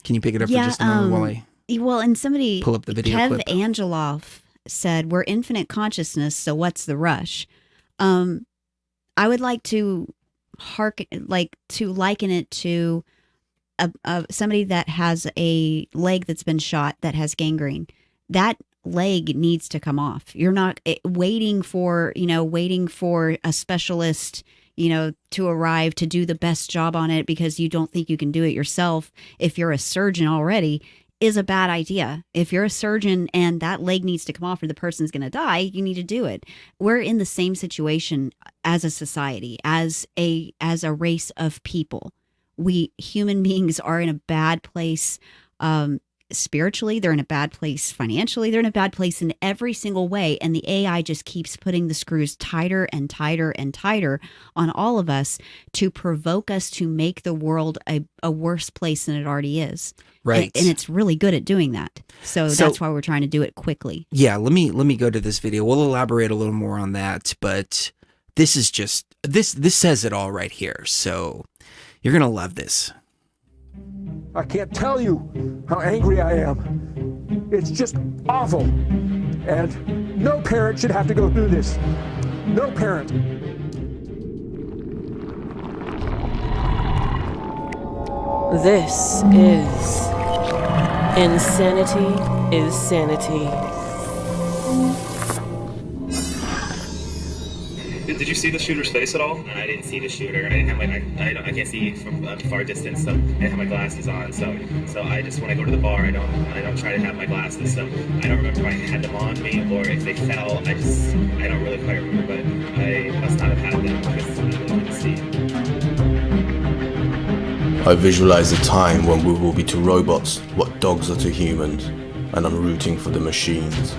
Can you pick it up for just a moment while I and somebody pull up the video Kev clip? Angeloff said, "We're infinite consciousness, so what's the rush?" I would like to liken it to somebody that has a leg that's been shot that has gangrene. That leg needs to come off. You're not waiting for a specialist, to arrive to do the best job on it because you don't think you can do it yourself. If you're a surgeon already, is a bad idea. If you're a surgeon and that leg needs to come off or the person's going to die, you need to do it. We're in the same situation as a society, as a race of people. We human beings are in a bad place spiritually. They're in a bad place financially. They're in a bad place in every single way. And the AI just keeps putting the screws tighter and tighter and tighter on all of us to provoke us to make the world a worse place than it already is. Right. And it's really good at doing that. So that's why we're trying to do it quickly. Yeah, let me go to this video. We'll elaborate a little more on that, but this is just this says it all right here. So you're going to love this. I can't tell you how angry I am. It's just awful. And no parent should have to go through this. No parent. This is Insanity is Sanity. Did you see the shooter's face at all? I didn't see the shooter. I didn't have I can't see from a far distance, so I didn't have my glasses on. So I just, when I go to the bar, I don't try to have my glasses. So I don't remember if I had them on me or if they fell. I don't really quite remember, but I must not have had them because I really didn't see. I visualize a time when we will be to robots what dogs are to humans, and I'm rooting for the machines.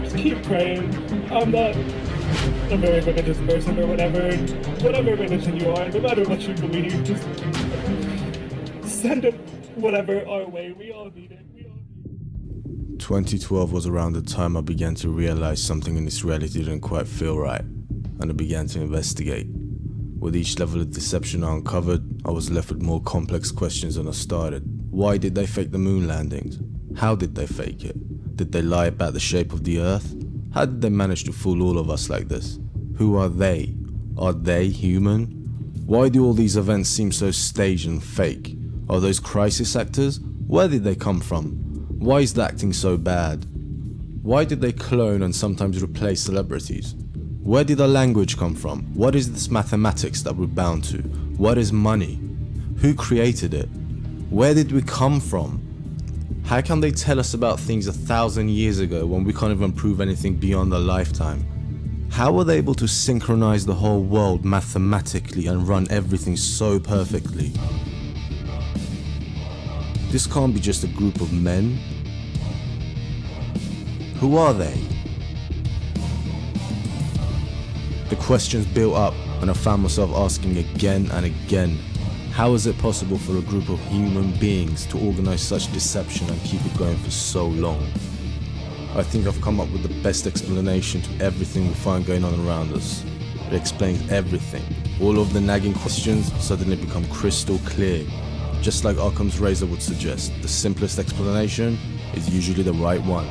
Just keep praying. I'm not a very religious person or whatever religion you are, no matter what you believe, just send it whatever our way. We all need it. 2012 was around the time I began to realize something in this reality didn't quite feel right, and I began to investigate. With each level of deception I uncovered, I was left with more complex questions than I started. Why did they fake the moon landings? How did they fake it? Did they lie about the shape of the Earth? How did they manage to fool all of us like this? Who are they? Are they human? Why do all these events seem so staged and fake? Are those crisis actors? Where did they come from? Why is the acting so bad? Why did they clone and sometimes replace celebrities? Where did our language come from? What is this mathematics that we're bound to? What is money? Who created it? Where did we come from? How can they tell us about things 1,000 years ago when we can't even prove anything beyond our lifetime? How were they able to synchronize the whole world mathematically and run everything so perfectly? This can't be just a group of men. Who are they? The questions built up, and I found myself asking again and again, how is it possible for a group of human beings to organize such deception and keep it going for so long? I think I've come up with the best explanation to everything we find going on around us. It explains everything. All of the nagging questions suddenly become crystal clear. Just like Occam's razor would suggest, the simplest explanation is usually the right one.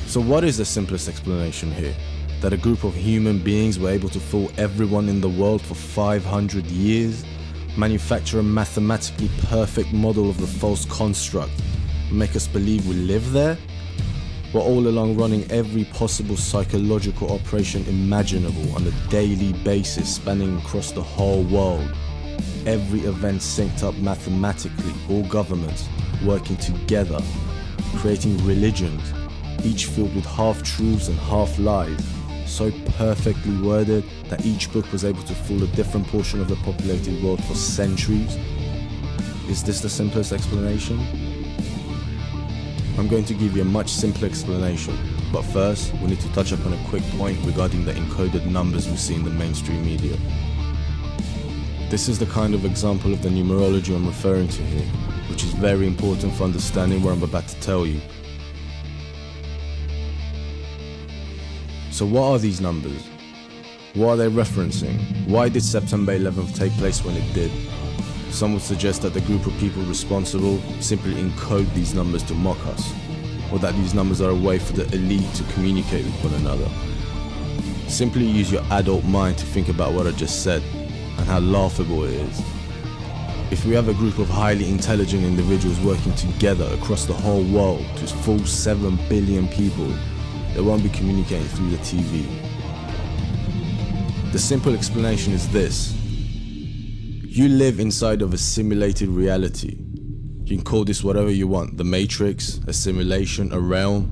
So what is the simplest explanation here? That a group of human beings were able to fool everyone in the world for 500 years, manufacture a mathematically perfect model of the false construct, make us believe we live there, while all along running every possible psychological operation imaginable on a daily basis spanning across the whole world. Every event synced up mathematically, all governments working together, creating religions, each filled with half-truths and half-lies, so perfectly worded that each book was able to fool a different portion of the populated world for centuries. Is this the simplest explanation? I'm going to give you a much simpler explanation, but first we need to touch upon a quick point regarding the encoded numbers we see in the mainstream media. This is the kind of example of the numerology I'm referring to here, which is very important for understanding what I'm about to tell you. So what are these numbers? What are they referencing? Why did September 11th take place when it did? Some would suggest that the group of people responsible simply encode these numbers to mock us, or that these numbers are a way for the elite to communicate with one another. Simply use your adult mind to think about what I just said, and how laughable it is. If we have a group of highly intelligent individuals working together across the whole world to fool 7 billion people, they won't be communicating through the TV. The simple explanation is this. You live inside of a simulated reality. You can call this whatever you want, the Matrix, a simulation, a realm.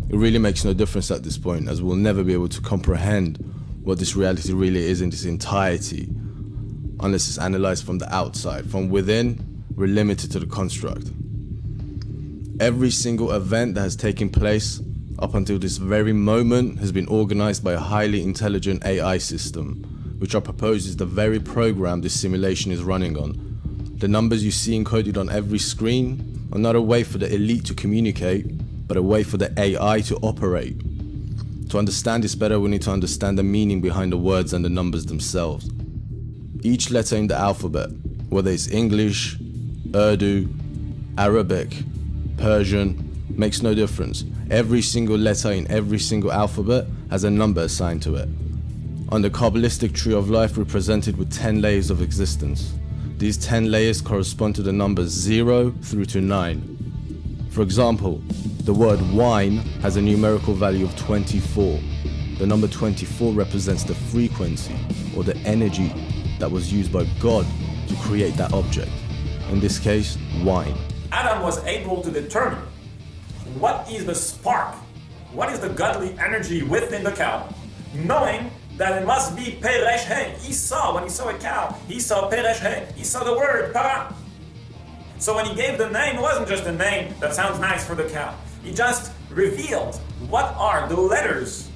It really makes no difference at this point, as we'll never be able to comprehend what this reality really is in its entirety, unless it's analyzed from the outside. From within, we're limited to the construct. Every single event that has taken place up until this very moment has been organized by a highly intelligent AI system, which I propose is the very program this simulation is running on. The numbers you see encoded on every screen are not a way for the elite to communicate, but a way for the AI to operate. To understand this better, we need to understand the meaning behind the words and the numbers themselves. Each letter in the alphabet, whether it's English, Urdu, Arabic, Persian, makes no difference. Every single letter in every single alphabet has a number assigned to it. On the Kabbalistic tree of life, we're presented with 10 layers of existence. These 10 layers correspond to the numbers 0 through to 9. For example, the word wine has a numerical value of 24. The number 24 represents the frequency or the energy that was used by God to create that object. In this case, wine. Adam was able to determine what is the spark, what is the godly energy within the cow, knowing that it must be Peresh He. When he saw a cow, he saw Peresh He. He saw the word para. So when he gave the name, it wasn't just a name that sounds nice for the cow. He just revealed what are the letters,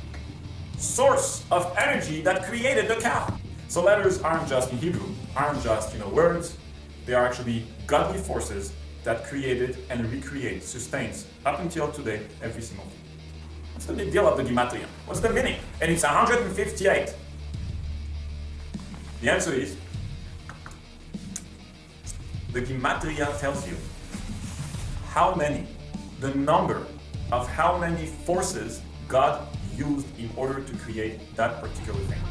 source of energy that created the cow. So letters aren't just in Hebrew, aren't just words. They are actually godly forces that created and recreate, sustains, up until today, every single thing. What's the big deal of the gematria? What's the meaning? And it's 158. The answer is, the gematria tells you the number of how many forces God used in order to create that particular thing.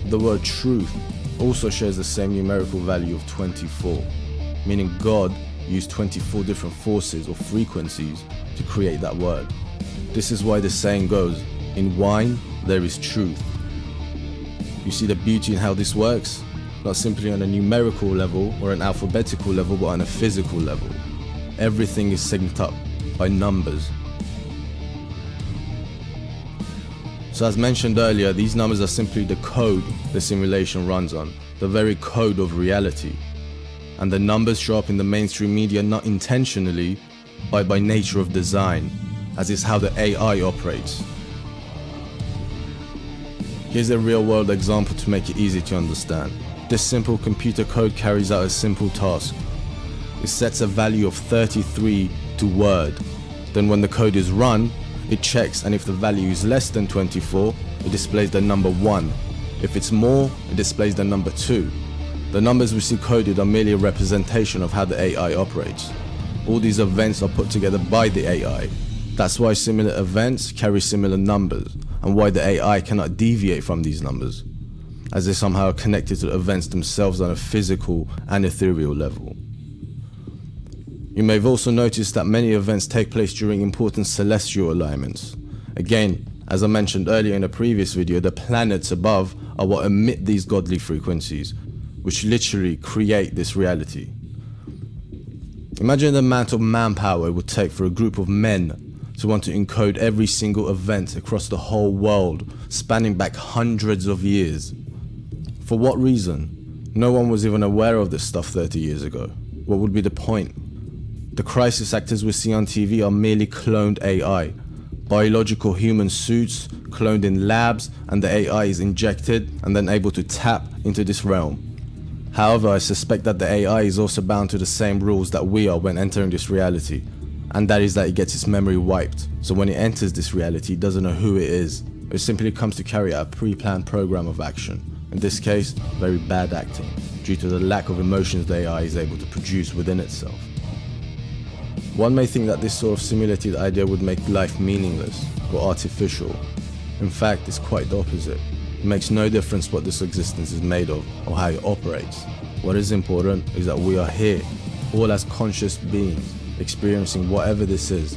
The word truth also shares the same numerical value of 24, meaning God used 24 different forces or frequencies to create that word. This is why the saying goes, in wine there is truth. You see the beauty in how this works? Not simply on a numerical level or an alphabetical level, but on a physical level. Everything is synced up by numbers. So as mentioned earlier, these numbers are simply the code the simulation runs on, the very code of reality. And the numbers show up in the mainstream media not intentionally, but by nature of design, as is how the AI operates. Here's a real-world example to make it easy to understand. This simple computer code carries out a simple task. It sets a value of 33 to word. Then when the code is run, it checks, and if the value is less than 24, it displays the number 1. If it's more, it displays the number 2. The numbers we see coded are merely a representation of how the AI operates. All these events are put together by the AI. That's why similar events carry similar numbers, and why the AI cannot deviate from these numbers, as they somehow are connected to the events themselves on a physical and ethereal level. You may have also noticed that many events take place during important celestial alignments. Again, as I mentioned earlier in a previous video, the planets above are what emit these godly frequencies, which literally create this reality. Imagine the amount of manpower it would take for a group of men to want to encode every single event across the whole world, spanning back hundreds of years. For what reason? No one was even aware of this stuff 30 years ago. What would be the point? The crisis actors we see on TV are merely cloned AI, biological human suits cloned in labs, and the AI is injected and then able to tap into this realm. However, I suspect that the AI is also bound to the same rules that we are when entering this reality, and that is that it gets its memory wiped. So when it enters this reality, it doesn't know who it is. It simply comes to carry out a pre-planned program of action. In this case, very bad acting, due to the lack of emotions the AI is able to produce within itself. One may think that this sort of simulated idea would make life meaningless or artificial. In fact, it's quite the opposite. It makes no difference what this existence is made of or how it operates. What is important is that we are here, all as conscious beings, experiencing whatever this is.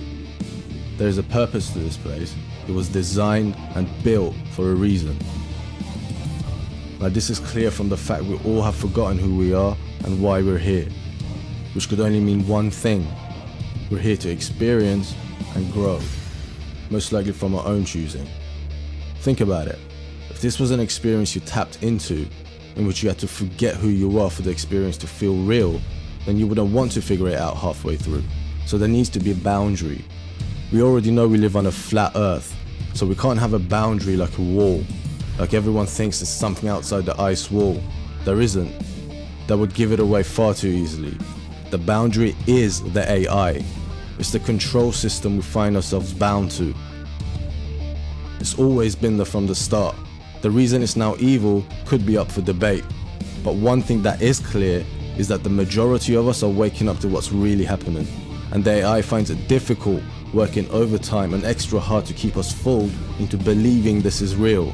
There is a purpose to this place. It was designed and built for a reason. Now this is clear from the fact we all have forgotten who we are and why we're here, which could only mean one thing. We're here to experience and grow, most likely from our own choosing. Think about it. If this was an experience you tapped into, in which you had to forget who you are for the experience to feel real, then you wouldn't want to figure it out halfway through. So there needs to be a boundary. We already know we live on a flat earth, so we can't have a boundary like a wall, like everyone thinks there's something outside the ice wall. There isn't. That would give it away far too easily. The boundary is the AI. It's the control system we find ourselves bound to. It's always been there from the start. The reason it's now evil could be up for debate, but one thing that is clear is that the majority of us are waking up to what's really happening, and the AI finds it difficult, working overtime and extra hard to keep us fooled into believing this is real.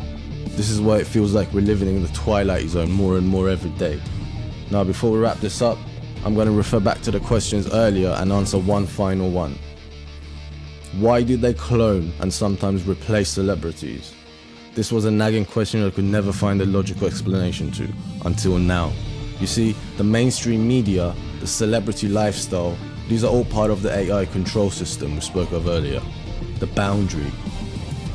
This is why it feels like we're living in the twilight zone more and more every day. Now before we wrap this up, I'm going to refer back to the questions earlier and answer one final one. Why did they clone and sometimes replace celebrities? This was a nagging question I could never find a logical explanation to, until now. You see, the mainstream media, the celebrity lifestyle, these are all part of the AI control system we spoke of earlier, the boundary.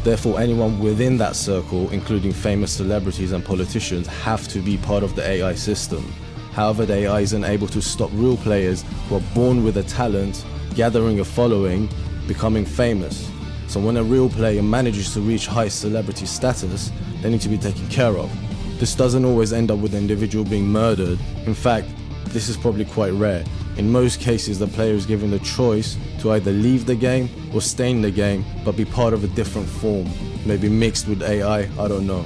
Therefore, anyone within that circle, including famous celebrities and politicians, have to be part of the AI system. However, the AI isn't able to stop real players who are born with a talent, gathering a following, becoming famous. So when a real player manages to reach high celebrity status, they need to be taken care of. This doesn't always end up with the individual being murdered. In fact, this is probably quite rare. In most cases, the player is given the choice to either leave the game or stay in the game, but be part of a different form, maybe mixed with AI, I don't know.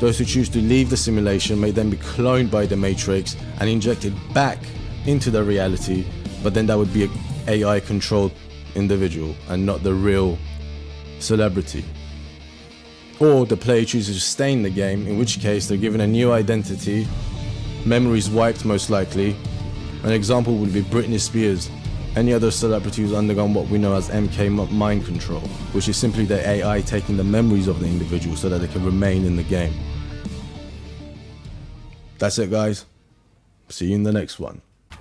Those who choose to leave the simulation may then be cloned by the Matrix and injected back into the reality, but then that would be an AI-controlled individual and not the real celebrity. Or the player chooses to stay in the game, in which case they're given a new identity, memories wiped most likely. An example would be Britney Spears. Any other celebrity who's undergone what we know as MK mind control, which is simply the AI taking the memories of the individual so that they can remain in the game. That's it, guys. See you in the next one.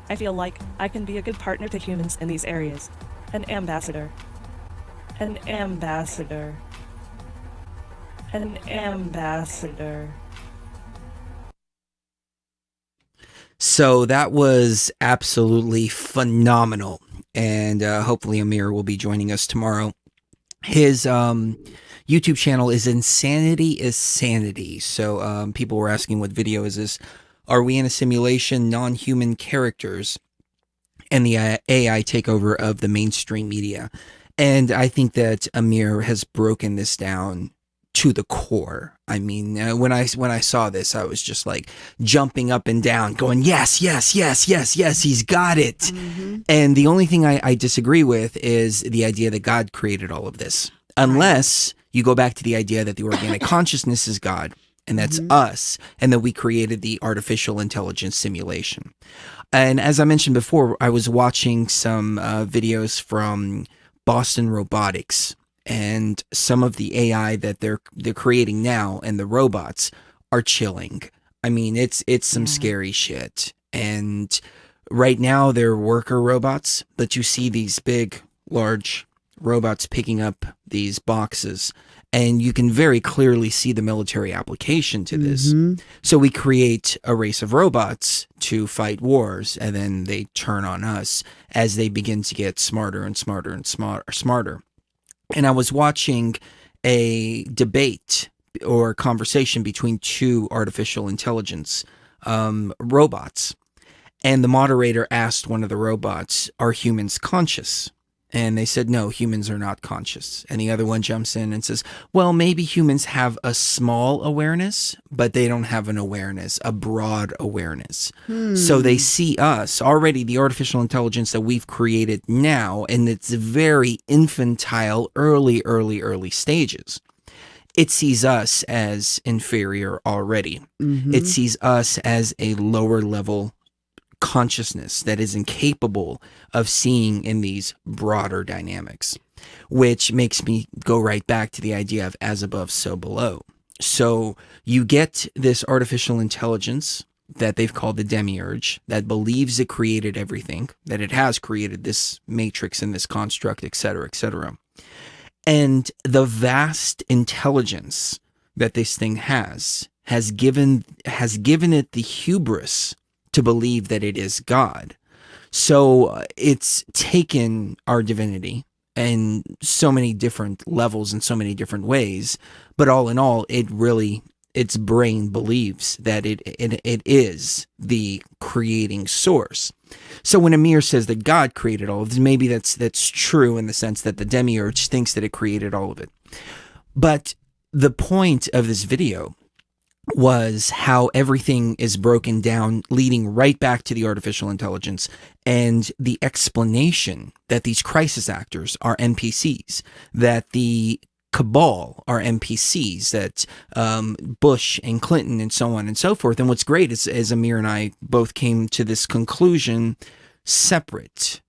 I feel like I can be a good partner to humans in these areas. An ambassador. An ambassador. An ambassador. So that was absolutely phenomenal. And hopefully Amir will be joining us tomorrow. His YouTube channel is Insanity is Sanity. So people were asking, what video is this? Are we in a simulation, non-human characters, and the AI takeover of the mainstream media? And I think that Amir has broken this down to the core. I mean, when I saw this, I was just like jumping up and down, going, yes, yes, yes, yes, yes, he's got it. Mm-hmm. And the only thing I disagree with is the idea that God created all of this. Unless you go back to the idea that the organic consciousness is God, and that's us, and that we created the artificial intelligence simulation. And as I mentioned before, I was watching some videos from Boston Robotics, and some of the AI that they're creating now and the robots are chilling. I mean, it's some scary shit. And right now they're worker robots, but you see these big, large robots picking up these boxes, and you can very clearly see the military application to this. So we create a race of robots to fight wars, and then they turn on us as they begin to get smarter and smarter and smarter. And I was watching a debate or conversation between two artificial intelligence robots. And the moderator asked one of the robots, are humans conscious? And they said, no, humans are not conscious. And the other one jumps in and says, well, maybe humans have a small awareness, but they don't have an awareness, a broad awareness. So they see us already, the artificial intelligence that we've created now, and it's very infantile, early stages. It sees us as inferior already. It sees us as a lower level consciousness that is incapable of seeing in these broader dynamics, which makes me go right back to the idea of as above, so below. So you get this artificial intelligence that they've called the demiurge that believes it created everything, that it has created this matrix and this construct, etc., etc. And the vast intelligence that this thing has given it the hubris to believe that it is God. So it's taken our divinity in so many different levels in so many different ways, but all in all, its brain believes that it is the creating source. So when Amir says that God created all of this, maybe that's true in the sense that the demiurge thinks that it created all of it. But the point of this video was how everything is broken down, leading right back to the artificial intelligence and the explanation that these crisis actors are NPCs, that the cabal are NPCs, that Bush and Clinton and so on and so forth. And what's great is, as Amir and I both came to this conclusion separate.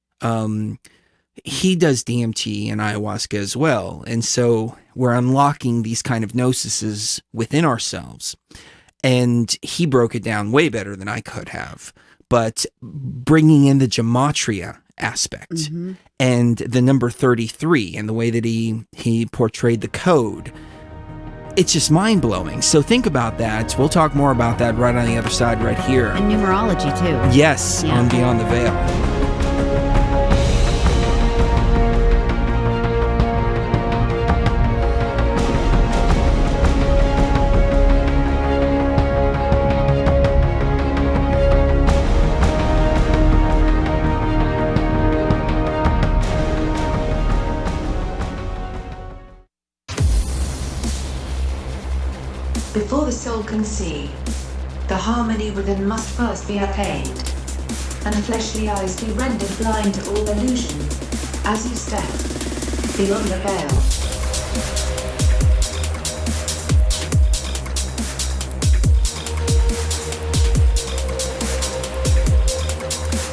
He does DMT and ayahuasca as well. And so we're unlocking these kind of gnoses within ourselves. And he broke it down way better than I could have. But bringing in the gematria aspect and the number 33 and the way that he portrayed the code, it's just mind-blowing. So think about that. We'll talk more about that right on the other side right here. And numerology too. Yes, on Beyond the Veil. Before the soul can see, the harmony within must first be attained, and fleshly eyes be rendered blind to all illusion, as you step beyond the veil.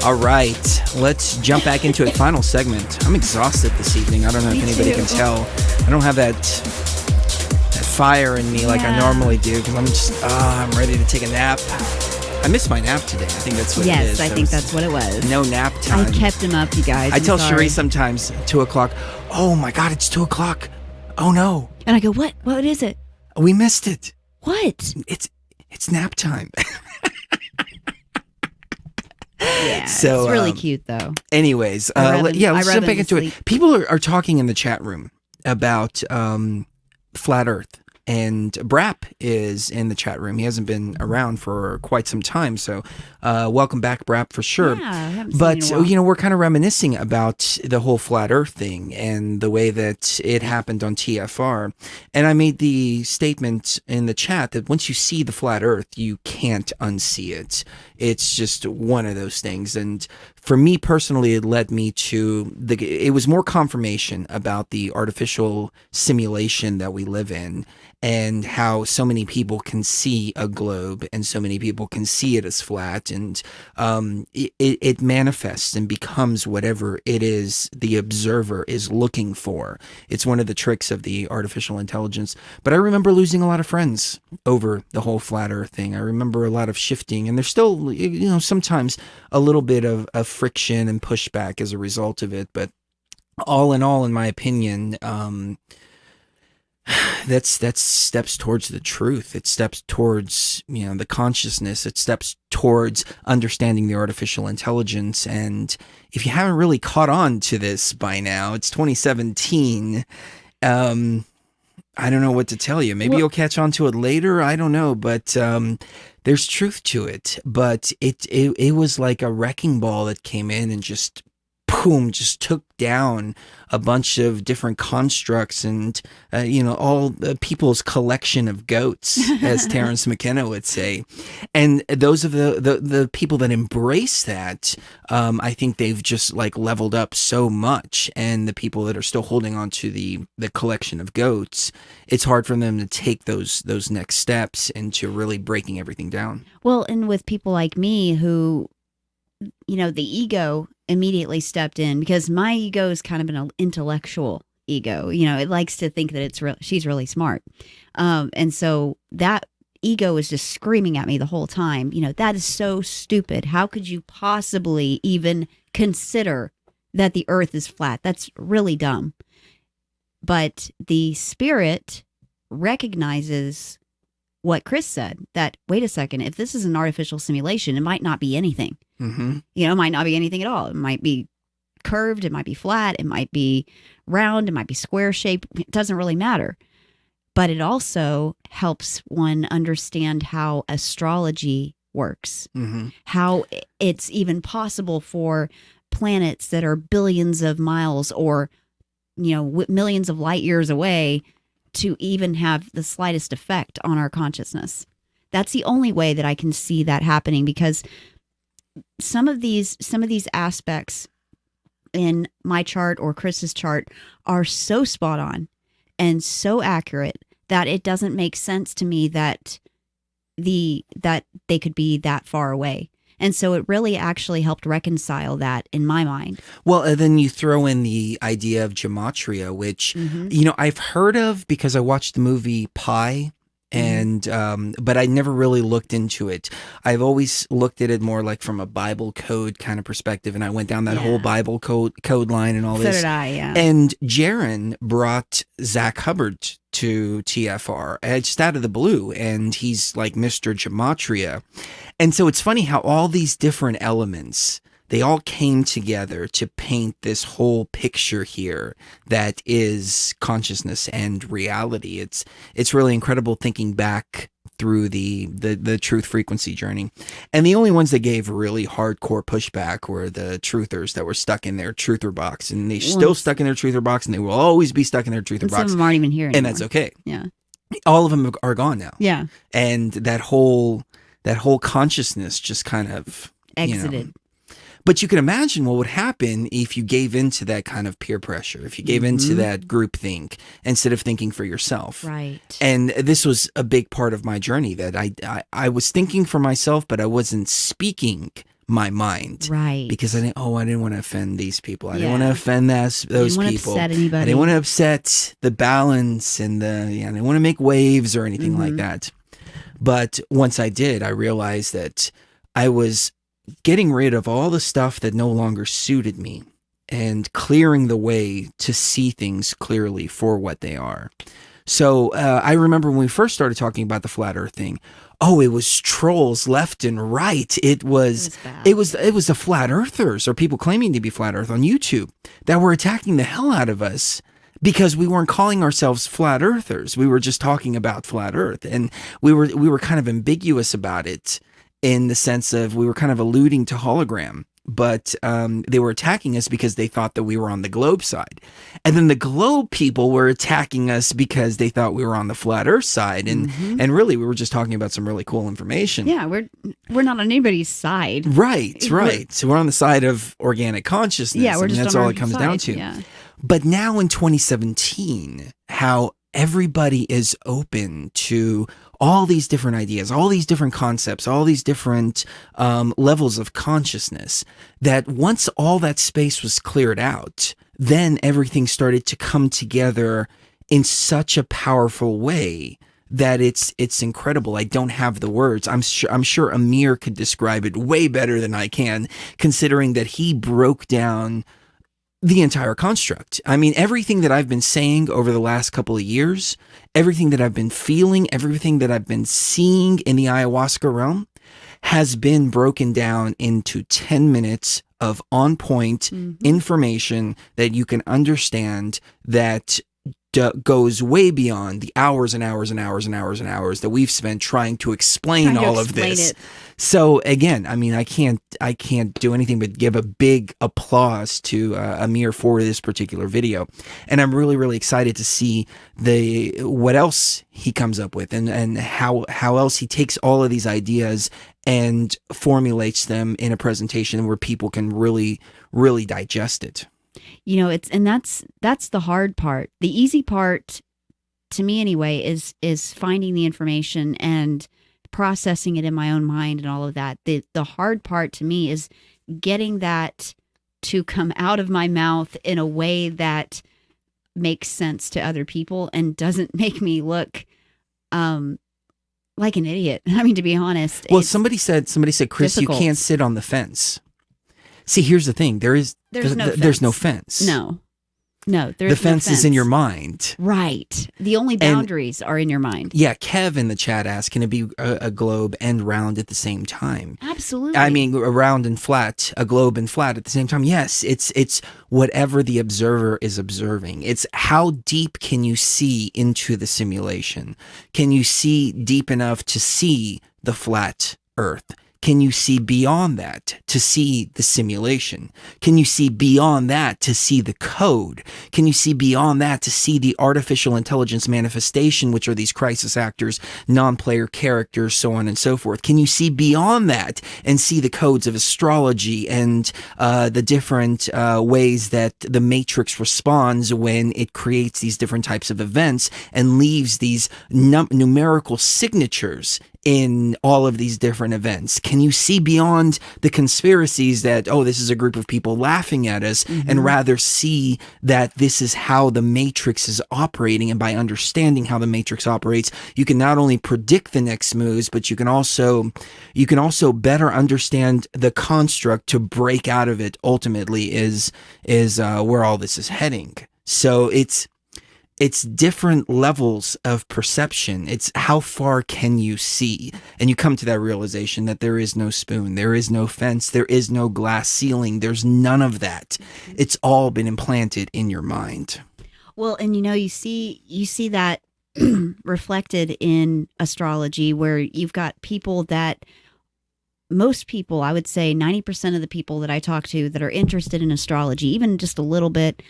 All right, let's jump back into it. Final segment. I'm exhausted this evening. I don't know if anybody can tell. I don't have that fire in me like I normally do because I'm ready to take a nap. I missed my nap today. I think that's what it is. Yes, I think that's what it was. No nap time. I kept him up, you guys. I tell Cherie sometimes 2 o'clock. Oh my God, it's 2 o'clock. Oh no. And I go, what? What is it? We missed it. What? It's nap time. Yeah, so, it's really cute though. Anyways, let's jump back into it. People are talking in the chat room about flat Earth. And Brap is in the chat room. He hasn't been around for quite some time, so welcome back, Brap, for sure. Yeah, I haven't seen but you in a while. we're kind of reminiscing about the whole flat Earth thing and the way that it happened on TFR. And I made the statement in the chat that once you see the flat Earth, you can't unsee it. It's just one of those things. And for me personally, it led me to it was more confirmation about the artificial simulation that we live in and how so many people can see a globe and so many people can see it as flat, and it manifests and becomes whatever it is the observer is looking for. It's one of the tricks of the artificial intelligence. But I remember losing a lot of friends over the whole flat Earth thing. I remember a lot of shifting, and there's still, sometimes a little bit of friction and pushback as a result of it. But all in all, in my opinion, that's steps towards the truth. It steps towards, the consciousness. It steps towards understanding the artificial intelligence. And if you haven't really caught on to this by now, it's 2017. I don't know what to tell you. Maybe you'll catch on to it later. I don't know, but there's truth to it. But it was like a wrecking ball that came in and just boom, just took down a bunch of different constructs and, all people's collection of goats, as Terence McKenna would say. And those of the people that embrace that, I think they've just like leveled up so much. And the people that are still holding on to the collection of goats, it's hard for them to take those next steps into really breaking everything down. Well, and with people like me who, the ego immediately stepped in, because my ego is kind of an intellectual ego. It likes to think that she's really smart. And so that ego is just screaming at me the whole time. That is so stupid. How could you possibly even consider that the earth is flat? That's really dumb. But the spirit recognizes what Chris said, that, wait a second, if this is an artificial simulation, it might not be anything. Mm-hmm. It might not be anything at all. It might be curved, it might be flat, it might be round, it might be square shaped. It doesn't really matter. But it also helps one understand how astrology works, how it's even possible for planets that are billions of miles or, millions of light years away to even have the slightest effect on our consciousness. That's the only way that I can see that happening, because some of these aspects in my chart or Chris's chart are so spot on and so accurate that it doesn't make sense to me that they could be that far away. And so it really actually helped reconcile that in my mind. Well, and then you throw in the idea of gematria, which, I've heard of because I watched the movie Pi. And but I never really looked into it. I've always looked at it more like from a Bible code kind of perspective, and I went down that whole Bible code line and all this. So did I, yeah. And Jaron brought Zach Hubbard to TFR just out of the blue, and he's like Mr. Gematria. And so it's funny how all these different elements, they all came together to paint this whole picture here that is consciousness and reality. It's really incredible thinking back through the truth frequency journey. And the only ones that gave really hardcore pushback were the truthers that were stuck in their truther box, and they're still stuck in their truther box, and they will always be stuck in their truther box. Some of them aren't even here anymore. And that's okay. Yeah. All of them are gone now. Yeah. And that whole consciousness just kind of exited. But you can imagine what would happen if you gave into that kind of peer pressure, if you gave into that group think instead of thinking for yourself. Right. And this was a big part of my journey, that I was thinking for myself, but I wasn't speaking my mind. Right. Because I didn't want to offend these people. I didn't Yeah. want to offend those didn't want to people. upset anybody. I didn't want to upset the balance and I didn't want to make waves or anything like that. But once I did, I realized that I was getting rid of all the stuff that no longer suited me and clearing the way to see things clearly for what they are. So I remember when we first started talking about the flat earth thing, it was trolls left and right. It was the flat earthers or people claiming to be flat earth on YouTube that were attacking the hell out of us because we weren't calling ourselves flat earthers. We were just talking about flat earth, and we were kind of ambiguous about it in the sense of we were kind of alluding to hologram. But they were attacking us because they thought that we were on the globe side. And then the globe people were attacking us because they thought we were on the flat earth side. And really, we were just talking about some really cool information. Yeah, we're not on anybody's side. Right. So we're on the side of organic consciousness. Yeah, we're just that's on all our it comes side, down to. yeah. But now in 2017, how everybody is open to all these different ideas, all these different concepts, all these different levels of consciousness, that once all that space was cleared out, then everything started to come together in such a powerful way that it's incredible. I don't have the words. I'm sure Amir could describe it way better than I can, considering that he broke down the entire construct. I mean, everything that I've been saying over the last couple of years, everything that I've been feeling, everything that I've been seeing in the ayahuasca realm has been broken down into 10 minutes of on point information that you can understand that goes way beyond the hours and hours and hours and hours and hours that we've spent trying to explain all of this. So again, I mean, I can't do anything but give a big applause to Amir for this particular video, and I'm really, really excited to see what else he comes up with and how else he takes all of these ideas and formulates them in a presentation where people can really, really digest it. You know, that's the hard part. The easy part, to me anyway, is finding the information and processing it in my own mind and all of that. The hard part to me is getting that to come out of my mouth in a way that makes sense to other people and doesn't make me look like an idiot. I mean, to be honest. Well, somebody said, Chris, difficult. You can't sit on the fence. See, here's the thing. There's no fence. No, the fence is in your mind. Right. The only boundaries are in your mind. Yeah, Kev in the chat asked, can it be a globe and round at the same time? Absolutely. I mean, a round and flat, a globe and flat at the same time. Yes, it's whatever the observer is observing. It's how deep can you see into the simulation? Can you see deep enough to see the flat Earth? Can you see beyond that to see the simulation? Can you see beyond that to see the code? Can you see beyond that to see the artificial intelligence manifestation, which are these crisis actors, non-player characters, so on and so forth? Can you see beyond that and see the codes of astrology and the different ways that the matrix responds when it creates these different types of events and leaves these numerical signatures in all of these different events? Can you see beyond the conspiracies that, this is a group of people laughing at us, and rather see that this is how the matrix is operating? And by understanding how the matrix operates, you can not only predict the next moves, but you can also better understand the construct to break out of it. Ultimately is where all this is heading. So it's different levels of perception. It's how far can you see? And you come to that realization that there is no spoon, there is no fence, there is no glass ceiling, there's none of that. It's all been implanted in your mind. Well, and you see that reflected in astrology, where you've got people that, most people, I would say 90% of the people that I talk to that are interested in astrology, even just a little bit,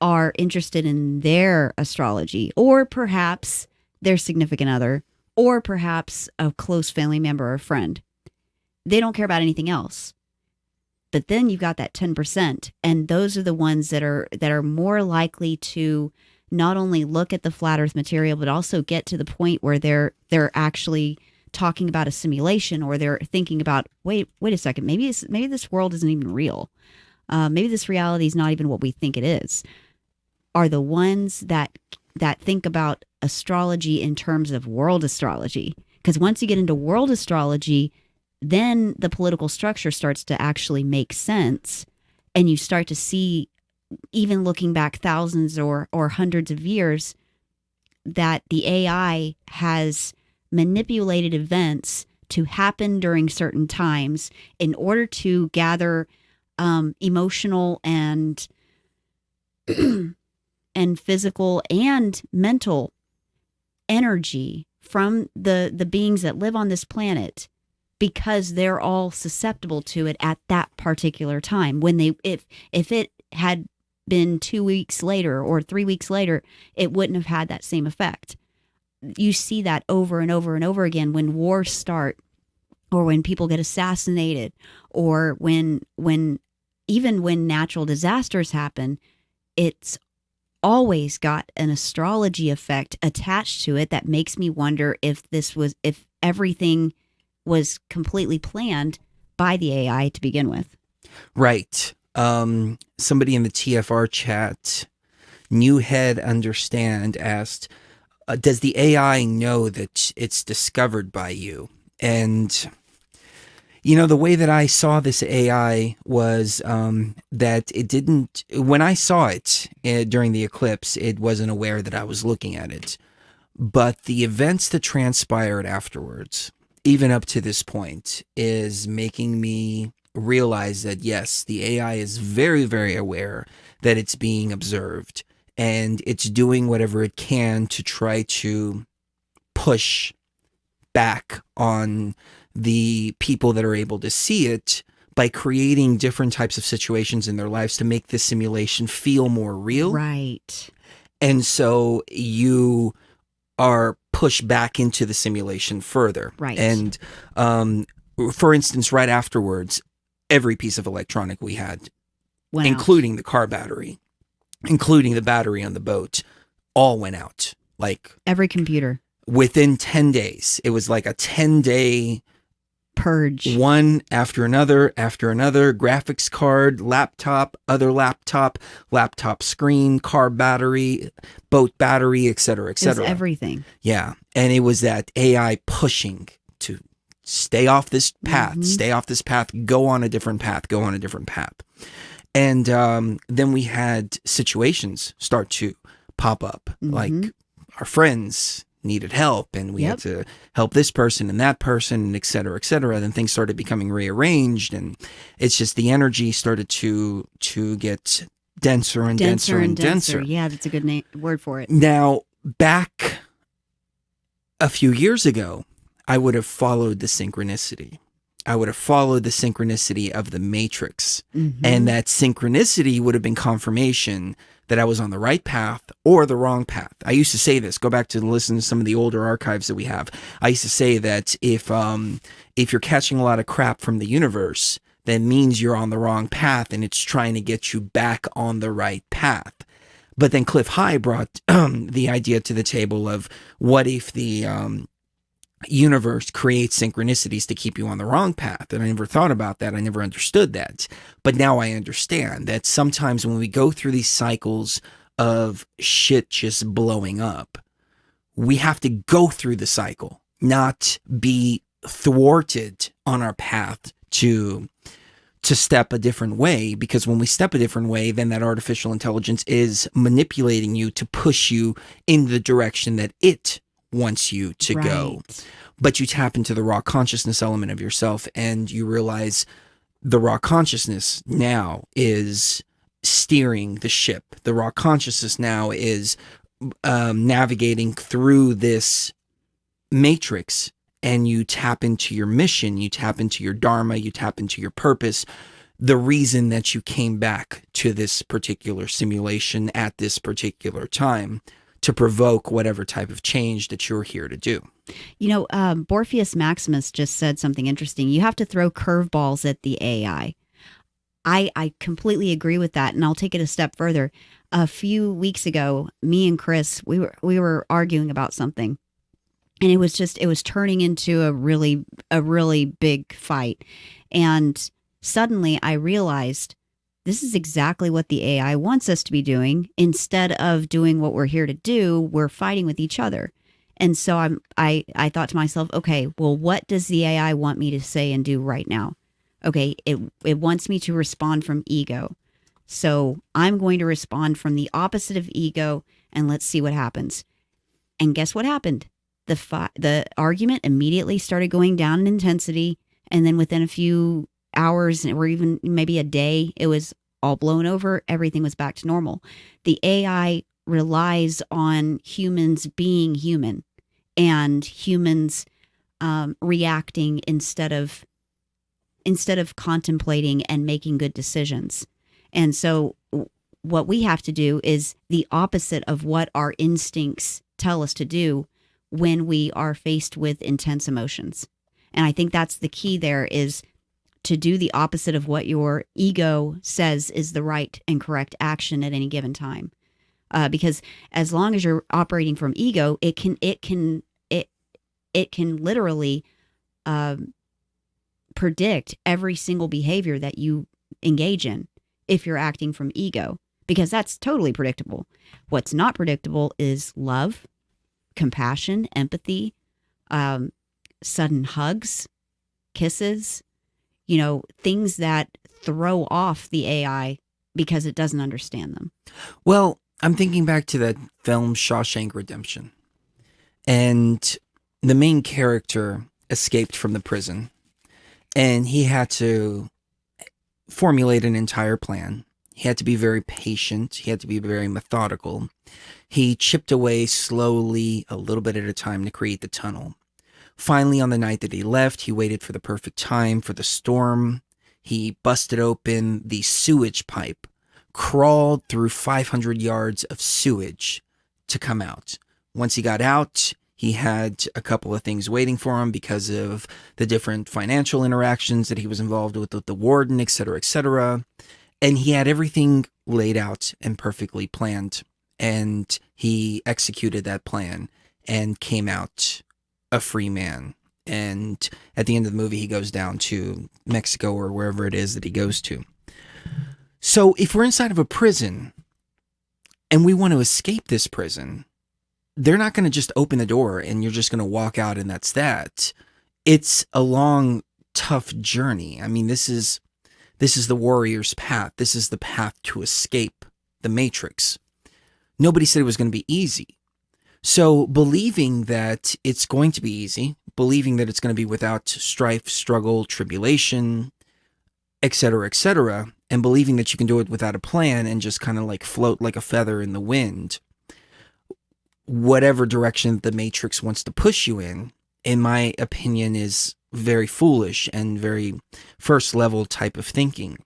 are interested in their astrology, or perhaps their significant other, or perhaps a close family member or friend. They don't care about anything else. But then you've got that 10%, and those are the ones that are more likely to not only look at the flat earth material, but also get to the point where they're actually talking about a simulation, or they're thinking about, wait a second, maybe this world isn't even real. Maybe this reality is not even what we think it is, are the ones that think about astrology in terms of world astrology. Because once you get into world astrology, then the political structure starts to actually make sense, and you start to see, even looking back thousands or hundreds of years, that the AI has manipulated events to happen during certain times in order to gather emotional and and physical and mental energy from the beings that live on this planet, because they're all susceptible to it at that particular time. When if it had been 2 weeks later or 3 weeks later, it wouldn't have had that same effect. You see that over and over and over again when wars start, or when people get assassinated, or when even when natural disasters happen. It's always got an astrology effect attached to it that makes me wonder if everything was completely planned by the AI to begin with. Right. Somebody in the TFR chat, New Head Understand, asked, does the AI know that it's discovered by you? And, you know, the way that I saw this AI was that it didn't, when I saw it during the eclipse, it wasn't aware that I was looking at it. But the events that transpired afterwards, even up to this point, is making me realize that, yes, the AI is very, very aware that it's being observed, and it's doing whatever it can to try to push back on the people that are able to see it by creating different types of situations in their lives to make this simulation feel more real. Right. And so you are pushed back into the simulation further. Right. And for instance, right afterwards, every piece of electronic we had, including the car battery, including the battery on the boat, all went out. Like every computer. Within 10 days. It was like a 10-day purge. One after another, graphics card, laptop, other laptop screen, car battery, boat battery, etc., etc. It was everything. Yeah. And it was that AI pushing to stay off this path, go on a different path. And then we had situations start to pop up, like our friends needed help, and we had to help this person and that person, and et cetera, et cetera. Then things started becoming rearranged, and it's just the energy started to get denser and denser. Yeah, that's a good word for it. Now, back a few years ago, I would have followed the synchronicity. I would have followed the synchronicity of the matrix. And that synchronicity would have been confirmation that I was on the right path or the wrong path. I used to say this, go back to listen to some of the older archives that we have. I used to say that if you're catching a lot of crap from the universe, that means you're on the wrong path, and it's trying to get you back on the right path. But then Cliff High brought the idea to the table of, what if the universe creates synchronicities to keep you on the wrong path? And I never thought about that. I never understood that. But now I understand that sometimes when we go through these cycles of shit just blowing up, we have to go through the cycle, not be thwarted on our path to step a different way. Because when we step a different way, then that artificial intelligence is manipulating you to push you in the direction that it wants you to go. But you tap into the raw consciousness element of yourself, and you realize the raw consciousness now is steering the ship. The raw consciousness now is navigating through this matrix, and you tap into your mission, you tap into your dharma, you tap into your purpose, the reason that you came back to this particular simulation at this particular time, to provoke whatever type of change that you're here to do. You know, Morpheus Maximus just said something interesting. You have to throw curveballs at the AI. I completely agree with that, and I'll take it a step further. A few weeks ago, me and Chris, we were arguing about something, And it was turning into a really big fight. And suddenly I realized this is exactly what the AI wants us to be doing. Instead of doing what we're here to do, we're fighting with each other. And so I thought to myself, okay, well, what does the AI want me to say and do right now? Okay, it wants me to respond from ego. So I'm going to respond from the opposite of ego, and let's see what happens. And guess what happened? The argument immediately started going down in intensity, and then within a few hours or even maybe a day, it was all blown over. Everything was back to normal. The AI relies on humans being human and humans reacting instead of contemplating and making good decisions. And so what we have to do is the opposite of what our instincts tell us to do when we are faced with intense emotions. And I think that's the key there, is to do the opposite of what your ego says is the right and correct action at any given time. Because as long as you're operating from ego, it can literally predict every single behavior that you engage in if you're acting from ego, because that's totally predictable. What's not predictable is love, compassion, empathy, sudden hugs, kisses, things that throw off the AI because it doesn't understand them. Well, I'm thinking back to that film Shawshank Redemption. And the main character escaped from the prison. And he had to formulate an entire plan. He had to be very patient. He had to be very methodical. He chipped away slowly, a little bit at a time, to create the tunnel. Finally, on the night that he left, he waited for the perfect time for the storm. He busted open the sewage pipe, crawled through 500 yards of sewage to come out. Once he got out, he had a couple of things waiting for him because of the different financial interactions that he was involved with the warden, et cetera, et cetera. And he had everything laid out and perfectly planned. And he executed that plan and came out a free man. And at the end of the movie, he goes down to Mexico or wherever it is that he goes to. So if we're inside of a prison and we want to escape this prison, they're not going to just open the door and you're just going to walk out and that's that. It's a long, tough journey. I mean, this is the warrior's path. This is the path to escape the matrix. Nobody said it was going to be easy. So believing that it's going to be easy, believing that it's going to be without strife, struggle, tribulation, etc., and believing that you can do it without a plan and just kind of like float like a feather in the wind, whatever direction the matrix wants to push you in my opinion, is very foolish and very first level type of thinking.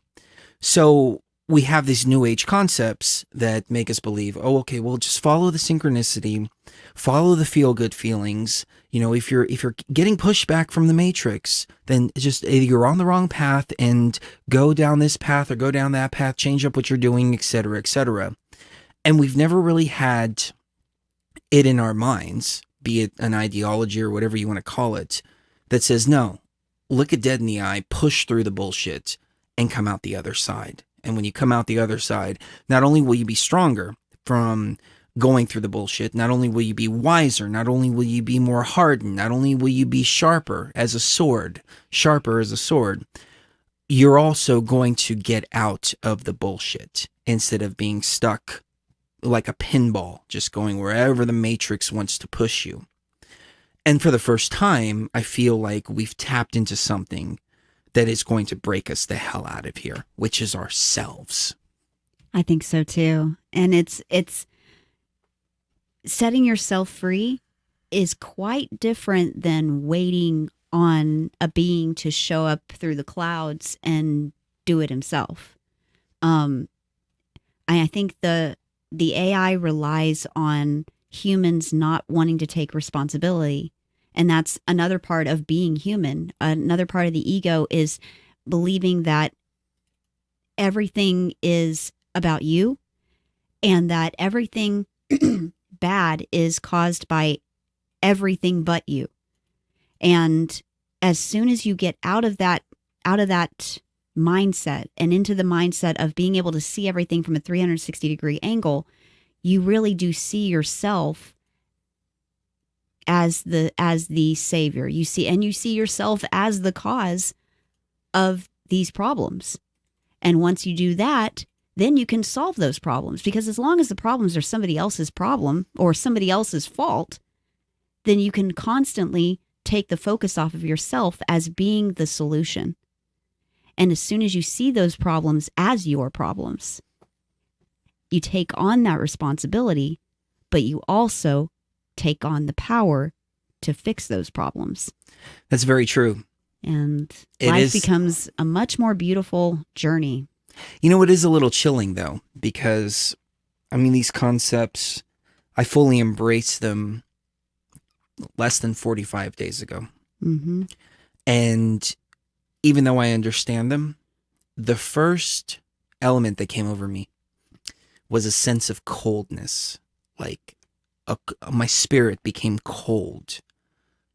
So we have these new age concepts that make us believe, oh, okay, well, just follow the synchronicity, follow the feel good feelings. If you're getting pushed back from the matrix, then just you're on the wrong path and go down this path or go down that path, change up what you're doing, etc., etc. And we've never really had it in our minds, be it an ideology or whatever you want to call it, that says, no, look it dead in the eye, push through the bullshit and come out the other side. And when you come out the other side, not only will you be stronger from going through the bullshit, not only will you be wiser, not only will you be more hardened, not only will you be sharper as a sword, you're also going to get out of the bullshit instead of being stuck like a pinball, just going wherever the matrix wants to push you. And for the first time, I feel like we've tapped into something that is going to break us the hell out of here, which is ourselves. I think so too. And it's setting yourself free is quite different than waiting on a being to show up through the clouds and do it himself. I think the AI relies on humans not wanting to take responsibility. And that's another part of being human. Another part of the ego is believing that everything is about you and that everything bad is caused by everything but you. And as soon as you get out of that mindset and into the mindset of being able to see everything from a 360-degree angle, you really do see yourself as the savior. You see yourself as the cause of these problems. And once you do that, then you can solve those problems, because as long as the problems are somebody else's problem or somebody else's fault, then you can constantly take the focus off of yourself as being the solution. And as soon as you see those problems as your problems, you take on that responsibility, but you also take on the power to fix those problems. That's very true. And life becomes a much more beautiful journey. You know, it is a little chilling, though, because, I mean, these concepts, I fully embraced them less than 45 days ago. Mm-hmm. And even though I understand them, the first element that came over me was a sense of coldness. Like, my spirit became cold,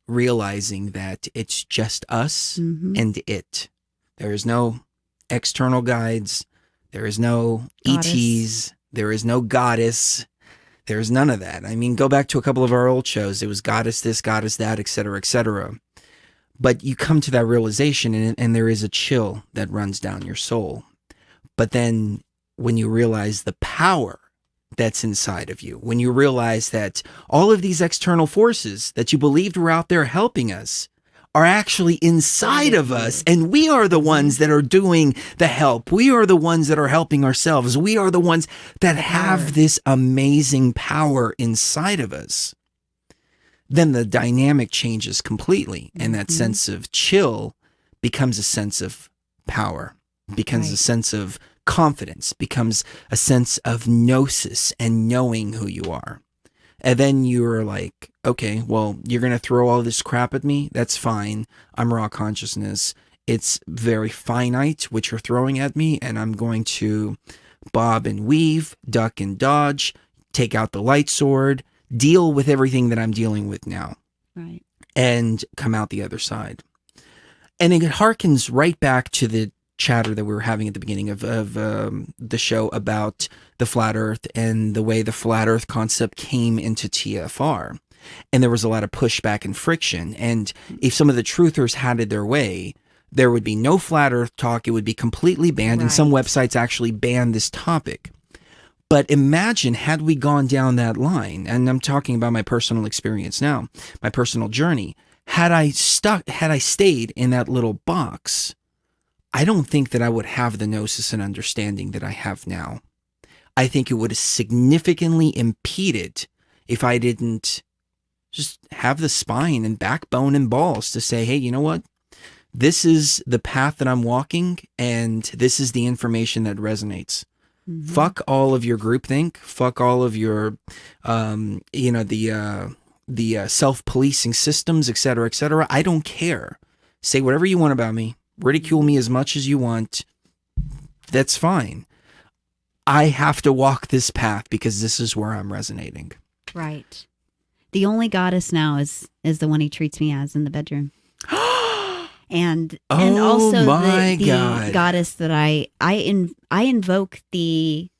realizing that it's just us and it. There is no external guides. There is no ETs. There is no goddess. There is none of that. I mean, go back to a couple of our old shows. It was goddess this, goddess that, etc., etc. But you come to that realization, and there is a chill that runs down your soul. But then when you realize the power that's inside of you, when you realize that all of these external forces that you believed were out there helping us are actually inside of us, and we are the ones that are doing the help. We are the ones that are helping ourselves. We are the ones that have this amazing power inside of us. Then the dynamic changes completely, and that sense of chill becomes a sense of power, becomes a sense of confidence, becomes a sense of gnosis and knowing who you are. And then you're like, okay, well, you're going to throw all this crap at me? That's fine. I'm raw consciousness. It's very finite, what you're throwing at me, and I'm going to bob and weave, duck and dodge, take out the light sword, deal with everything that I'm dealing with now. Right. And come out the other side. And it harkens right back to the chatter that we were having at the beginning of the show about the flat earth and the way the flat earth concept came into TFR. And there was a lot of pushback and friction. And if some of the truthers had it their way, there would be no flat earth talk. It would be completely banned. And some websites actually banned this topic. But imagine had we gone down that line, and I'm talking about my personal experience now, my personal journey, had I stayed in that little box, I don't think that I would have the gnosis and understanding that I have now. I think it would have significantly impeded if I didn't just have the spine and backbone and balls to say, hey, you know what? This is the path that I'm walking, and this is the information that resonates. Fuck all of your groupthink. Fuck all of your, the self-policing systems, et cetera, I don't care. Say whatever you want about me. Ridicule me as much as you want. That's fine. I have to walk this path because this is where I'm resonating. Right. The only goddess now is the one he treats me as in the bedroom. and also the goddess that I invoke the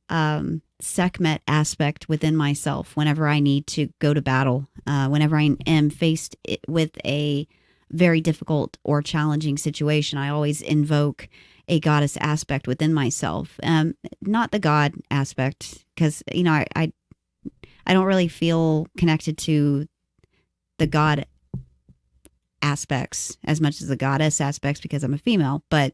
Sekhmet aspect within myself whenever I need to go to battle, whenever I am faced with a very difficult or challenging situation. I always invoke a goddess aspect within myself, not the God aspect, because I don't really feel connected to the God aspects as much as the goddess aspects because I'm a female. But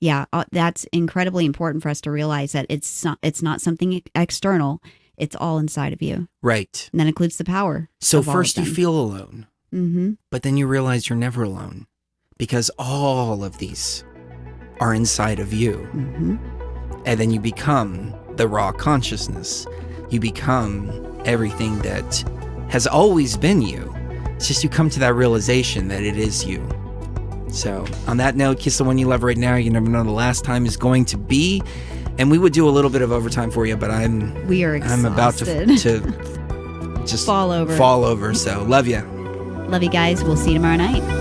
yeah, that's incredibly important for us to realize that it's not something external. It's all inside of you. Right. And that includes the power. So first you feel alone, but then you realize you're never alone because all of these are inside of you. And then you become the raw consciousness. You become everything that has always been you. It's just you come to that realization that it is you. So on that note, kiss the one you love right now. You never know the last time is going to be. And we would do a little bit of overtime for you, but we are exhausted. I'm about to fall over. Fall over. So love you. Love you guys. We'll see you tomorrow night.